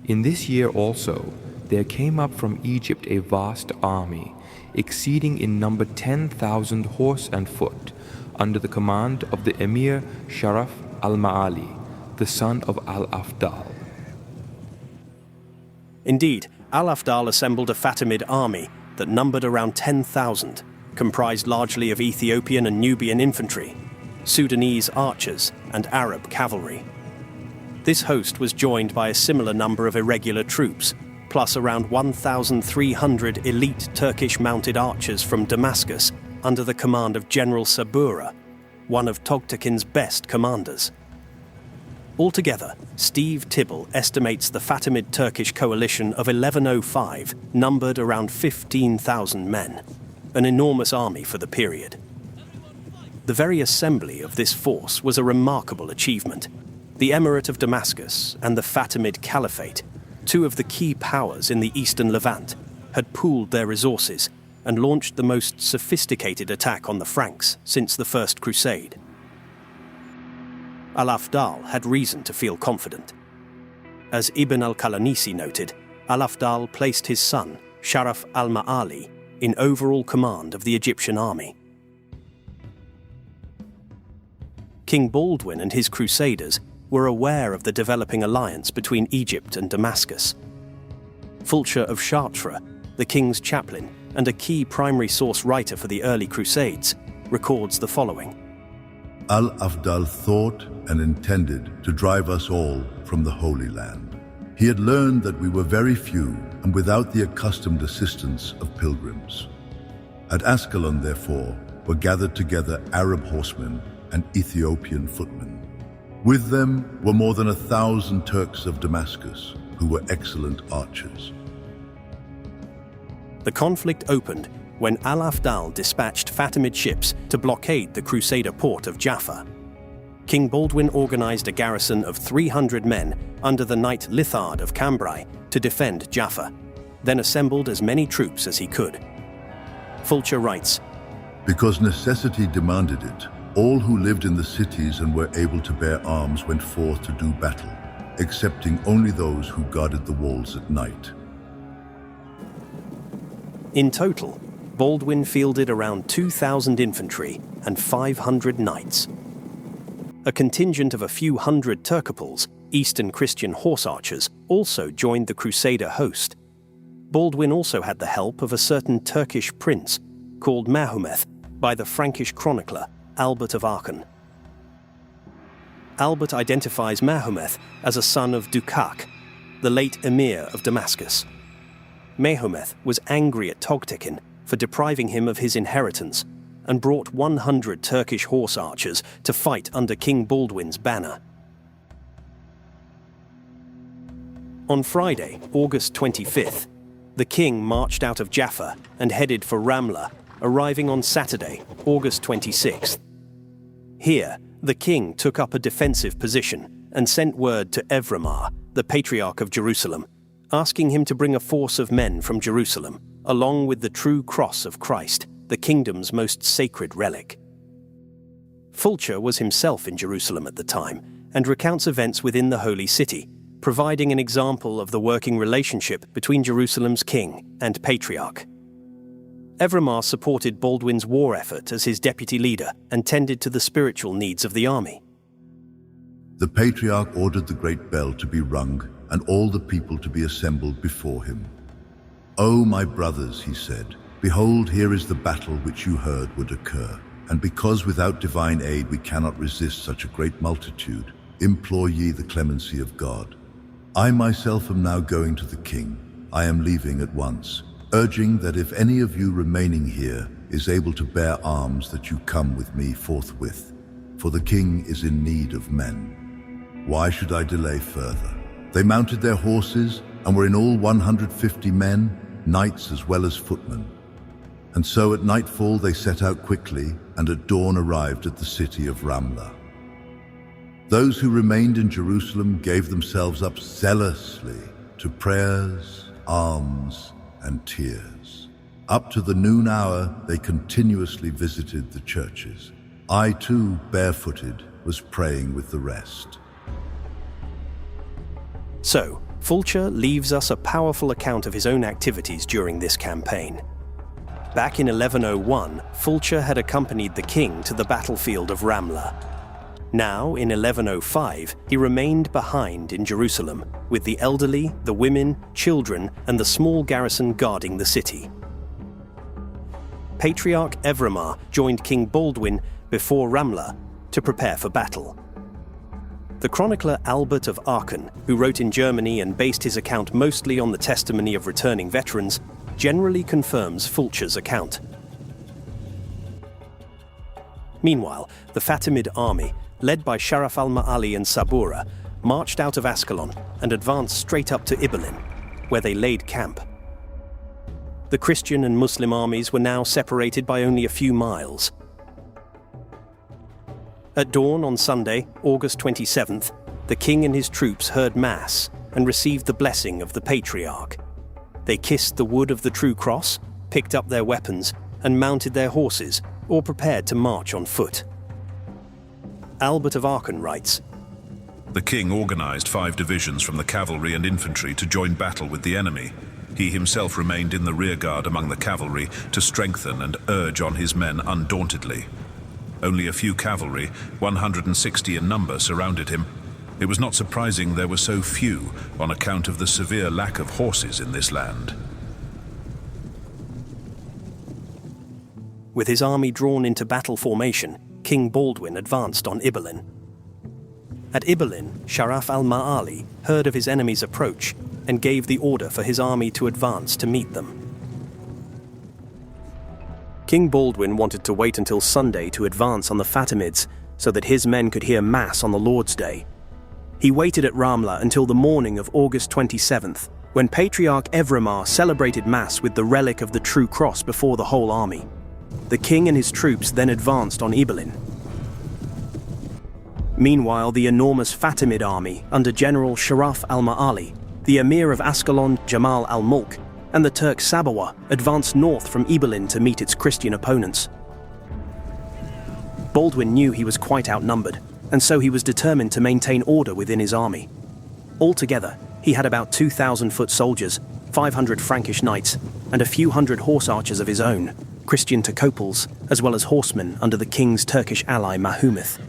In this year also, there came up from Egypt a vast army, exceeding in number 10,000 horse and foot, under the command of the Emir Sharaf al-Ma'ali, the son of Al-Afdal. Indeed, Al-Afdal assembled a Fatimid army that numbered around 10,000, comprised largely of Ethiopian and Nubian infantry, Sudanese archers, and Arab cavalry. This host was joined by a similar number of irregular troops, plus around 1,300 elite Turkish mounted archers from Damascus under the command of General Sabura, one of Togtekin's best commanders. Altogether, Steve Tibble estimates the Fatimid Turkish coalition of 1105 numbered around 15,000 men, an enormous army for the period. The very assembly of this force was a remarkable achievement. The Emirate of Damascus and the Fatimid Caliphate, two of the key powers in the eastern Levant, had pooled their resources and launched the most sophisticated attack on the Franks since the First Crusade. Al-Afdal had reason to feel confident. As Ibn al-Qalanisi noted, Al-Afdal placed his son, Sharaf al-Ma'ali, in overall command of the Egyptian army. King Baldwin and his Crusaders were aware of the developing alliance between Egypt and Damascus. Fulcher of Chartres, the king's chaplain and a key primary source writer for the early Crusades, records the following. Al-Afdal thought and intended to drive us all from the Holy Land. He had learned that we were very few and without the accustomed assistance of pilgrims. At Ascalon, therefore, were gathered together Arab horsemen and Ethiopian footmen. With them were more than 1,000 Turks of Damascus, who were excellent archers. The conflict opened when Al-Afdal dispatched Fatimid ships to blockade the Crusader port of Jaffa. King Baldwin organized a garrison of 300 men under the Knight Lithard of Cambrai to defend Jaffa, then assembled as many troops as he could. Fulcher writes, Because necessity demanded it, all who lived in the cities and were able to bear arms went forth to do battle, excepting only those who guarded the walls at night. In total, Baldwin fielded around 2,000 infantry and 500 knights. a contingent of a few hundred Turcoples, Eastern Christian horse archers, also joined the Crusader host. Baldwin also had the help of a certain Turkish prince called Mahometh by the Frankish chronicler Albert of Aachen. Albert identifies Mahometh as a son of Dukak, the late emir of Damascus. Mahometh was angry at Togtekin for depriving him of his inheritance and brought 100 Turkish horse archers to fight under King Baldwin's banner. On Friday, August 25th, the king marched out of Jaffa and headed for Ramla, arriving on Saturday, August 26th. Here, the king took up a defensive position and sent word to Evremar, the Patriarch of Jerusalem, asking him to bring a force of men from Jerusalem, along with the true cross of Christ, the kingdom's most sacred relic. Fulcher was himself in Jerusalem at the time and recounts events within the Holy City, providing an example of the working relationship between Jerusalem's king and patriarch. Evremar supported Baldwin's war effort as his deputy leader and tended to the spiritual needs of the army. The patriarch ordered the great bell to be rung and all the people to be assembled before him. "O my brothers," he said, "behold, here is the battle which you heard would occur. And because without divine aid we cannot resist such a great multitude, implore ye the clemency of God. I myself am now going to the king. I am leaving at once, urging that if any of you remaining here is able to bear arms, that you come with me forthwith, for the king is in need of men. Why should I delay further?" They mounted their horses and were in all 150 men, knights as well as footmen. And so at nightfall they set out quickly, and at dawn arrived at the city of Ramla. Those who remained in Jerusalem gave themselves up zealously to prayers, alms, and tears. Up to the noon hour, they continuously visited the churches. I too, barefooted, was praying with the rest. So, Fulcher leaves us a powerful account of his own activities during this campaign. Back in 1101, Fulcher had accompanied the king to the battlefield of Ramla. Now, in 1105, he remained behind in Jerusalem, with the elderly, the women, children, and the small garrison guarding the city. Patriarch Evremar joined King Baldwin before Ramla to prepare for battle. The chronicler Albert of Aachen, who wrote in Germany and based his account mostly on the testimony of returning veterans, generally confirms Fulcher's account. Meanwhile, the Fatimid army, led by Sharaf al-Ma'ali and Sabura, marched out of Ascalon and advanced straight up to Ibelin, where they laid camp. The Christian and Muslim armies were now separated by only a few miles. At dawn on Sunday, August 27th, the king and his troops heard Mass and received the blessing of the Patriarch. They kissed the wood of the true cross, picked up their weapons, and mounted their horses, or prepared to march on foot. Albert of Aachen writes, "The king organized 5 divisions from the cavalry and infantry to join battle with the enemy. He himself remained in the rearguard among the cavalry to strengthen and urge on his men undauntedly. Only a few cavalry, 160 in number, surrounded him. It was not surprising there were so few on account of the severe lack of horses in this land." With his army drawn into battle formation, King Baldwin advanced on Ibelin. At Ibelin, Sharaf al-Ma'ali heard of his enemy's approach and gave the order for his army to advance to meet them. King Baldwin wanted to wait until Sunday to advance on the Fatimids so that his men could hear Mass on the Lord's Day. He waited at Ramla until the morning of August 27th, when Patriarch Evremar celebrated Mass with the relic of the true cross before the whole army. The king and his troops then advanced on Ibelin. Meanwhile, the enormous Fatimid army under General Sharaf al-Ma'ali, the emir of Ascalon Jamal al-Mulk, and the Turk Sabawa advanced north from Ibelin to meet its Christian opponents. Baldwin knew he was quite outnumbered, and so he was determined to maintain order within his army. Altogether, he had about 2,000 foot soldiers, 500 Frankish knights, and a few hundred horse archers of his own, Christian Turcoples, as well as horsemen under the king's Turkish ally Mahometh.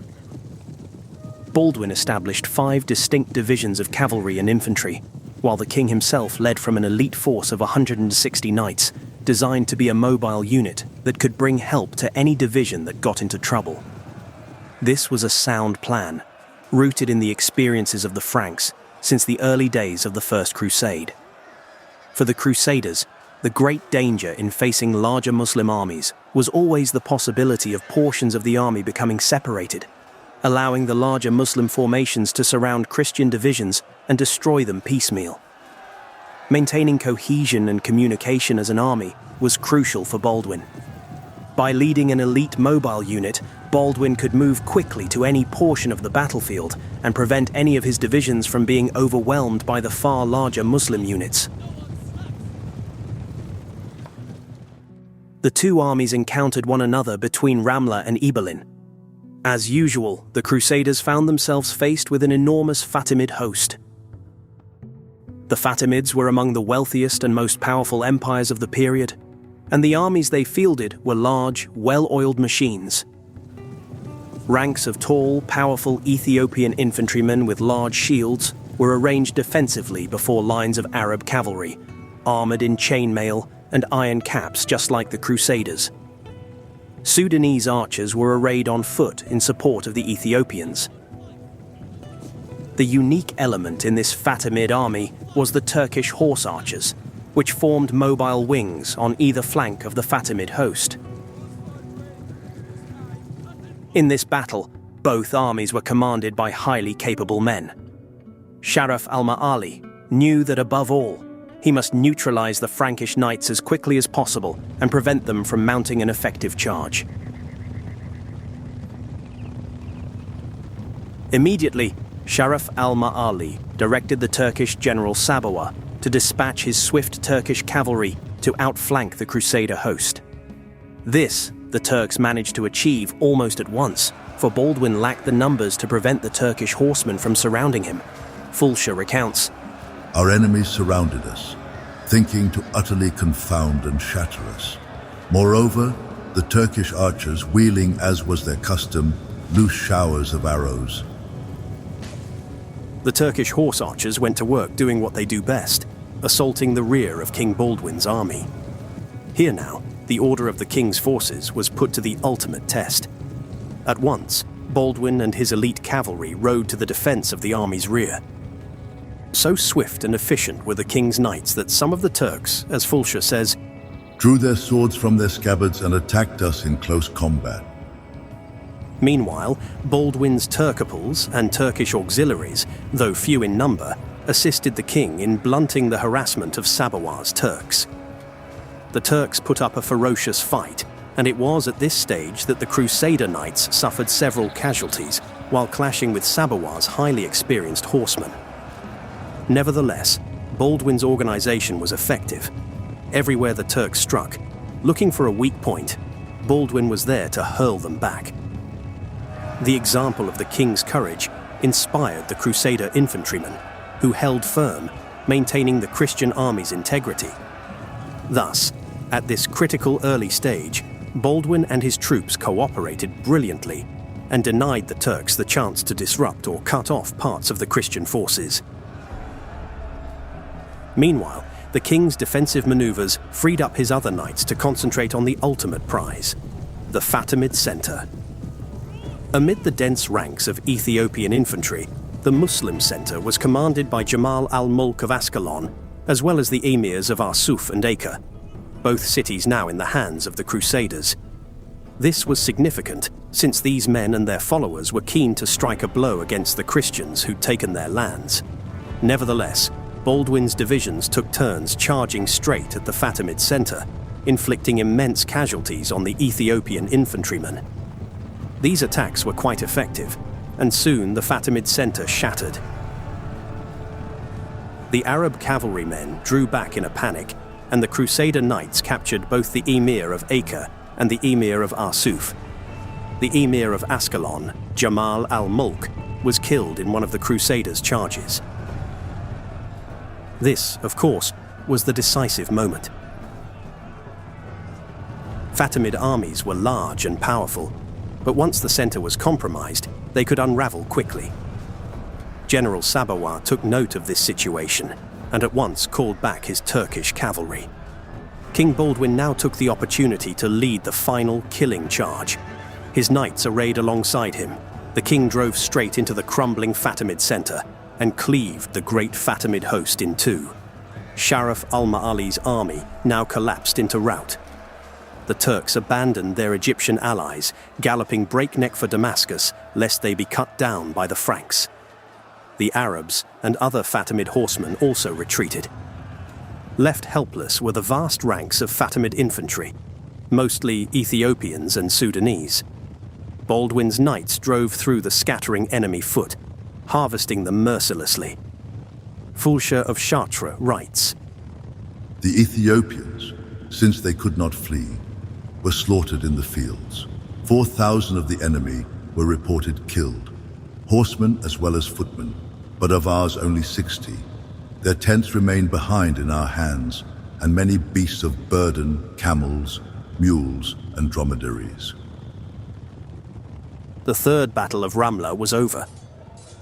Baldwin established 5 distinct divisions of cavalry and infantry, while the king himself led from an elite force of 160 knights, designed to be a mobile unit that could bring help to any division that got into trouble. This was a sound plan, rooted in the experiences of the Franks since the early days of the First Crusade. For the Crusaders, the great danger in facing larger Muslim armies was always the possibility of portions of the army becoming separated, allowing the larger Muslim formations to surround Christian divisions and destroy them piecemeal. Maintaining cohesion and communication as an army was crucial for Baldwin. By leading an elite mobile unit, Baldwin could move quickly to any portion of the battlefield and prevent any of his divisions from being overwhelmed by the far larger Muslim units. The two armies encountered one another between Ramla and Ibelin. As usual, the Crusaders found themselves faced with an enormous Fatimid host. The Fatimids were among the wealthiest and most powerful empires of the period, and the armies they fielded were large, well-oiled machines. Ranks of tall, powerful Ethiopian infantrymen with large shields were arranged defensively before lines of Arab cavalry, armored in chainmail and iron caps just like the Crusaders. Sudanese archers were arrayed on foot in support of the Ethiopians. The unique element in this Fatimid army was the Turkish horse archers, which formed mobile wings on either flank of the Fatimid host. In this battle, both armies were commanded by highly capable men. Sharaf al-Ma'ali knew that above all, he must neutralize the Frankish knights as quickly as possible and prevent them from mounting an effective charge. Immediately, Sharaf al-Ma'ali directed the Turkish general Sabawa to dispatch his swift Turkish cavalry to outflank the Crusader host. This, the Turks managed to achieve almost at once, for Baldwin lacked the numbers to prevent the Turkish horsemen from surrounding him. Fulsha recounts, "Our enemies surrounded us, thinking to utterly confound and shatter us. Moreover, the Turkish archers, wheeling as was their custom, loose showers of arrows." The Turkish horse archers went to work doing what they do best, assaulting the rear of King Baldwin's army. Here now, the order of the king's forces was put to the ultimate test. At once, Baldwin and his elite cavalry rode to the defense of the army's rear. So swift and efficient were the king's knights that some of the Turks, as Fulsha says, "drew their swords from their scabbards and attacked us in close combat." Meanwhile, Baldwin's Turcoples and Turkish auxiliaries, though few in number, assisted the king in blunting the harassment of Sabawa's Turks. The Turks put up a ferocious fight, and it was at this stage that the Crusader knights suffered several casualties while clashing with Sabawa's highly experienced horsemen. Nevertheless, Baldwin's organization was effective. Everywhere the Turks struck, looking for a weak point, Baldwin was there to hurl them back. The example of the king's courage inspired the Crusader infantrymen, who held firm, maintaining the Christian army's integrity. Thus, at this critical early stage, Baldwin and his troops cooperated brilliantly and denied the Turks the chance to disrupt or cut off parts of the Christian forces. Meanwhile, the king's defensive maneuvers freed up his other knights to concentrate on the ultimate prize, the Fatimid center. Amid the dense ranks of Ethiopian infantry, the Muslim center was commanded by Jamal al-Mulk of Ascalon, as well as the emirs of Arsuf and Acre, both cities now in the hands of the Crusaders. This was significant, since these men and their followers were keen to strike a blow against the Christians who'd taken their lands. Nevertheless, Baldwin's divisions took turns charging straight at the Fatimid center, inflicting immense casualties on the Ethiopian infantrymen. These attacks were quite effective, and soon the Fatimid center shattered. The Arab cavalrymen drew back in a panic, and the Crusader knights captured both the emir of Acre and the emir of Arsuf. The emir of Ascalon, Jamal al-Mulk, was killed in one of the Crusaders' charges. This, of course, was the decisive moment. Fatimid armies were large and powerful, but once the center was compromised, they could unravel quickly. General Sabawa took note of this situation and at once called back his Turkish cavalry. King Baldwin now took the opportunity to lead the final killing charge. His knights arrayed alongside him. The king drove straight into the crumbling Fatimid center and cleaved the great Fatimid host in two. Sharaf al-Ma'ali's army now collapsed into rout. The Turks abandoned their Egyptian allies, galloping breakneck for Damascus lest they be cut down by the Franks. The Arabs and other Fatimid horsemen also retreated. Left helpless were the vast ranks of Fatimid infantry, mostly Ethiopians and Sudanese. Baldwin's knights drove through the scattering enemy foot, harvesting them mercilessly. Fulcher of Chartres writes, "The Ethiopians, since they could not flee, were slaughtered in the fields. 4,000 of the enemy were reported killed, horsemen as well as footmen, but of ours only 60. Their tents remained behind in our hands, and many beasts of burden, camels, mules, and dromedaries." The Third Battle of Ramla was over.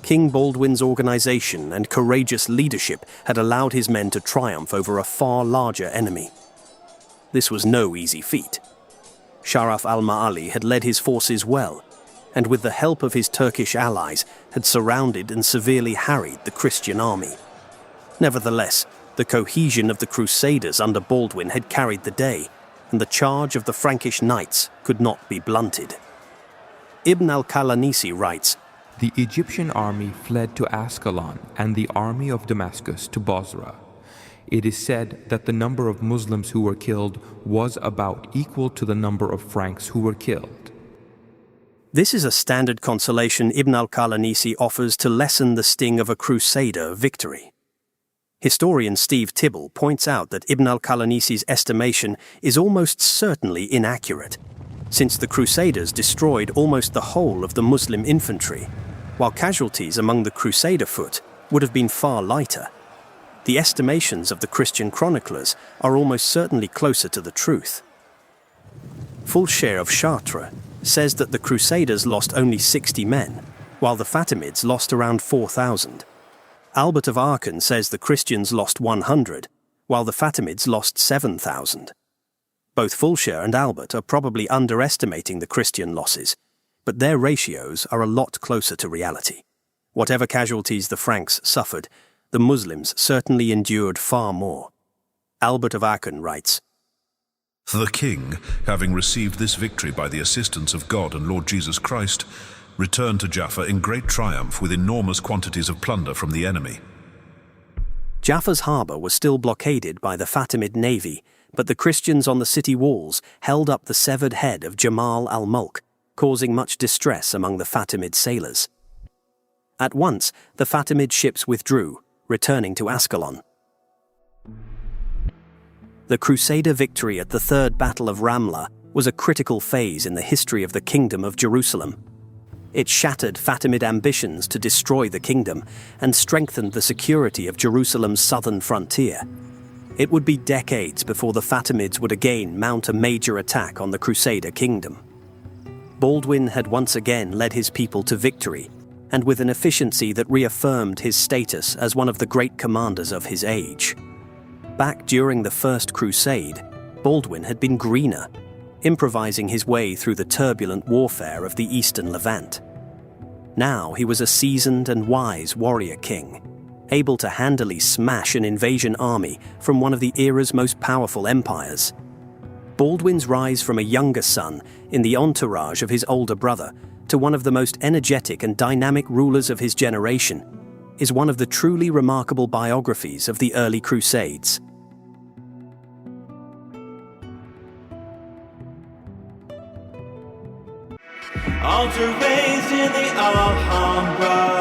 King Baldwin's organization and courageous leadership had allowed his men to triumph over a far larger enemy. This was no easy feat. Sharaf al-Ma'ali had led his forces well, and with the help of his Turkish allies had surrounded and severely harried the Christian army. Nevertheless, the cohesion of the Crusaders under Baldwin had carried the day, and the charge of the Frankish knights could not be blunted. Ibn al-Qalanisi writes, "The Egyptian army fled to Ascalon and the army of Damascus to Bosra. It is said that the number of Muslims who were killed was about equal to the number of Franks who were killed." This is a standard consolation Ibn al-Qalanisi offers to lessen the sting of a Crusader victory. Historian Steve Tibble points out that Ibn al-Qalanisi's estimation is almost certainly inaccurate, since the Crusaders destroyed almost the whole of the Muslim infantry, while casualties among the Crusader foot would have been far lighter. The estimations of the Christian chroniclers are almost certainly closer to the truth. Fulcher of Chartres says that the Crusaders lost only 60 men, while the Fatimids lost around 4,000. Albert of Aachen says the Christians lost 100, while the Fatimids lost 7,000. Both Fulcher and Albert are probably underestimating the Christian losses, but their ratios are a lot closer to reality. Whatever casualties the Franks suffered, the Muslims certainly endured far more. Albert of Aachen writes, "The king, having received this victory by the assistance of God and Lord Jesus Christ, returned to Jaffa in great triumph with enormous quantities of plunder from the enemy." Jaffa's harbour was still blockaded by the Fatimid navy, but the Christians on the city walls held up the severed head of Jamal al-Mulk, causing much distress among the Fatimid sailors. At once, the Fatimid ships withdrew, returning to Ascalon. The Crusader victory at the Third Battle of Ramla was a critical phase in the history of the Kingdom of Jerusalem. It shattered Fatimid ambitions to destroy the kingdom and strengthened the security of Jerusalem's southern frontier. It would be decades before the Fatimids would again mount a major attack on the Crusader kingdom. Baldwin had once again led his people to victory, and with an efficiency that reaffirmed his status as one of the great commanders of his age. Back during the First Crusade, Baldwin had been greener, improvising his way through the turbulent warfare of the Eastern Levant. Now he was a seasoned and wise warrior king, able to handily smash an invasion army from one of the era's most powerful empires. Baldwin's rise from a younger son in the entourage of his older brother to one of the most energetic and dynamic rulers of his generation is one of the truly remarkable biographies of the early Crusades. Altar raised in the Alhambra,